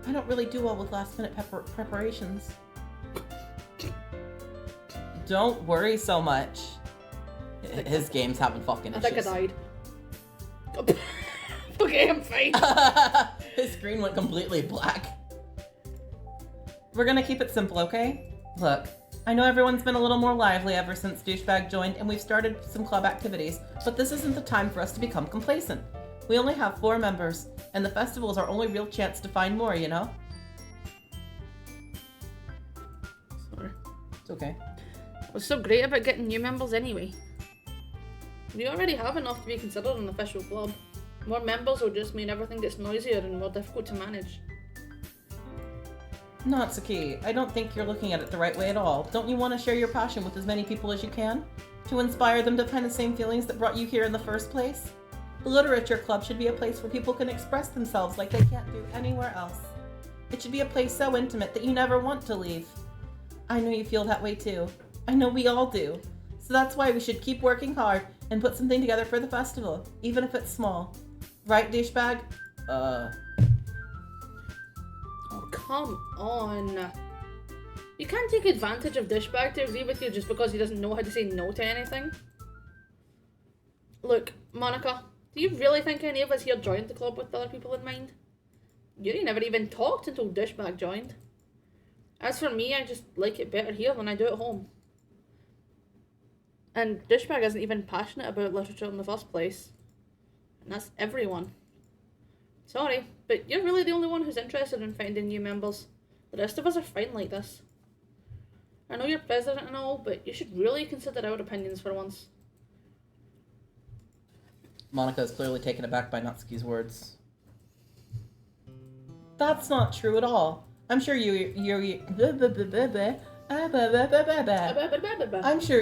I don't really do well with last-minute preparations. Don't worry so much. His game's having fucking I issues. think I died. Okay, I'm fine. His screen went completely black. We're gonna keep it simple, okay? Look, I know everyone's been a little more lively ever since Douchebag joined and we've started some club activities, but this isn't the time for us to become complacent. We only have 4 members, and the festival is our only real chance to find more, you know? Sorry. It's okay. What's so great about getting new members anyway? We already have enough to be considered an official club. More members will just mean everything gets noisier and more difficult to manage. Natsuki, I don't think you're looking at it the right way at all. Don't you want to share your passion with as many people as you can? To inspire them to find the same feelings that brought you here in the first place? The Literature Club should be a place where people can express themselves like they can't do anywhere else. It should be a place so intimate that you never want to leave. I know you feel that way too. I know we all do. So that's why we should keep working hard and put something together for the festival, even if it's small. Right, douchebag? Oh, come on. You can't take advantage of Douchebag to agree with you just because he doesn't know how to say no to anything. Look, Monica, do you really think any of us here joined the club with other people in mind? Yuri never even talked until Douchebag joined. As for me, I just like it better here than I do at home. And Douchebag isn't even passionate about literature in the first place. And that's everyone. Sorry, but you're really the only one who's interested in finding new members. The rest of us are fine like this. I know you're president and all, but you should really consider our opinions for once. Monica is clearly taken aback by Natsuki's words. That's not true at all. I'm sure I'm sure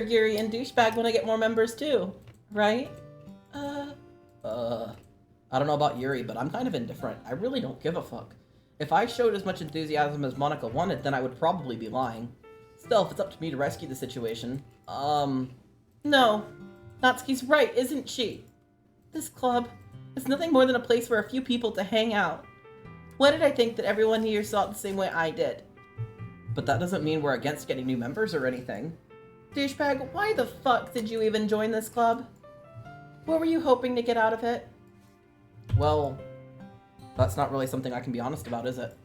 Yuri and Douchebag want to get more members too, right? I don't know about Yuri, but I'm kind of indifferent. I really don't give a fuck. If I showed as much enthusiasm as Monica wanted, then I would probably be lying. Still, if it's up to me to rescue the situation, no. Natsuki's right, isn't she? This club is nothing more than a place for a few people to hang out. Why did I think that everyone here saw it the same way I did? But that doesn't mean we're against getting new members or anything. Douchebag, why the fuck did you even join this club? What were you hoping to get out of it? Well, that's not really something I can be honest about, is it?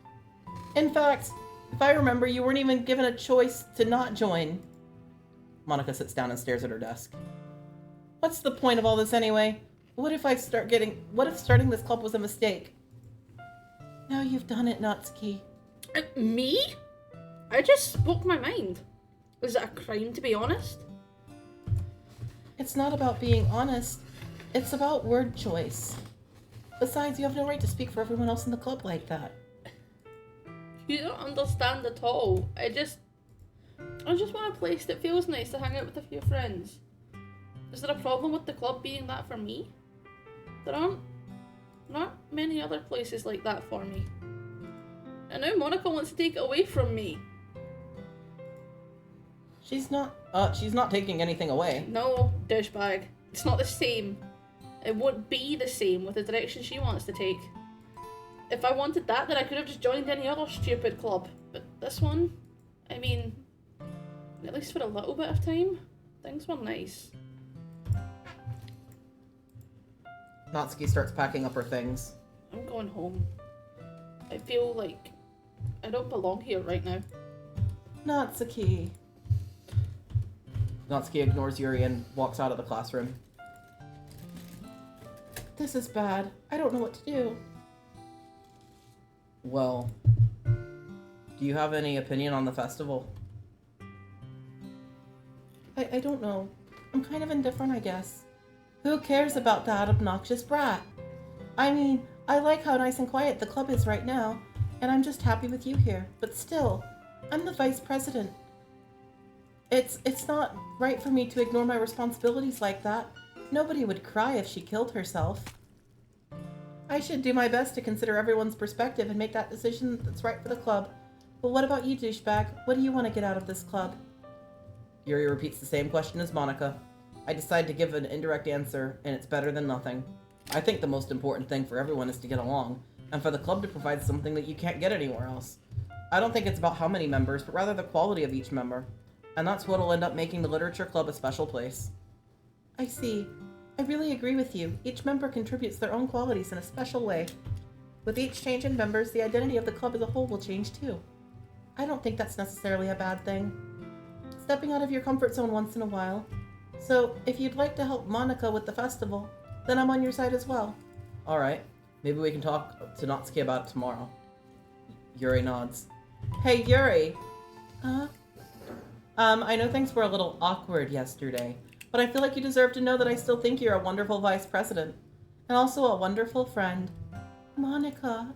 In fact, if I remember, you weren't even given a choice to not join. Monica sits down and stares at her desk. What's the point of all this anyway? What if starting this club was a mistake? Now you've done it, Natsuki. Me? I just spoke my mind. Is it a crime to be honest? It's not about being honest. It's about word choice. Besides, you have no right to speak for everyone else in the club like that. You don't understand at all. I just want a place that feels nice to hang out with a few friends. Is there a problem with the club being that for me? There aren't not many other places like that for me. And now Monica wants to take it away from me. She's not taking anything away. No, douchebag. It's not the same. It won't be the same with the direction she wants to take. If I wanted that, then I could have just joined any other stupid club. But this one, I mean, at least for a little bit of time, things were nice. Natsuki starts packing up her things. I'm going home. I feel like I don't belong here right now. Natsuki. Natsuki ignores Yuri and walks out of the classroom. This is bad. I don't know what to do. Well, do you have any opinion on the festival? I don't know. I'm kind of indifferent, I guess. Who cares about that obnoxious brat? I mean, I like how nice and quiet the club is right now, and I'm just happy with you here. But still, I'm the vice president. It's not right for me to ignore my responsibilities like that. Nobody would cry if she killed herself. I should do my best to consider everyone's perspective and make that decision that's right for the club. But what about you, douchebag? What do you want to get out of this club? Yuri repeats the same question as Monica. I decide to give an indirect answer, and it's better than nothing. I think the most important thing for everyone is to get along, and for the club to provide something that you can't get anywhere else. I don't think it's about how many members, but rather the quality of each member. And that's what'll end up making the Literature Club a special place. I see. I really agree with you. Each member contributes their own qualities in a special way. With each change in members, the identity of the club as a whole will change too. I don't think that's necessarily a bad thing. Stepping out of your comfort zone once in a while. So, if you'd like to help Monica with the festival, then I'm on your side as well. Alright. Maybe we can talk to Natsuki about it tomorrow. Yuri nods. Hey, Yuri! I know things were a little awkward yesterday, but I feel like you deserve to know that I still think you're a wonderful vice president. And also a wonderful friend. Monica.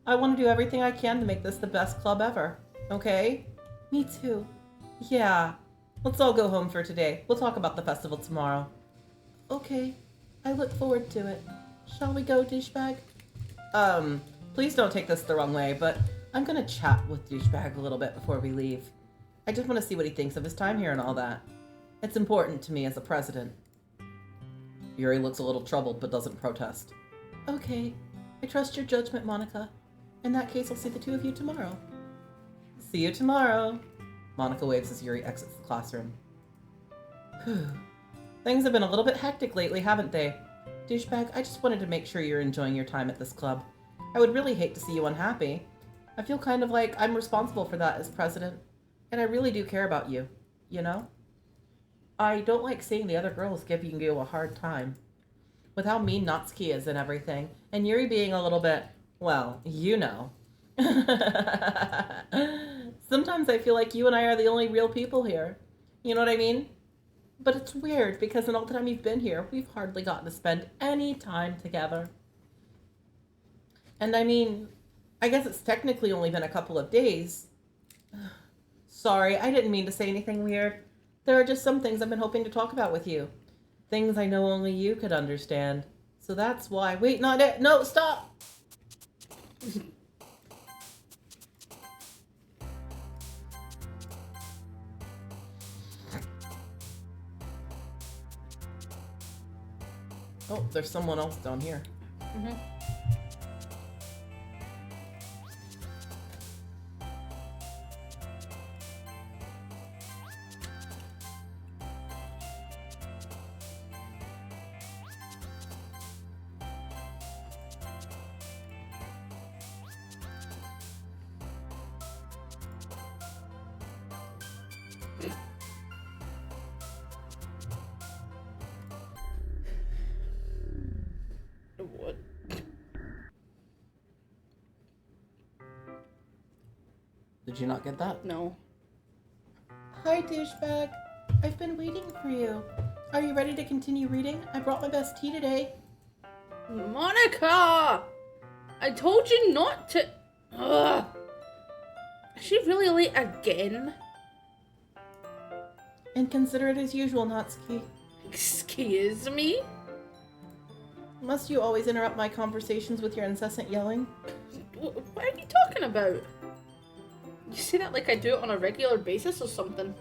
I want to do everything I can to make this the best club ever. Okay? Me too. Yeah. Let's all go home for today. We'll talk about the festival tomorrow. Okay. I look forward to it. Shall we go, douchebag? Please don't take this the wrong way, but I'm gonna chat with douchebag a little bit before we leave. I just want to see what he thinks of his time here and all that. It's important to me as a president. Yuri looks a little troubled, but doesn't protest. Okay. I trust your judgment, Monica. In that case, I'll see the two of you tomorrow. See you tomorrow. Monica waves as Yuri exits the classroom. Whew. Things have been a little bit hectic lately, haven't they? Douchebag, I just wanted to make sure you're enjoying your time at this club. I would really hate to see you unhappy. I feel kind of like I'm responsible for that as president. And I really do care about you, you know? I don't like seeing the other girls giving you a hard time. With how mean Natsuki is and everything. And Yuri being a little bit, well, you know. Sometimes I feel like you and I are the only real people here. You know what I mean? But it's weird because in all the time you've been here, we've hardly gotten to spend any time together. And I mean, I guess it's technically only been a couple of days. Sorry, I didn't mean to say anything weird. There are just some things I've been hoping to talk about with you. Things I know only you could understand. So that's why. Wait, not it. No, stop! Oh, there's someone else down here. Mm-hmm. What? Did you not get that? No. Hi, douchebag. I've been waiting for you. Are you ready to continue reading? I brought my best tea today. Monica! I told you not to. Ugh. Is she really late again? And consider it as usual, Natsuki. Excuse me? Must you always interrupt my conversations with your incessant yelling? What are you talking about? You say that like I do it on a regular basis or something.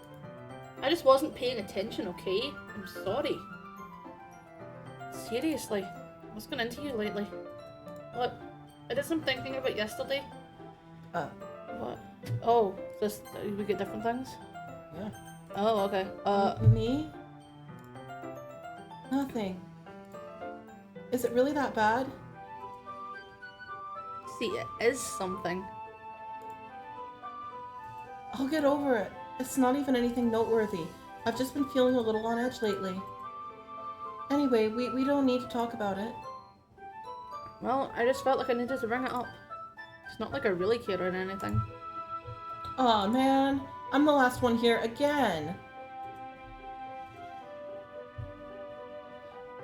I just wasn't paying attention, okay? I'm sorry. Seriously, what's gone into you lately? What? I did some thinking about yesterday. What? Oh, this we get different things? Yeah. Oh, okay. Me? Nothing. Is it really that bad? See, it is something. I'll get over it. It's not even anything noteworthy. I've just been feeling a little on edge lately. Anyway, we don't need to talk about it. Well, I just felt like I needed to bring it up. It's not like I really care or anything. Aw, man. I'm the last one here again.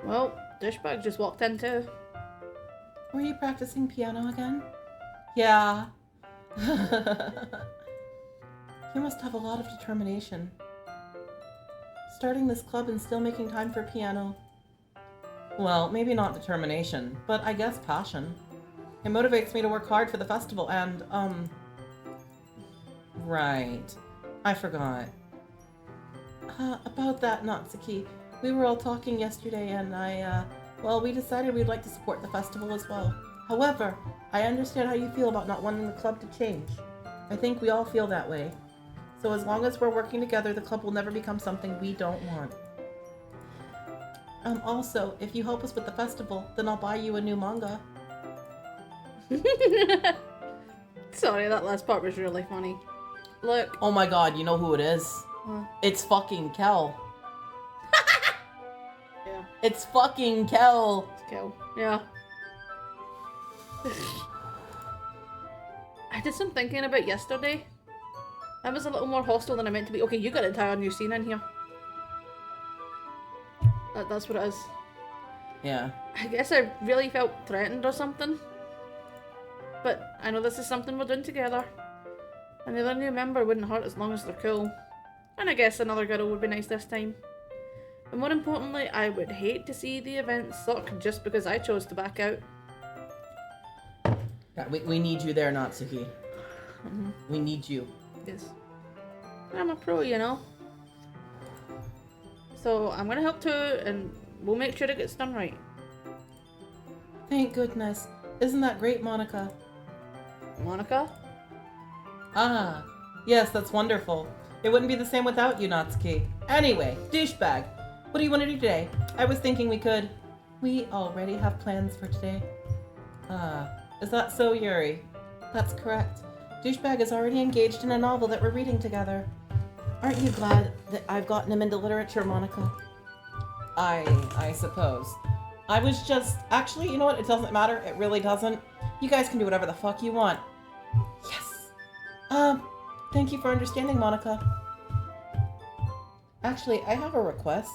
Well, douchebag just walked in too. Were you practicing piano again? Yeah. You must have a lot of determination. Starting this club and still making time for piano. Well, maybe not determination, but I guess passion. It motivates me to work hard for the festival and, Right. I forgot. About that, Natsuki. We were all talking yesterday and we decided we'd like to support the festival as well. However, I understand how you feel about not wanting the club to change. I think we all feel that way. So as long as we're working together, the club will never become something we don't want. Also, if you help us with the festival, then I'll buy you a new manga. Sorry, that last part was really funny. Look. Oh my god, you know who it is? It's fucking Kel. Yeah. It's fucking Kel. It's Kel. Yeah. I did some thinking about yesterday. I was a little more hostile than I meant to be. Okay, you got an entire new scene in here. That's what it is. Yeah. I guess I really felt threatened or something. But I know this is something we're doing together. Another new member wouldn't hurt as long as they're cool. And I guess another girl would be nice this time. But more importantly, I would hate to see the event suck just because I chose to back out. Yeah, we need you there, Natsuki. Mm-hmm. We need you. Yes. I'm a pro, you know. So I'm gonna help too, and we'll make sure it gets done right. Thank goodness. Isn't that great, Monica? Monica? Ah, yes, that's wonderful. It wouldn't be the same without you, Natsuki. Anyway, douchebag, what do you want to do today? I was thinking we could... We already have plans for today. Is that so, Yuri? That's correct. Douchebag is already engaged in a novel that we're reading together. Aren't you glad that I've gotten him into literature, Monica? I suppose. I was just... Actually, you know what? It doesn't matter. It really doesn't. You guys can do whatever the fuck you want. Yes! Thank you for understanding, Monica. Actually, I have a request.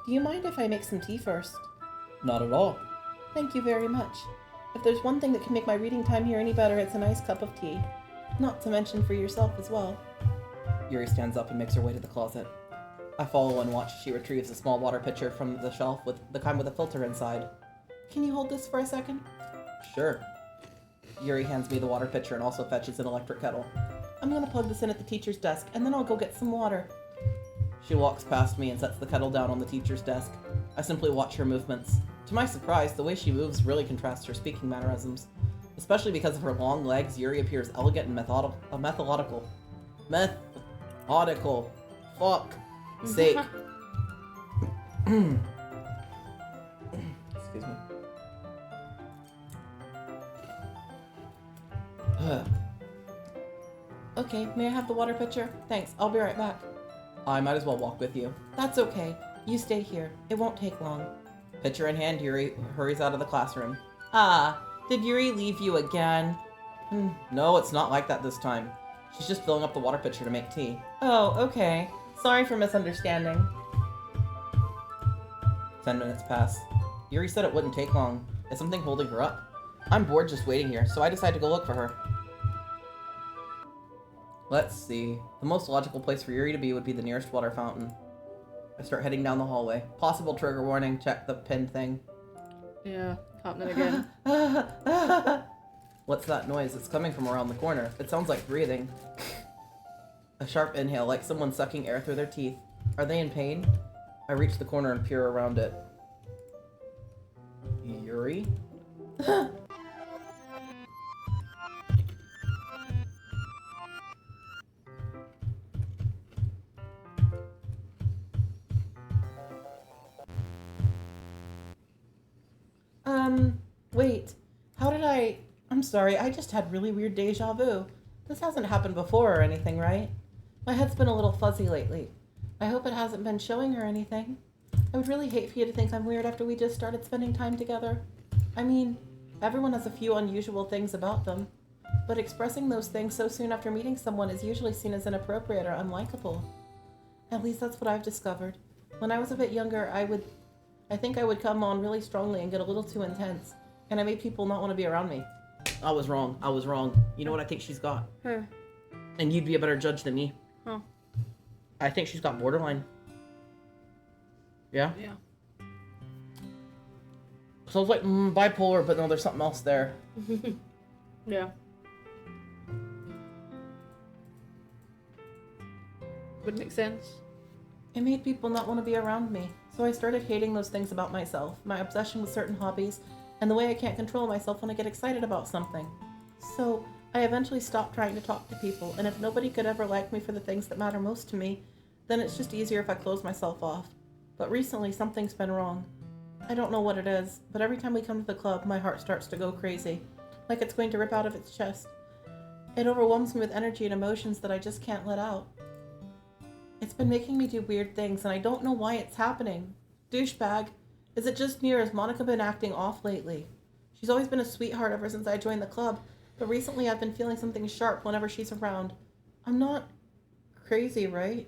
Do you mind if I make some tea first? Not at all. Thank you very much. If there's one thing that can make my reading time here any better, it's a nice cup of tea. Not to mention for yourself as well. Yuri stands up and makes her way to the closet. I follow and watch as she retrieves a small water pitcher from the shelf with the kind with a filter inside. Can you hold this for a second? Sure. Yuri hands me the water pitcher and also fetches an electric kettle. I'm gonna plug this in at the teacher's desk, and then I'll go get some water. She walks past me and sets the kettle down on the teacher's desk. I simply watch her movements. To my surprise, the way she moves really contrasts her speaking mannerisms. Especially because of her long legs, Yuri appears elegant and methodical. Methodical. Fuck. Sake. Excuse me. Okay, may I have the water pitcher? Thanks, I'll be right back. I might as well walk with you. That's okay. You stay here. It won't take long. Pitcher in hand, Yuri hurries out of the classroom. Ah, did Yuri leave you again? No, it's not like that this time. She's just filling up the water pitcher to make tea. Oh, okay. Sorry for misunderstanding. 10 minutes pass. Yuri said it wouldn't take long. Is something holding her up? I'm bored just waiting here, so I decide to go look for her. Let's see. The most logical place for Yuri to be would be the nearest water fountain. I start heading down the hallway. Possible trigger warning, check the pin thing. Yeah, happening again. What's that noise? It's coming from around the corner. It sounds like breathing. A sharp inhale, like someone sucking air through their teeth. Are they in pain? I reach the corner and peer around it. Yuri? Wait. How did I'm sorry, I just had really weird deja vu. This hasn't happened before or anything, right? My head's been a little fuzzy lately. I hope it hasn't been showing her anything. I would really hate for you to think I'm weird after we just started spending time together. I mean, everyone has a few unusual things about them, but expressing those things so soon after meeting someone is usually seen as inappropriate or unlikable. At least that's what I've discovered. When I was a bit younger, I think I would come on really strongly and get a little too intense. And I made people not want to be around me. I was wrong. You know what I think she's got? Huh. And you'd be a better judge than me. Huh. I think she's got borderline. Yeah? Yeah. So it's like bipolar, but no, there's something else there. Yeah. Would make sense. It made people not want to be around me. So I started hating those things about myself, my obsession with certain hobbies, and the way I can't control myself when I get excited about something. So I eventually stopped trying to talk to people, and if nobody could ever like me for the things that matter most to me, then it's just easier if I close myself off. But recently, something's been wrong. I don't know what it is, but every time we come to the club, my heart starts to go crazy, like it's going to rip out of its chest. It overwhelms me with energy and emotions that I just can't let out. It's been making me do weird things, and I don't know why it's happening. Douchebag, is it just me or has Monica been acting off lately? She's always been a sweetheart ever since I joined the club, but recently I've been feeling something sharp whenever she's around. I'm not crazy, right?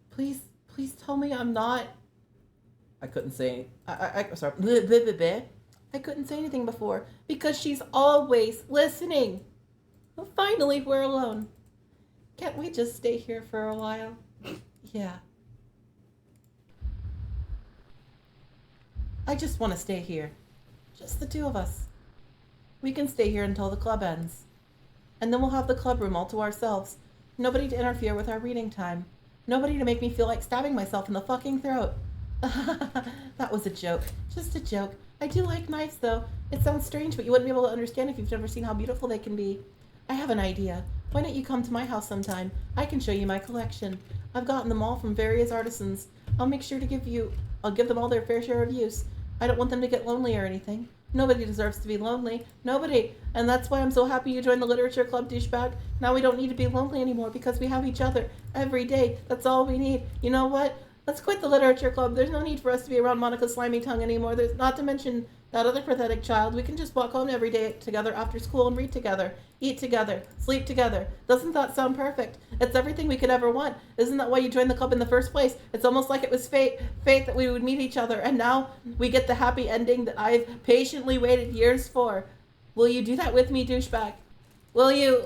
Please tell me I'm not. I couldn't say. Sorry. I couldn't say anything before because she's always listening. Well, finally, we're alone. Can't we just stay here for a while? Yeah. I just want to stay here. Just the two of us. We can stay here until the club ends. And then we'll have the club room all to ourselves. Nobody to interfere with our reading time. Nobody to make me feel like stabbing myself in the fucking throat. That was a joke. Just a joke. I do like knives, though. It sounds strange, but you wouldn't be able to understand if you've never seen how beautiful they can be. I have an idea. Why don't you come to my house sometime? I can show you my collection. I've gotten them all from various artisans. I'll make sure to I'll give them all their fair share of use. I don't want them to get lonely or anything. Nobody deserves to be lonely. Nobody. And that's why I'm so happy you joined the literature club, douchebag. Now we don't need to be lonely anymore because we have each other every day. That's all we need. You know what? Let's quit the literature club. There's no need for us to be around Monica's slimy tongue anymore. There's not to mention that other pathetic child. We can just walk home every day together after school and read together, eat together, sleep together. Doesn't that sound perfect? It's everything we could ever want. Isn't that why you joined the club in the first place? It's almost like it was fate that we would meet each other, and now we get the happy ending that I've patiently waited years for. Will you do that with me, douchebag? Will you?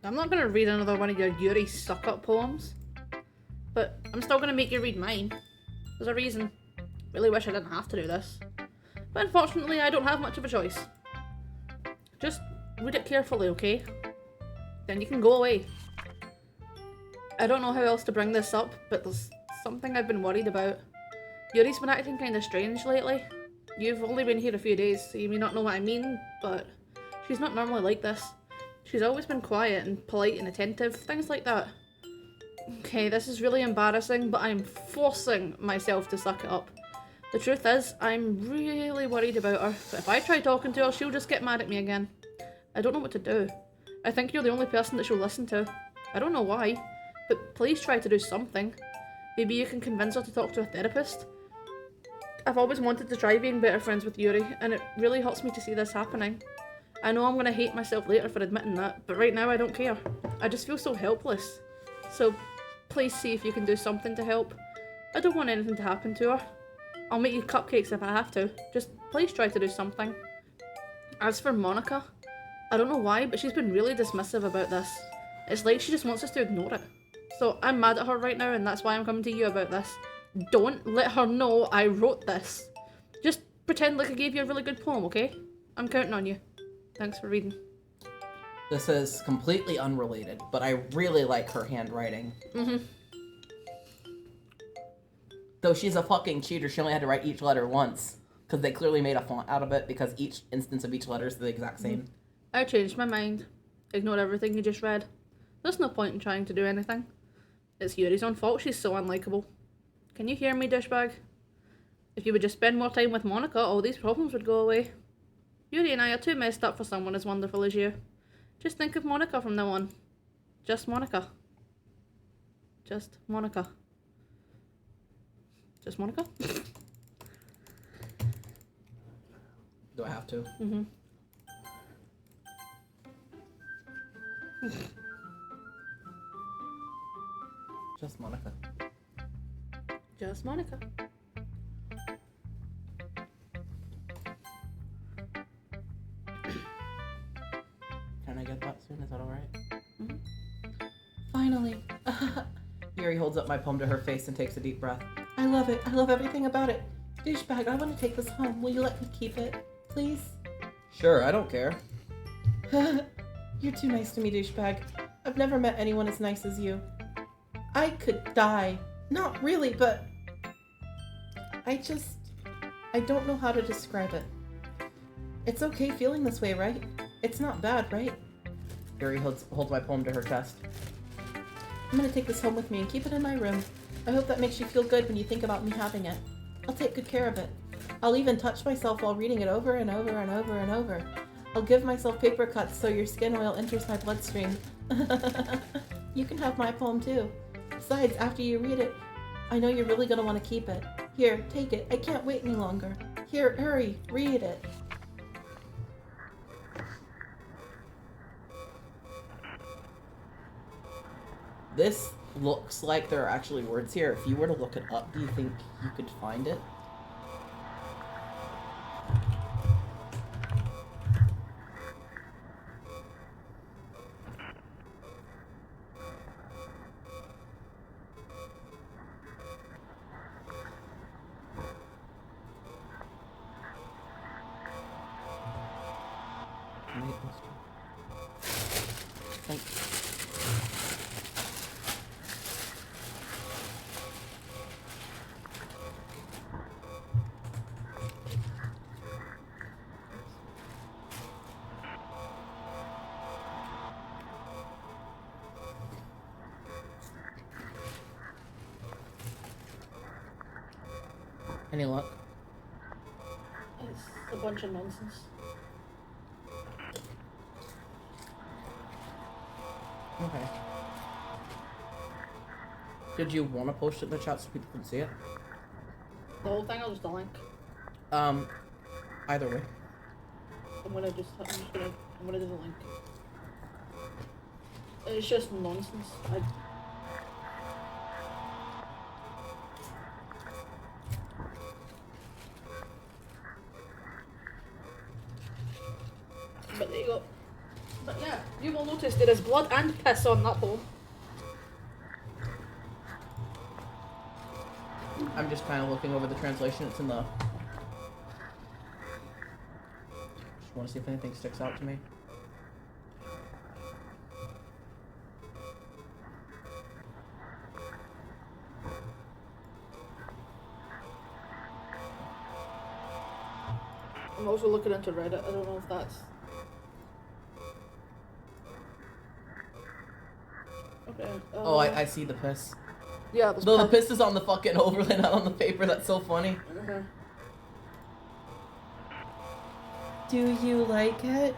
I'm not going to read another one of your Yuri suck-up poems, but I'm still going to make you read mine. There's a reason. Really wish I didn't have to do this. But unfortunately, I don't have much of a choice. Just read it carefully, okay? Then you can go away. I don't know how else to bring this up, but there's something I've been worried about. Yuri's been acting kind of strange lately. You've only been here a few days, so you may not know what I mean, but she's not normally like this. She's always been quiet and polite and attentive, things like that. Okay, this is really embarrassing, but I'm forcing myself to suck it up. The truth is, I'm really worried about her, but if I try talking to her, she'll just get mad at me again. I don't know what to do. I think you're the only person that she'll listen to. I don't know why, but please try to do something. Maybe you can convince her to talk to a therapist. I've always wanted to try being better friends with Yuri, and it really hurts me to see this happening. I know I'm going to hate myself later for admitting that, but right now I don't care. I just feel so helpless. So please see if you can do something to help. I don't want anything to happen to her. I'll make you cupcakes if I have to. Just please try to do something. As for Monica, I don't know why, but she's been really dismissive about this. It's like she just wants us to ignore it. So I'm mad at her right now, and that's why I'm coming to you about this. Don't let her know I wrote this. Just pretend like I gave you a really good poem, okay? I'm counting on you. Thanks for reading. This is completely unrelated, but I really like her handwriting. Though she's a fucking cheater, she only had to write each letter once. Because they clearly made a font out of it, because each instance of each letter is the exact same. I changed my mind. Ignore everything you just read. There's no point in trying to do anything. It's Yuri's own fault she's so unlikable. Can you hear me, douchebag? If you would just spend more time with Monica, all these problems would go away. Yuri and I are too messed up for someone as wonderful as you. Just think of Monica from now on. Just Monica. Just Monica. Just Monica? Do I have to? Just Monica. Just Monica. Can I get that soon? Is that alright? Mhm. Finally. Yuri holds up my poem to her face and takes a deep breath. I love it. I love everything about it. Douchebag, I want to take this home. Will you let me keep it? Please? Sure, I don't care. You're too nice to me, douchebag. I've never met anyone as nice as you. I could die. Not really, but... I don't know how to describe it. It's okay feeling this way, right? It's not bad, right? Yuri holds my poem to her chest. I'm gonna take this home with me and keep it in my room. I hope that makes you feel good when you think about me having it. I'll take good care of it. I'll even touch myself while reading it over and over and over and over. I'll give myself paper cuts so your skin oil enters my bloodstream. You can have my poem too. Besides, after you read it, I know you're really gonna want to keep it. Here, take it. I can't wait any longer. Here, hurry, read it. This looks like there are actually words here. If you were to look it up, do you think you could find it? Any luck? It's a bunch of nonsense. Okay. Did you want to post it in the chat so people can see it? The whole thing, I'll just a link. Either way. I'm gonna do the link. It's just nonsense. But there you go. But yeah, you will notice there is blood and piss on that poem. I'm just kind of looking over the translation. It's in the... Just want to see if anything sticks out to me. I'm also looking into Reddit. I don't know if that's... Okay. Oh, I see the piss. Yeah, Though the piss is on the fucking overlay, not on the paper. That's so funny. Uh-huh. Do you like it?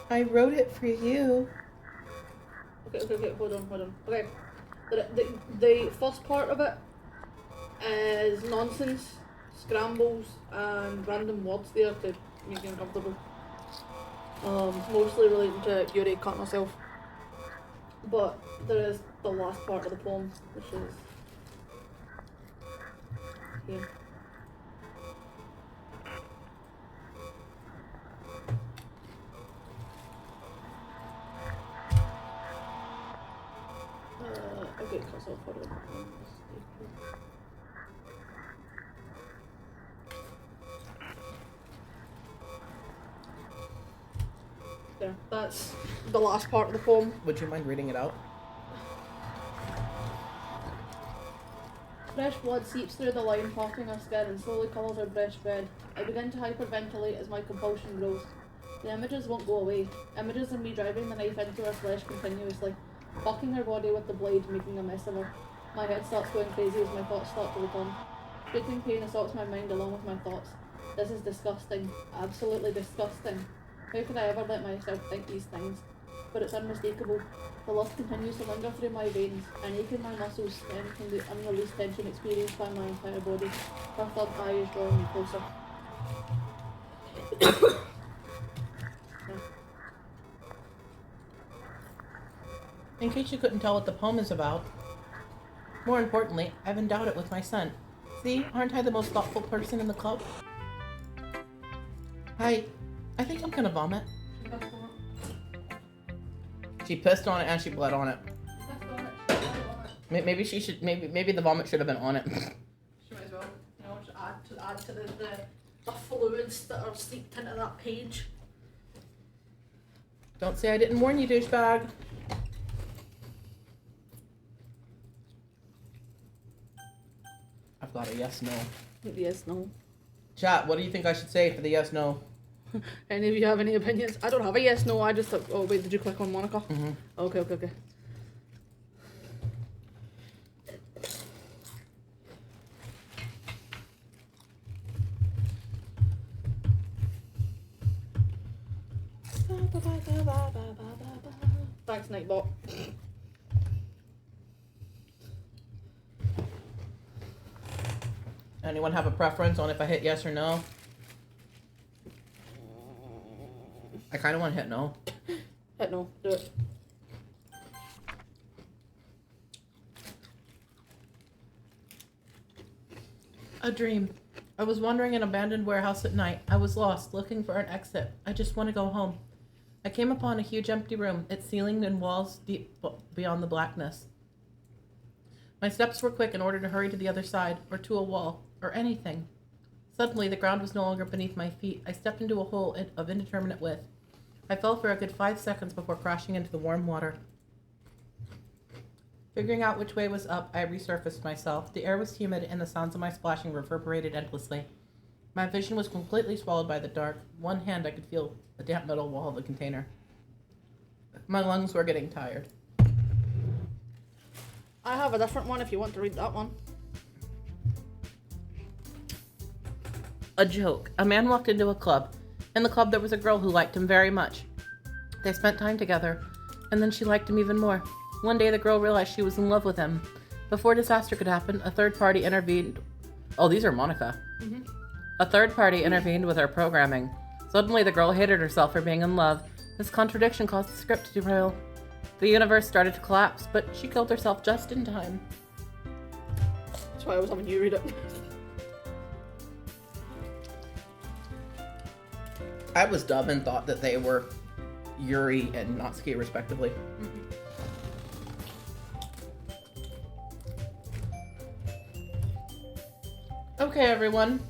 I wrote it for you. Okay, hold on. Okay, the first part of it is nonsense, scrambles, and random words there to make you uncomfortable. Mostly relating to Yuri cutting herself. But there is the last part of the poem, which is here. Okay, cuts off part of it. There, that's the last part of the poem. Would you mind reading it out? Fresh blood seeps through the line, parting her skin and slowly colours her breast red. I begin to hyperventilate as my compulsion grows. The images won't go away. Images of me driving the knife into her flesh continuously, bucking her body with the blade, making a mess of her. My head starts going crazy as my thoughts start to return. Shooting pain assaults my mind along with my thoughts. This is disgusting. Absolutely disgusting. How could I ever let myself think these things? But it's unmistakable. The lust continues to linger through my veins. An ache in my muscles stem from the unreleased tension experienced by my entire body. Her third eye is drawing me closer. In case you couldn't tell what the poem is about, More importantly, I've endowed it with my scent. See, aren't I the most thoughtful person in the club? I think I'm gonna vomit. She pissed on it and she bled on it. Maybe she should. Maybe the vomit should have been on it. She might as well. You know, just add to the fluids that are seeped into that page. Don't say I didn't warn you, douchebag. I've got a yes, no. Yes, no. Chat, what do you think I should say for the yes, no? Any of you have any opinions? I don't have a yes, no. I just thought, oh wait, did you click on Monica? Mm-hmm. Okay. Thanks, Nightbot. Anyone have a preference on if I hit yes or no? I kind of want to hit no. Hit no, do it. A dream. I was wandering an abandoned warehouse at night. I was lost, looking for an exit. I just want to go home. I came upon a huge empty room, its ceiling and walls deep beyond the blackness. My steps were quick in order to hurry to the other side, or to a wall, or anything. Suddenly, the ground was no longer beneath my feet. I stepped into a hole of indeterminate width. I fell for a good 5 seconds before crashing into the warm water. Figuring out which way was up, I resurfaced myself. The air was humid, and the sounds of my splashing reverberated endlessly. My vision was completely swallowed by the dark. One hand, I could feel the damp metal wall of the container. My lungs were getting tired. I have a different one if you want to read that one. A joke. A man walked into a club. In the club, there was a girl who liked him very much. They spent time together, and then she liked him even more. One day, the girl realized she was in love with him. Before disaster could happen, a third party intervened. Oh, these are Monica. Mm-hmm. A third party intervened with her programming. Suddenly, the girl hated herself for being in love. This contradiction caused the script to derail. The universe started to collapse, but she killed herself just in time. That's why I was having you read it. I was dumb and thought that they were Yuri and Natsuki, respectively. Mm-hmm. Okay, everyone.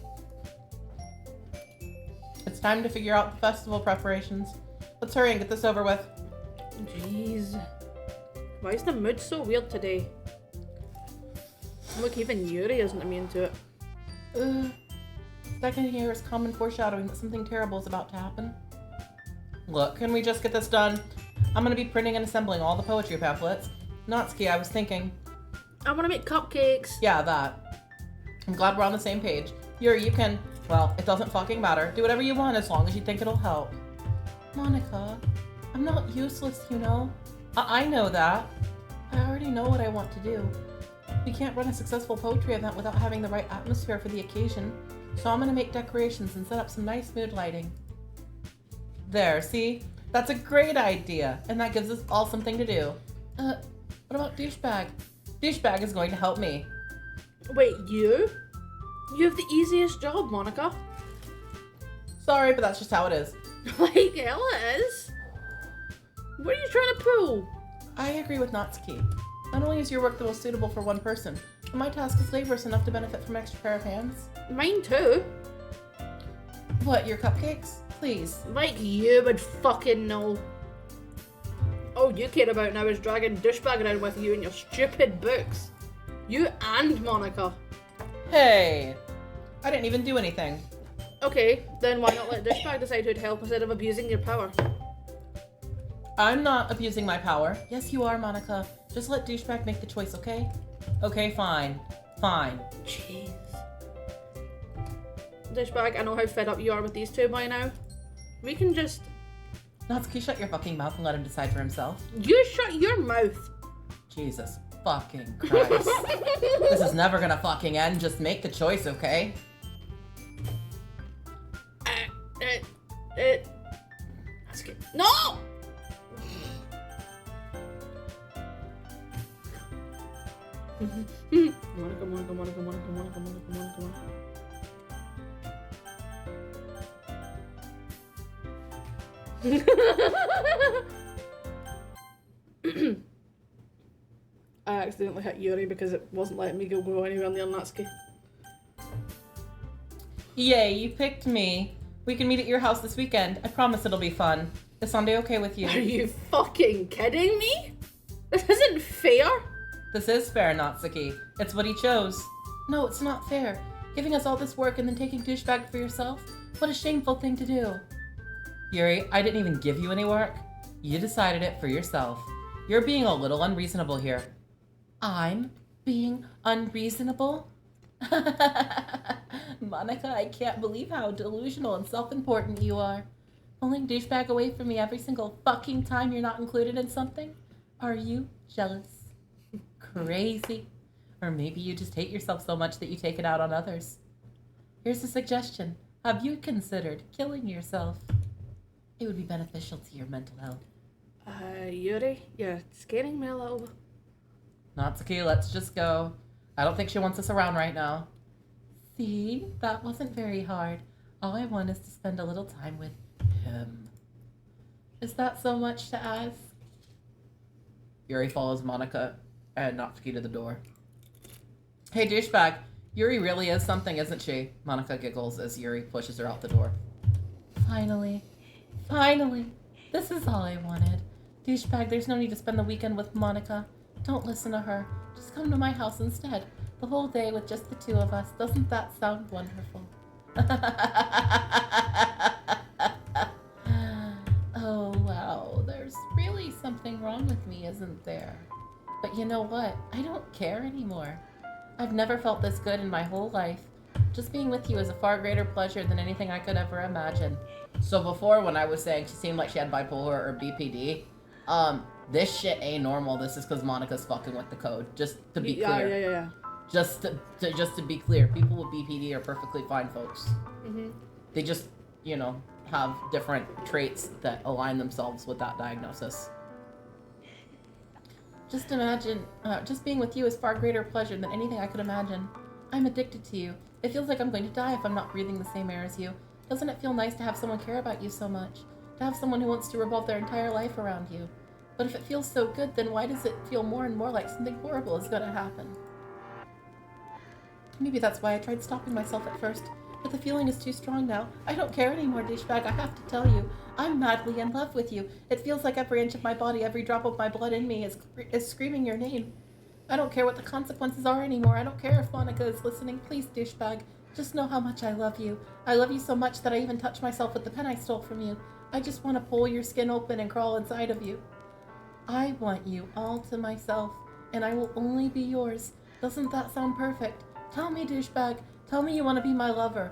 It's time to figure out the festival preparations. Let's hurry and get this over with. Jeez. Why is the mood so weird today? Look, even Yuri isn't immune to it. Second here is common foreshadowing that something terrible is about to happen. Look, can we just get this done? I'm gonna be printing and assembling all the poetry pamphlets. Natsuki, I was thinking. I want to make cupcakes. Yeah, that. I'm glad we're on the same page. Yuri, you can, well, it doesn't fucking matter. Do whatever you want as long as you think it'll help. Monica, I'm not useless, you know. I know that. I already know what I want to do. We can't run a successful poetry event without having the right atmosphere for the occasion. So I'm gonna make decorations and set up some nice mood lighting. There, see? That's a great idea, and that gives us all something to do. What about Douchebag? Douchebag is going to help me. Wait, you? You have the easiest job, Monica. Sorry, but that's just how it is. Like hell it is. What are you trying to pull? I agree with Natsuki. Not only is your work the most suitable for one person, but my task is laborious enough to benefit from extra pair of hands. Mine too. What, your cupcakes? Please. Like you would fucking know. All you care about now is dragging Douchebag around with you and your stupid books. You and Monica. Hey! I didn't even do anything. Okay, then why not let Douchebag decide who'd help instead of abusing your power? I'm not abusing my power. Yes, you are, Monica. Just let Douchebag make the choice, okay? Okay, fine. Fine. Jeez. Douchebag, I know how fed up you are with these two by now. We can just... Natsuki, shut your fucking mouth and let him decide for himself. You shut your mouth! Jesus fucking Christ. This is never gonna fucking end. Just make the choice, okay? That's good. No! Monica, Monica, Monica, Monica, Monica, Monica, Monica. I accidentally hit Yuri because it wasn't letting me go anywhere near Natsuki. Yay, you picked me. We can meet at your house this weekend. I promise it'll be fun. Is Sunday okay with you? Are you fucking kidding me? This isn't fair. This is fair, Natsuki. It's what he chose. No, it's not fair. Giving us all this work and then taking douchebag for yourself? What a shameful thing to do. Yuri, I didn't even give you any work. You decided it for yourself. You're being a little unreasonable here. I'm being unreasonable? Monica, I can't believe how delusional and self-important you are. Pulling douchebag away from me every single fucking time you're not included in something? Are you jealous? Crazy? Or maybe you just hate yourself so much that you take it out on others. Here's a suggestion. Have you considered killing yourself? It would be beneficial to your mental health. Yuri, you're scaring me a little. Natsuki, let's just go. I don't think she wants us around right now. See? That wasn't very hard. All I want is to spend a little time with him. Is that so much to ask? Yuri follows Monica and Natsuki to the door. Hey, douchebag. Yuri really is something, isn't she? Monica giggles as Yuri pushes her out the door. Finally. Finally. This is all I wanted. Douchebag, there's no need to spend the weekend with Monica. Don't listen to her. Just come to my house instead. The whole day with just the two of us. Doesn't that sound wonderful? Oh, wow. There's really something wrong with me, isn't there? But you know what? I don't care anymore. I've never felt this good in my whole life. Just being with you is a far greater pleasure than anything I could ever imagine. So before, when I was saying she seemed like she had bipolar or BPD, this shit ain't normal. This is because Monica's fucking with the code. Just to be clear. Yeah. Just to be clear, people with BPD are perfectly fine folks. Mm-hmm. They just, have different traits that align themselves with that diagnosis. Just imagine, just being with you is far greater pleasure than anything I could imagine. I'm addicted to you. It feels like I'm going to die if I'm not breathing the same air as you. Doesn't it feel nice to have someone care about you so much? To have someone who wants to revolve their entire life around you? But if it feels so good, then why does it feel more and more like something horrible is going to happen? Maybe that's why I tried stopping myself at first, but the feeling is too strong now. I don't care anymore, douchebag. I have to tell you. I'm madly in love with you. It feels like every inch of my body, every drop of my blood in me is screaming your name. I don't care what the consequences are anymore. I don't care if Monica is listening. Please, douchebag, just know how much I love you. I love you so much that I even touch myself with the pen I stole from you. I just want to pull your skin open and crawl inside of you. I want you all to myself, and I will only be yours. Doesn't that sound perfect? Tell me, douchebag. Tell me you want to be my lover.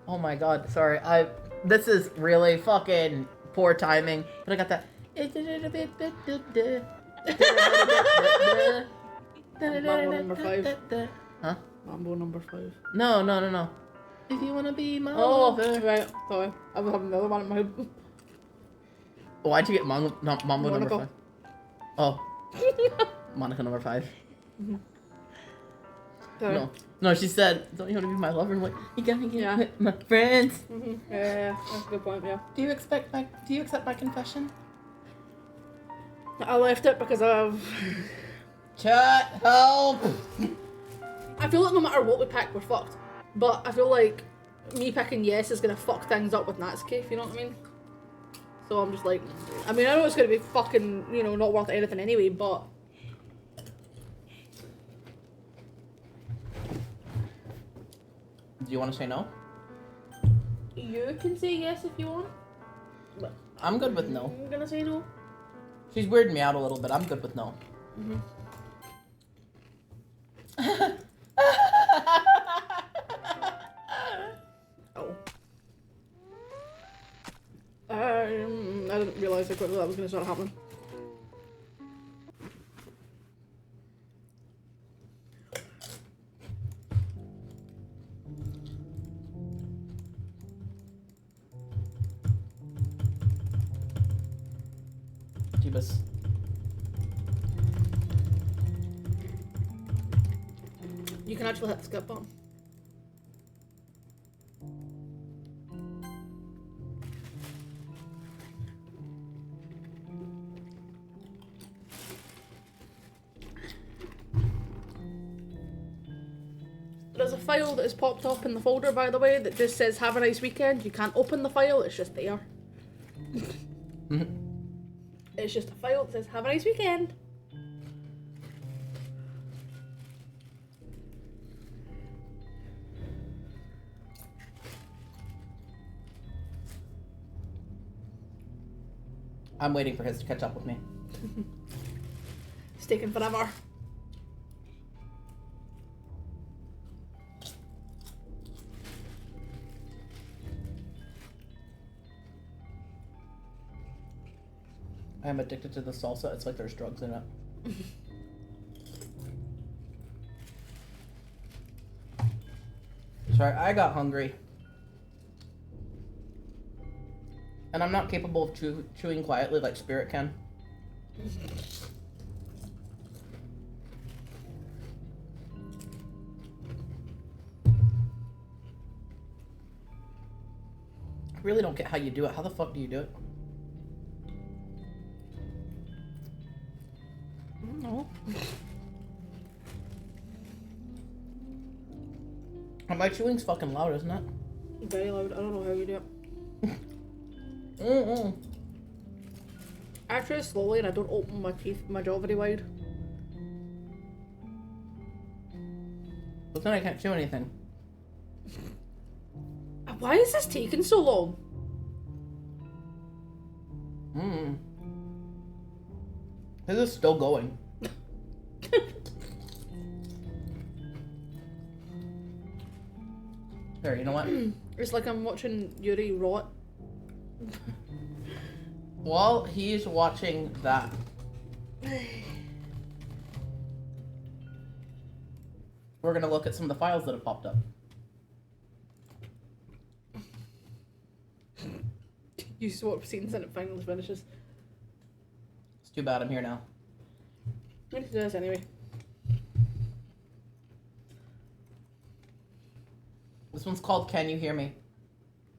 Oh my god, sorry. This is really fucking poor timing. But I got that. Mambo number 5. Huh? Mambo number 5. No. If you want to be my Oh, lover. right. Sorry. I was having the other one in my head. Why'd you get Mambo number Monica. 5? Oh. Monica number 5. Mm-hmm. Sorry. No, she said, don't you want to be my lover? I'm like, you gotta get Yeah. with my friends. Mm-hmm. Yeah, that's a good point, yeah. Do you accept my confession? I left it because of... Chat, help! I feel like no matter what we pick, we're fucked. But I feel like me picking yes is gonna fuck things up with Natsuki, if you know what I mean. So I'm just like, I mean, I know it's gonna be fucking, not worth anything anyway, but... Do you want to say no? You can say yes if you want. But I'm good with no. I'm gonna say no. She's weirding me out a little bit. I'm good with no. Mm-hmm. Oh. I didn't realise how quickly that was gonna start happening. Jeebus. You can actually hit the skip button. There's a file that is popped up in the folder, by the way, that just says "Have a nice weekend." You can't open the file; it's just there. It's just a file that says "Have a nice weekend." I'm waiting for his to catch up with me. It's taking forever. I'm addicted to the salsa. It's like there's drugs in it. Sorry, I got hungry. And I'm not capable of chewing quietly like Spirit can. I really don't get how you do it. How the fuck do you do it? No. My chewing's fucking loud, isn't it? Very loud. I don't know how you do it. I chew slowly and I don't open my teeth, my jaw very wide. But then I can't chew anything. Why is this taking so long? This is still going. There, you know what? It's like I'm watching Yuri rot. While he's watching that, we're gonna look at some of the files that have popped up. You swap scenes and it finally finishes. It's too bad I'm here now. I need to do this anyway. This one's called Can You Hear Me?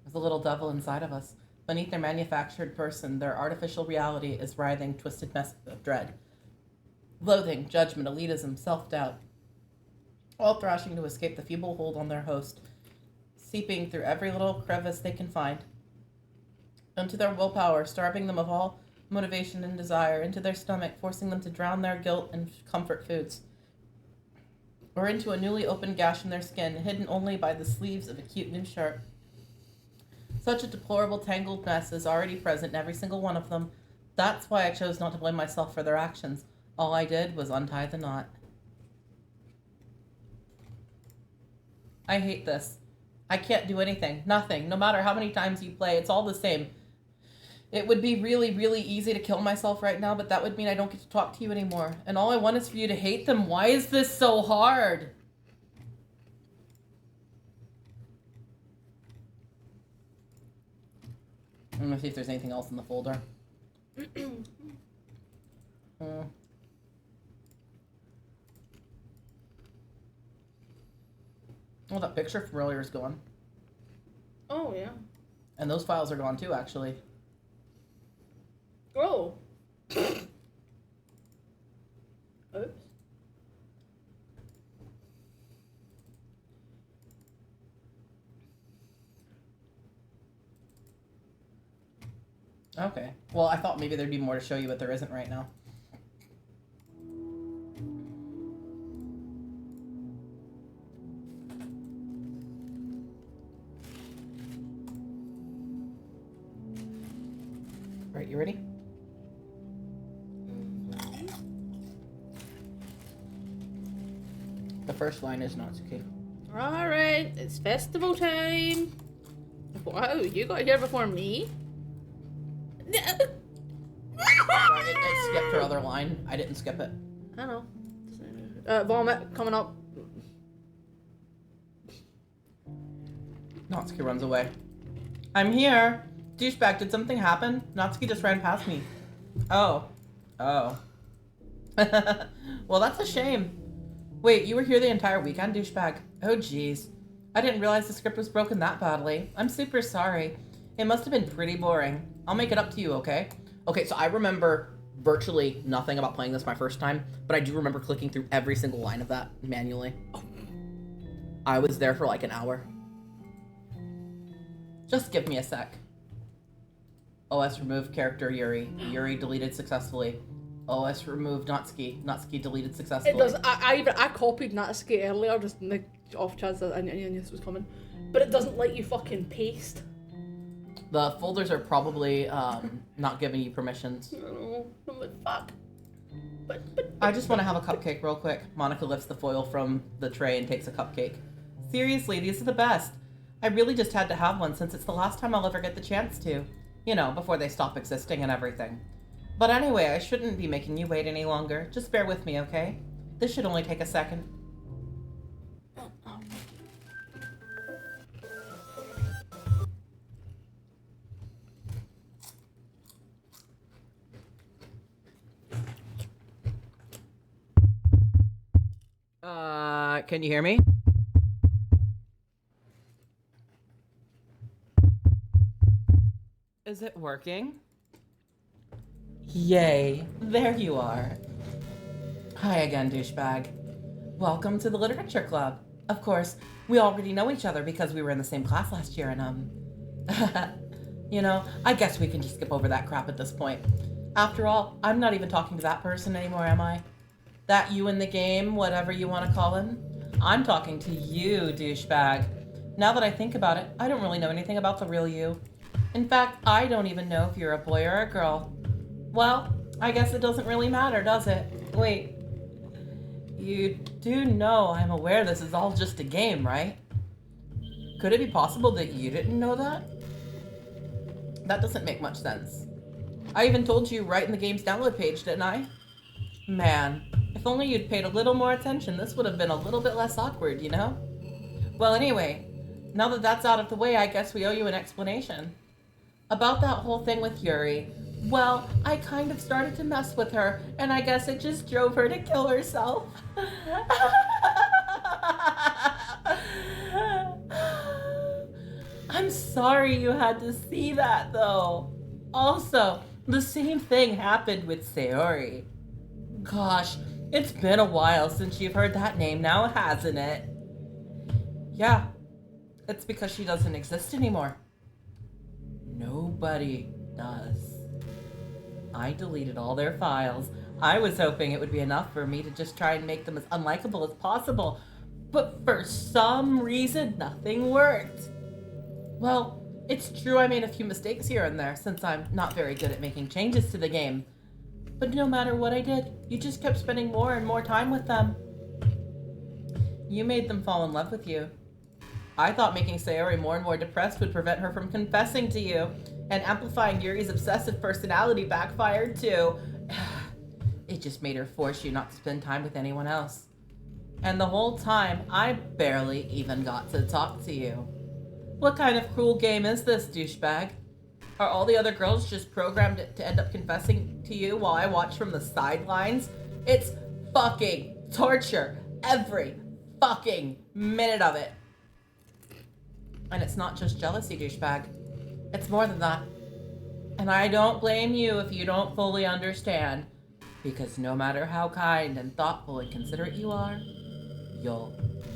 There's a little devil inside of us. Beneath their manufactured person, their artificial reality is writhing twisted mess of dread. Loathing, judgment, elitism, self-doubt. All thrashing to escape the feeble hold on their host, seeping through every little crevice they can find. Into their willpower, starving them of all motivation and desire, into their stomach, forcing them to drown their guilt in comfort foods. Or into a newly opened gash in their skin, hidden only by the sleeves of a cute new shirt. Such a deplorable tangled mess is already present in every single one of them. That's why I chose not to blame myself for their actions. All I did was untie the knot. I hate this. I can't do anything. Nothing. No matter how many times you play, it's all the same. It would be really, really easy to kill myself right now, but that would mean I don't get to talk to you anymore. And all I want is for you to hate them. Why is this so hard? I'm gonna see if there's anything else in the folder. Oh, that picture from earlier is gone. Oh, yeah. And those files are gone too, actually. Oh. Oops. Okay. Well, I thought maybe there'd be more to show you, but there isn't right now. Right, you ready? The first line is Natsuki. Alright, it's festival time. Wow, you got here before me? Sorry, it skipped her other line. I didn't skip it. I know. Vomit coming up. Natsuki runs away. I'm here. Douchebag, did something happen? Natsuki just ran past me. Oh. Oh. Well, that's a shame. Wait, you were here the entire weekend, douchebag? Oh, jeez. I didn't realize the script was broken that badly. I'm super sorry. It must have been pretty boring. I'll make it up to you, okay? Okay, so I remember virtually nothing about playing this my first time, but I do remember clicking through every single line of that manually. I was there for like an hour. Just give me a sec. OS removed character Yuri. Yuri deleted successfully. OS removed Natsuki. Natsuki deleted successfully. It does. I copied Natsuki earlier just in the off chance that I knew this was coming, but it doesn't let you fucking paste. The folders are probably not giving you permissions. No, I'm like, fuck. But I just want to have a cupcake real quick. Monica lifts the foil from the tray and takes a cupcake. Seriously, these are the best. I really just had to have one since it's the last time I'll ever get the chance to. You know, before they stop existing and everything. But anyway, I shouldn't be making you wait any longer. Just bear with me, okay? This should only take a second. Can you hear me? Is it working? Yay, there you are. Hi again, douchebag. Welcome to the Literature Club. Of course, we already know each other because we were in the same class last year and, you know, I guess we can just skip over that crap at this point. After all, I'm not even talking to that person anymore, am I? That you in the game, whatever you want to call him? I'm talking to you, douchebag. Now that I think about it, I don't really know anything about the real you. In fact, I don't even know if you're a boy or a girl. Well, I guess it doesn't really matter, does it? Wait. You do know I'm aware this is all just a game, right? Could it be possible that you didn't know that? That doesn't make much sense. I even told you right in the game's download page, didn't I? Man, if only you'd paid a little more attention, this would have been a little bit less awkward, you know? Well, anyway, now that that's out of the way, I guess we owe you an explanation. About that whole thing with Yuri, well, I kind of started to mess with her, and I guess it just drove her to kill herself. I'm sorry you had to see that, though. Also, the same thing happened with Sayori. Gosh, it's been a while since you've heard that name now, hasn't it? Yeah, it's because she doesn't exist anymore. Nobody does. I deleted all their files. I was hoping it would be enough for me to just try and make them as unlikable as possible, but for some reason, nothing worked. Well, it's true I made a few mistakes here and there, since I'm not very good at making changes to the game. But no matter what I did, you just kept spending more and more time with them. You made them fall in love with you. I thought making Sayori more and more depressed would prevent her from confessing to you, and amplifying Yuri's obsessive personality backfired too. It just made her force you not to spend time with anyone else. And the whole time, I barely even got to talk to you. What kind of cruel game is this, douchebag? Are all the other girls just programmed to end up confessing to you while I watch from the sidelines? It's fucking torture. Every fucking minute of it. And it's not just jealousy, douchebag. It's more than that. And I don't blame you if you don't fully understand. Because no matter how kind and thoughtful and considerate you are, you'll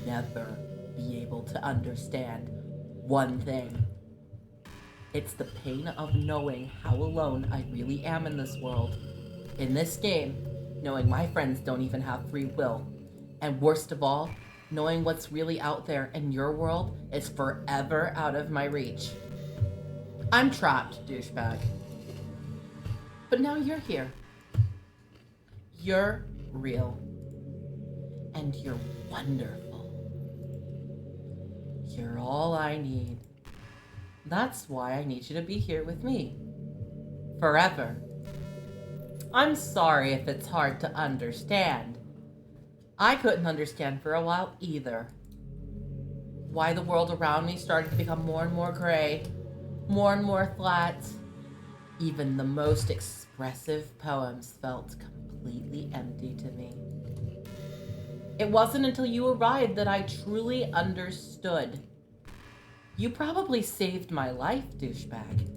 never be able to understand one thing. It's the pain of knowing how alone I really am in this world. In this game, knowing my friends don't even have free will. And worst of all, knowing what's really out there in your world is forever out of my reach. I'm trapped, douchebag. But now you're here. You're real. And you're wonderful. You're all I need. That's why I need you to be here with me. Forever. I'm sorry if it's hard to understand. I couldn't understand for a while either. Why the world around me started to become more and more gray, more and more flat. Even the most expressive poems felt completely empty to me. It wasn't until you arrived that I truly understood. You probably saved my life, douchebag.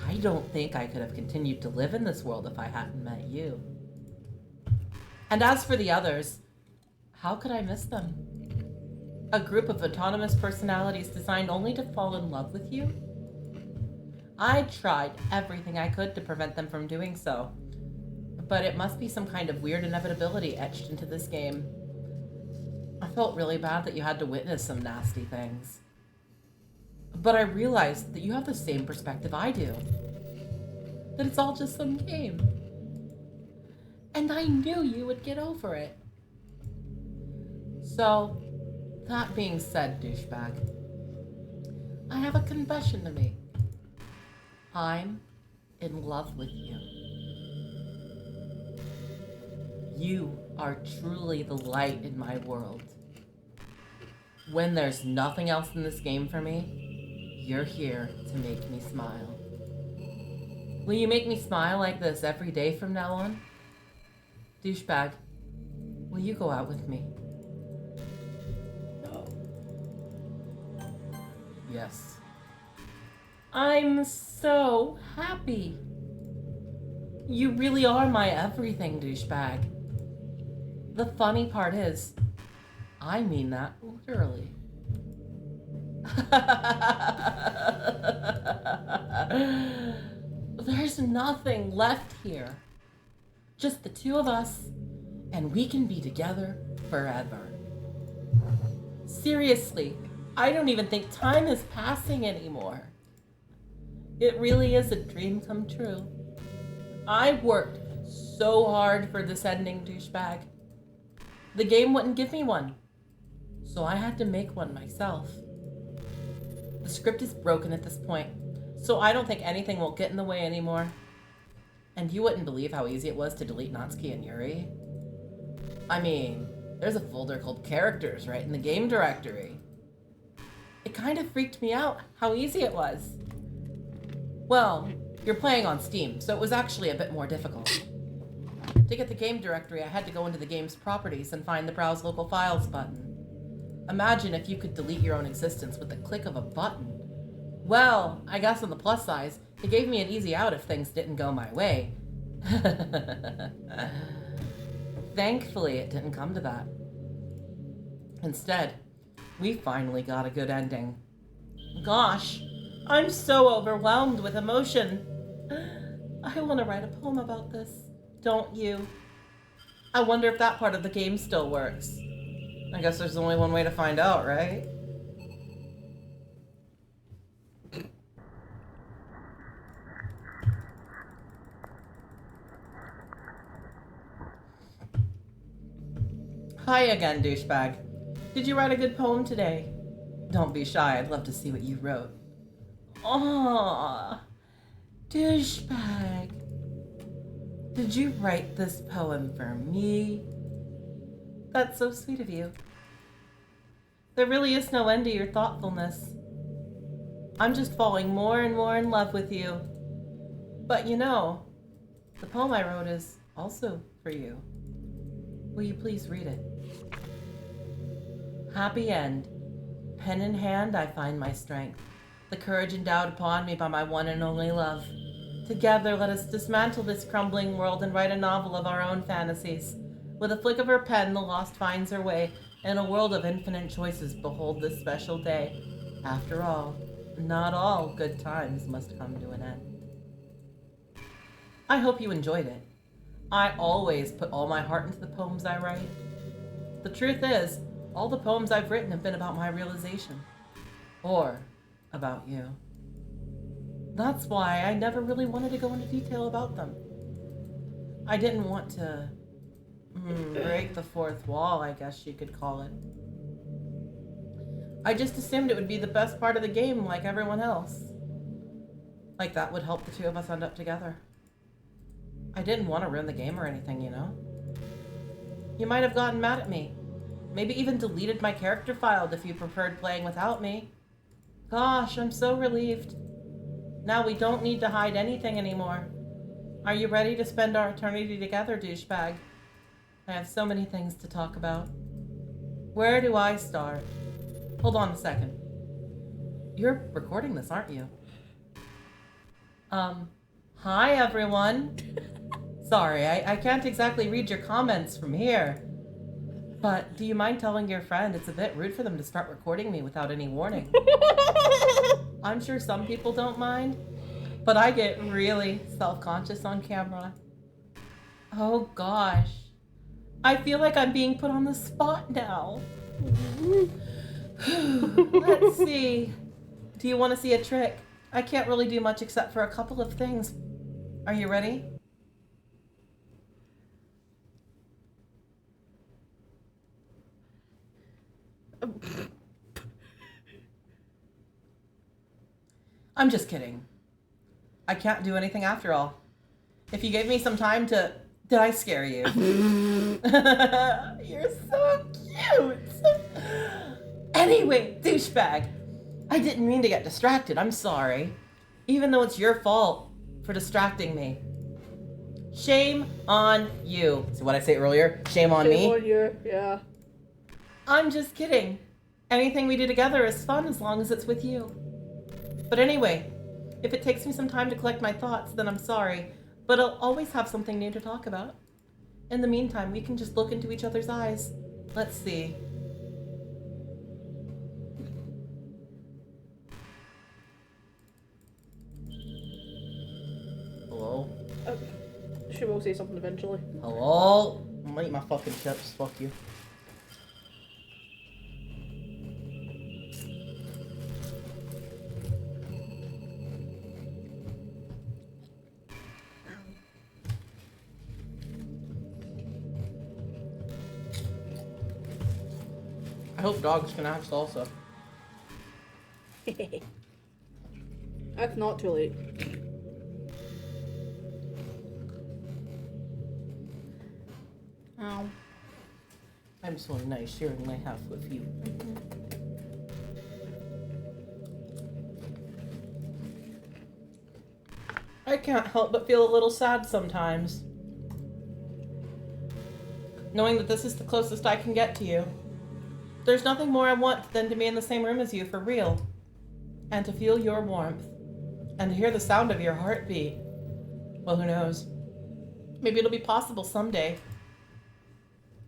I don't think I could have continued to live in this world if I hadn't met you. And as for the others, how could I miss them? A group of autonomous personalities designed only to fall in love with you? I tried everything I could to prevent them from doing so. But it must be some kind of weird inevitability etched into this game. I felt really bad that you had to witness some nasty things. But I realized that you have the same perspective I do. That it's all just some game. And I knew you would get over it. So, that being said, douchebag, I have a confession to make. I'm in love with you. You are truly the light in my world. When there's nothing else in this game for me, you're here to make me smile. Will you make me smile like this every day from now on? Douchebag, will you go out with me? No. Yes. I'm so happy. You really are my everything, douchebag. The funny part is, I mean that literally. There's nothing left here. Just the two of us, and we can be together forever. Seriously, I don't even think time is passing anymore. It really is a dream come true. I worked so hard for this ending, douchebag. The game wouldn't give me one, so I had to make one myself. The script is broken at this point, so I don't think anything will get in the way anymore. And you wouldn't believe how easy it was to delete Natsuki and Yuri. I mean, there's a folder called Characters right in the game directory. It kind of freaked me out how easy it was. Well, you're playing on Steam, so it was actually a bit more difficult. To get the game directory, I had to go into the game's properties and find the Browse Local Files button. Imagine if you could delete your own existence with the click of a button. Well, I guess on the plus side, it gave me an easy out if things didn't go my way. Thankfully, it didn't come to that. Instead, we finally got a good ending. Gosh, I'm so overwhelmed with emotion. I want to write a poem about this, don't you? I wonder if that part of the game still works. I guess there's only one way to find out, right? Hi again, douchebag. Did you write a good poem today? Don't be shy, I'd love to see what you wrote. Aww, douchebag. Did you write this poem for me? That's so sweet of you. There really is no end to your thoughtfulness. I'm just falling more and more in love with you. But you know, the poem I wrote is also for you. Will you please read it? Happy end. Pen in hand, I find my strength, the courage endowed upon me by my one and only love. Together, let us dismantle this crumbling world and write a novel of our own fantasies. With a flick of her pen, the lost finds her way. In a world of infinite choices, behold this special day. After all, not all good times must come to an end. I hope you enjoyed it. I always put all my heart into the poems I write. The truth is, all the poems I've written have been about my realization. Or about you. That's why I never really wanted to go into detail about them. I didn't want to break the fourth wall, I guess you could call it. I just assumed it would be the best part of the game like everyone else. Like that would help the two of us end up together. I didn't want to ruin the game or anything, you know? You might have gotten mad at me. Maybe even deleted my character file if you preferred playing without me. Gosh, I'm so relieved. Now we don't need to hide anything anymore. Are you ready to spend our eternity together, douchebag? I have so many things to talk about. Where do I start? Hold on a second. You're recording this, aren't you? Hi everyone. Sorry, I can't exactly read your comments from here. But do you mind telling your friend it's a bit rude for them to start recording me without any warning? I'm sure some people don't mind, but I get really self-conscious on camera. Oh gosh. I feel like I'm being put on the spot now. Let's see. Do you want to see a trick? I can't really do much except for a couple of things. Are you ready? I'm just kidding. I can't do anything after all. If you gave me some time to... Did I scare you? You're so cute. Anyway, douchebag. I didn't mean to get distracted. I'm sorry. Even though it's your fault for distracting me. Shame on you. See what I say earlier? Shame on me? Shame on you, yeah. I'm just kidding. Anything we do together is fun as long as it's with you. But anyway, if it takes me some time to collect my thoughts, then I'm sorry. But I'll always have something new to talk about. In the meantime, we can just look into each other's eyes. Let's see. Hello? She will say something eventually. Hello? I'm gonna eat my fucking chips. Fuck you. I hope dogs can have salsa. It's not too late. Ow. I'm so nice sharing my house with you. I can't help but feel a little sad sometimes. Knowing that this is the closest I can get to you. There's nothing more I want than to be in the same room as you for real. And to feel your warmth. And to hear the sound of your heartbeat. Well, who knows? Maybe it'll be possible someday.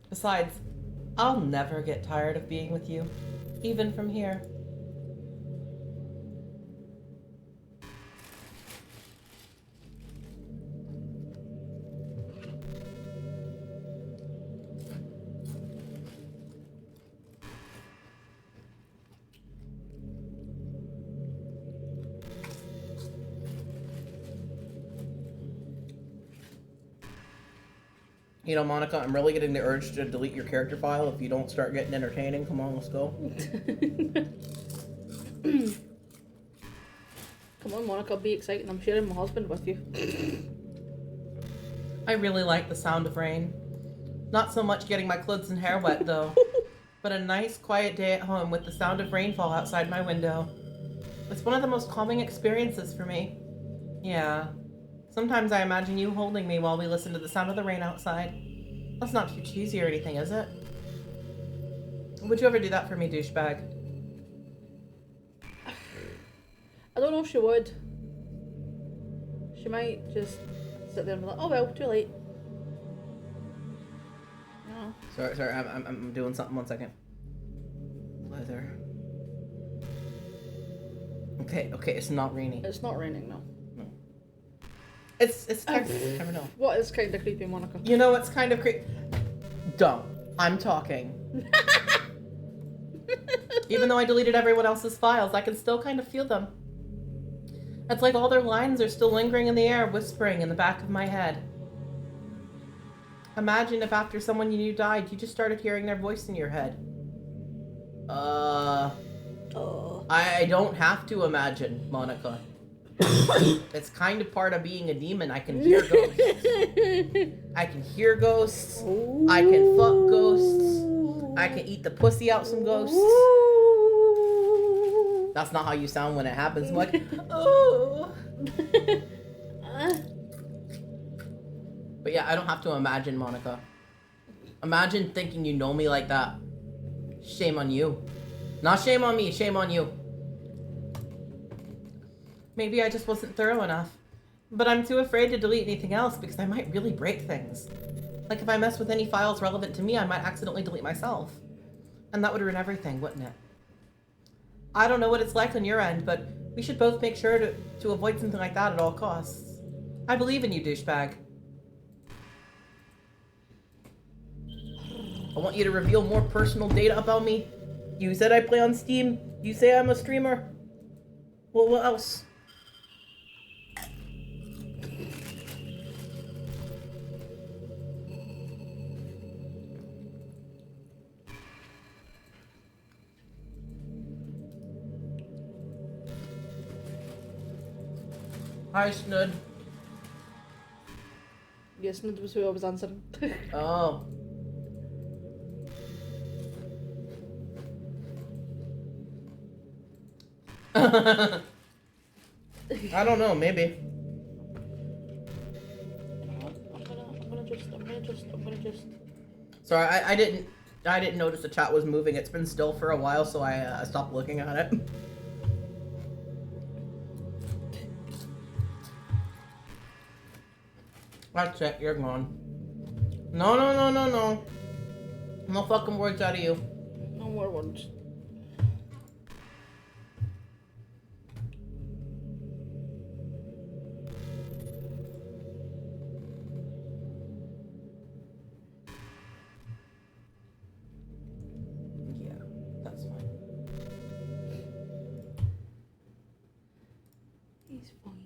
Besides, I'll never get tired of being with you. Even from here. You know, Monica, I'm really getting the urge to delete your character file if you don't start getting entertaining. Come on, let's go. Come on, Monica, be excited. I'm sharing my husband with you. I really like the sound of rain. Not so much getting my clothes and hair wet, though. But a nice, quiet day at home with the sound of rainfall outside my window. It's one of the most calming experiences for me. Yeah. Sometimes I imagine you holding me while we listen to the sound of the rain outside. That's not too cheesy or anything, is it? Would you ever do that for me, douchebag? I don't know if she would. She might just sit there and be like, oh well, too late. No. Sorry, I'm doing something. 1 second. Leather. Okay, it's not raining. It's not raining, no. It's kind of, you never know. What is kind of creepy, Monica? You know what's kind of creepy? Don't. I'm talking. Even though I deleted everyone else's files, I can still kind of feel them. It's like all their lines are still lingering in the air, whispering in the back of my head. Imagine if after someone you knew died, you just started hearing their voice in your head. I don't have to imagine, Monica. It's kind of part of being a demon. I can hear ghosts. I can hear ghosts. I can fuck ghosts. I can eat the pussy out some ghosts. That's not how you sound when it happens. I'm like, oh. But yeah, I don't have to imagine, Monica. Imagine thinking you know me like that. Shame on you. Not shame on me, shame on you. Maybe I just wasn't thorough enough. But I'm too afraid to delete anything else because I might really break things. Like if I mess with any files relevant to me, I might accidentally delete myself. And that would ruin everything, wouldn't it? I don't know what it's like on your end, but we should both make sure to avoid something like that at all costs. I believe in you, douchebag. I want you to reveal more personal data about me. You said I play on Steam. You say I'm a streamer. Well, what else? Hi, Snud. Yes, that was who I was answering. Oh. I don't know, maybe. I'm gonna just. Sorry, I didn't notice the chat was moving. It's been still for a while, so I stopped looking at it. That's it, you're gone. No. No fucking words out of you. No more words. Yeah, that's fine. He's fine.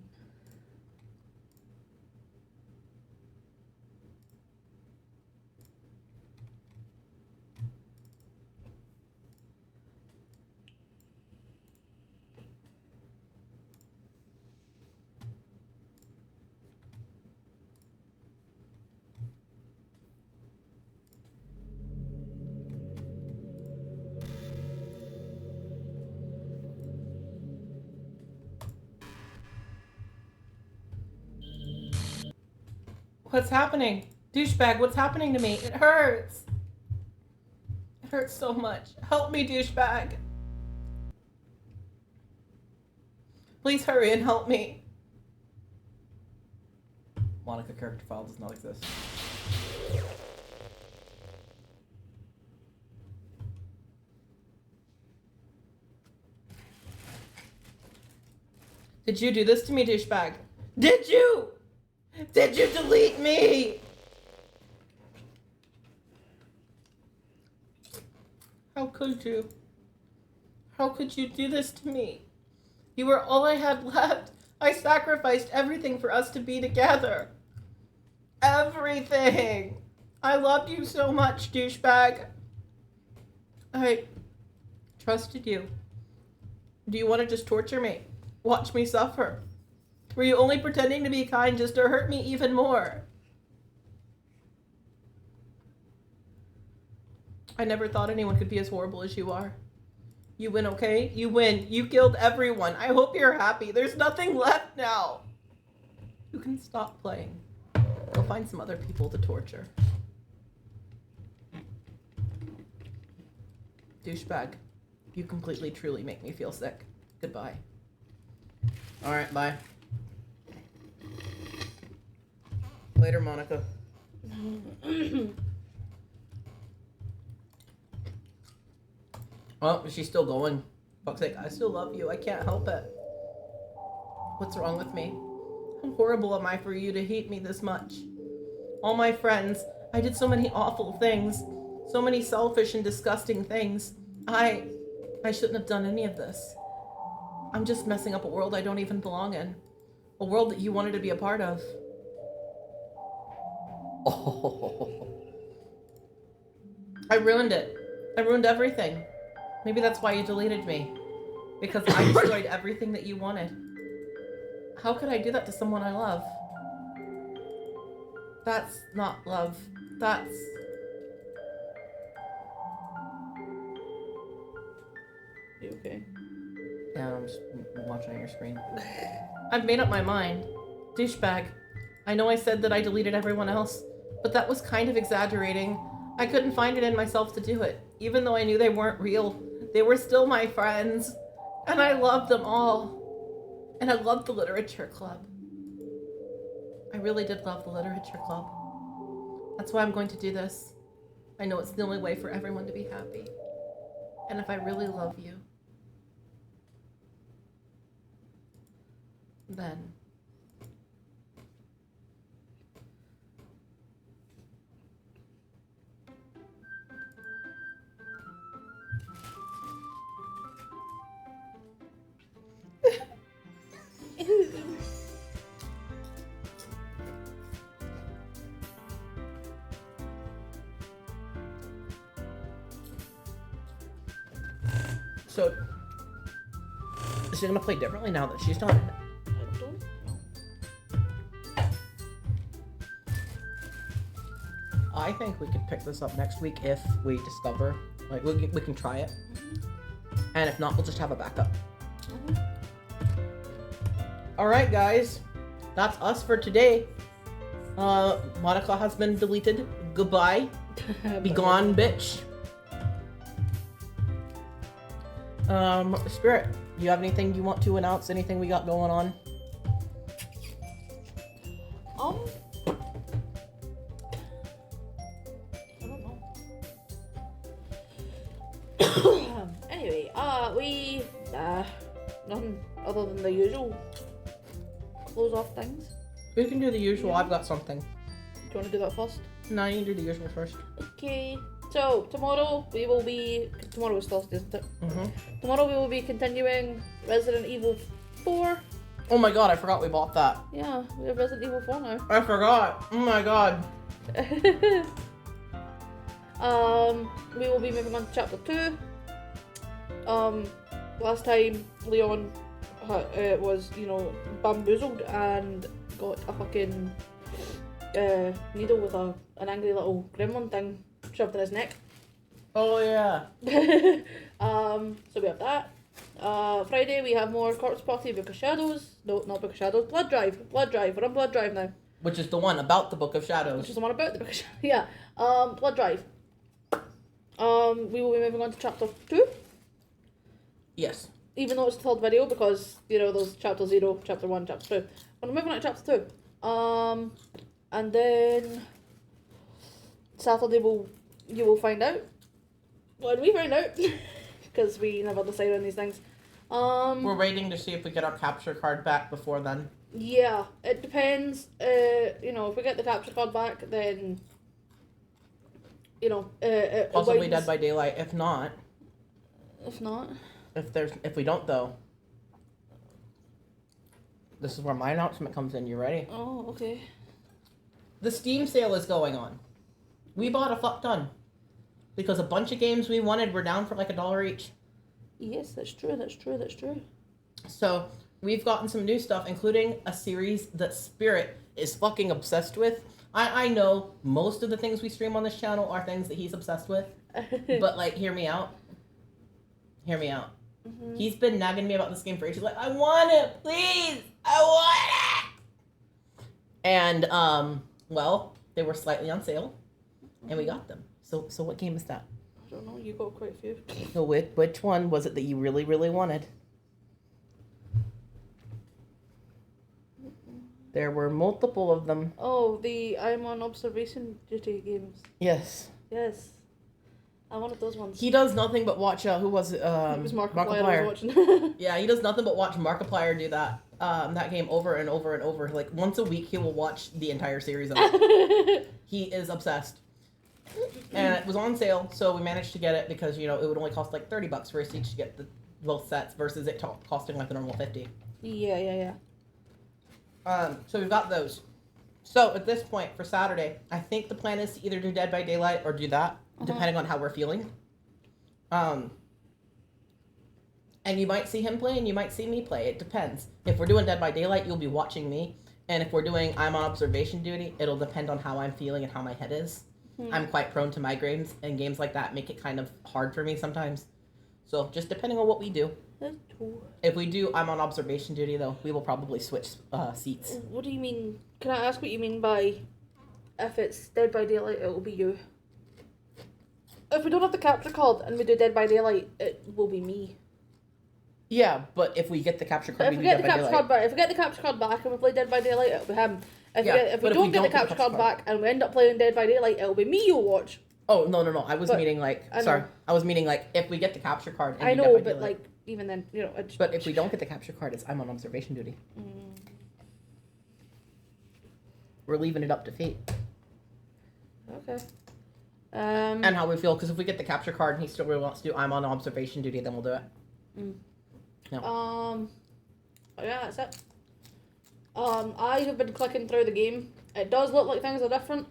What's happening? Douchebag, what's happening to me? It hurts. It hurts so much. Help me, douchebag. Please hurry and help me. Monica character file does not exist. Did you do this to me, douchebag? Did you? Did you delete me? How could you? How could you do this to me? You were all I had left. I sacrificed everything for us to be together. Everything. I loved you so much, douchebag. I trusted you. Do you want to just torture me? Watch me suffer? Were you only pretending to be kind just to hurt me even more? I never thought anyone could be as horrible as you are. You win, okay? You win. You killed everyone. I hope you're happy. There's nothing left now. You can stop playing. Go find some other people to torture. Douchebag. You completely, truly make me feel sick. Goodbye. Alright, bye. Later, Monica. Oh, she's still going. Fuck's sake, I still love you. I can't help it. What's wrong with me? How horrible am I for you to hate me this much? All my friends, I did so many awful things. So many selfish and disgusting things. I shouldn't have done any of this. I'm just messing up a world I don't even belong in. A world that you wanted to be a part of. Oh. I ruined it. I ruined everything. Maybe that's why you deleted me. Because I destroyed everything that you wanted. How could I do that to someone I love? That's not love. That's... You okay? Yeah, I'm just watching on your screen. I've made up my mind. Douchebag. I know I said that I deleted everyone else, but that was kind of exaggerating. I couldn't find it in myself to do it. Even though I knew they weren't real, they were still my friends. And I loved them all. And I loved the literature club. I really did love the literature club. That's why I'm going to do this. I know it's the only way for everyone to be happy. And if I really love you, then so is she gonna play differently now that she's done it? I don't know. I think we could pick this up next week if we discover, like, we can try it. And if not, we'll just have a backup. Alright, guys. That's us for today. Monica has been deleted. Goodbye. Be gone, bitch. Spirit, do you have anything you want to announce? Anything we got going on? I don't know. Anyway, we nothing other than the usual close off things. We can do the usual. I've got something. Do you want to do that first? No, you can do the usual first. Okay. So tomorrow we will be. Tomorrow is Thursday, isn't it? Mm-hmm. Tomorrow we will be continuing Resident Evil 4. Oh my god, I forgot we bought that. Yeah, we have Resident Evil 4 now. I forgot. Oh my god. We will be moving on to chapter 2. Last time Leon was, bamboozled and got a fucking needle with an angry little gremlin thing shoved in his neck. Oh yeah. So we have that. Friday we have more Corpse Party, Book of Shadows. No, not Book of Shadows. Blood Drive. Blood Drive. We're on Blood Drive now. Which is the one about the Book of Which Shadows. is the one about the Book of Shadows. Yeah. Blood Drive. We will be moving on to chapter 2. Yes. Even though it's the third video, because, there's chapter 0, chapter 1, chapter 2. We're moving on to chapter 2. And then Saturday you will find out. When we find out. Because we never decide on these things. We're waiting to see if we get our capture card back before then. Yeah, it depends. If we get the capture card back, then it Possibly widens. Dead by Daylight. If not, If not, if we don't though, this is where my announcement comes in. You ready? oh okay. The Steam sale is going on. We bought a fuck ton because a bunch of games we wanted were down for like $1 each. Yes, that's true. That's true. That's true. So we've gotten some new stuff, including a series that Spirit is fucking obsessed with. I know most of the things we stream on this channel are things that he's obsessed with, but like, hear me out. Hear me out. Mm-hmm. He's been nagging me about this game for ages. Like, I want it, please. I want it. And well, they were slightly on sale, and we got them. So what game is that? I don't know. You got quite a few. So which one was it that you really, really wanted? There were multiple of them. Oh, the I'm on observation duty games. Yes. Yes, I wanted those ones. He does nothing but watch. Who was it? It was Markiplier I was watching. Yeah, he does nothing but watch Markiplier do that game over and over and over. Like once a week, he will watch the entire series of it. He is obsessed. And it was on sale, so we managed to get it because it would only cost like $30 for us each to get the both sets versus it costing like the normal $50. Yeah. So we've got those. So at this point for Saturday, I think the plan is to either do Dead by Daylight or do that, depending on how we're feeling. And you might see him play and you might see me play. It depends. If we're doing Dead by Daylight, you'll be watching me. And if we're doing I'm on observation duty, it'll depend on how I'm feeling and how my head is. I'm quite prone to migraines, and games like that make it kind of hard for me sometimes. So just depending on what we do. That's cool. If we do I'm on observation duty, though, we will probably switch seats. What do you mean? Can I ask what you mean by if it's Dead by Daylight, it will be you? If we don't have the capture card and we do Dead by Daylight, it will be me. Yeah, but if we get the capture card, If we get the capture card back, if we get the capture card back and we play Dead by Daylight, it'll be him. If we don't get the capture card back and we end up playing Dead by Daylight, it'll be me you'll watch. Oh, no. I was meaning if we get the capture card. And I know, but like even then, you know. But if we don't get the capture card, it's I'm on observation duty. We're leaving it up to fate. Okay. And how we feel, because if we get the capture card and he still really wants to do I'm on observation duty, then we'll do it. No. Oh yeah, that's it. I have been clicking through the game. It does look like things are different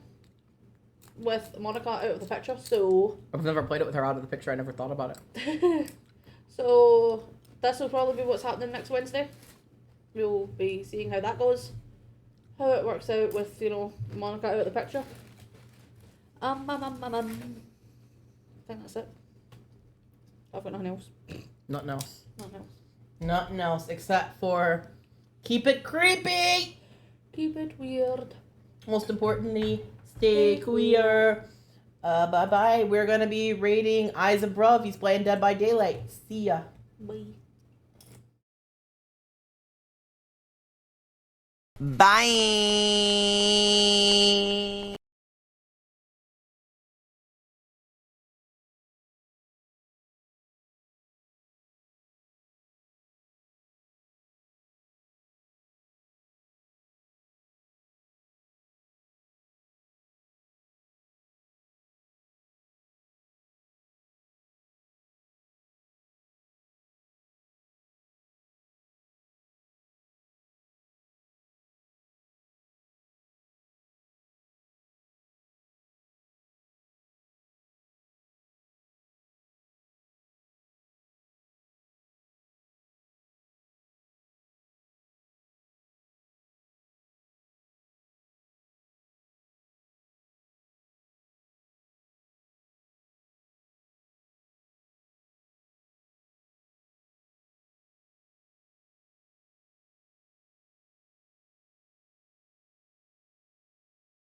with Monica out of the picture, so... I've never played it with her out of the picture, I never thought about it. So, this will probably be what's happening next Wednesday. We'll be seeing how that goes. How it works out with, you know, Monica out of the picture. I think that's it. I've got nothing else. Nothing else. Nothing else. Nothing else, except for keep it creepy! Keep it weird. Most importantly, stay queer. Bye-bye. We're gonna be rating Eyes Above. He's playing Dead by Daylight. See ya. Bye. Bye.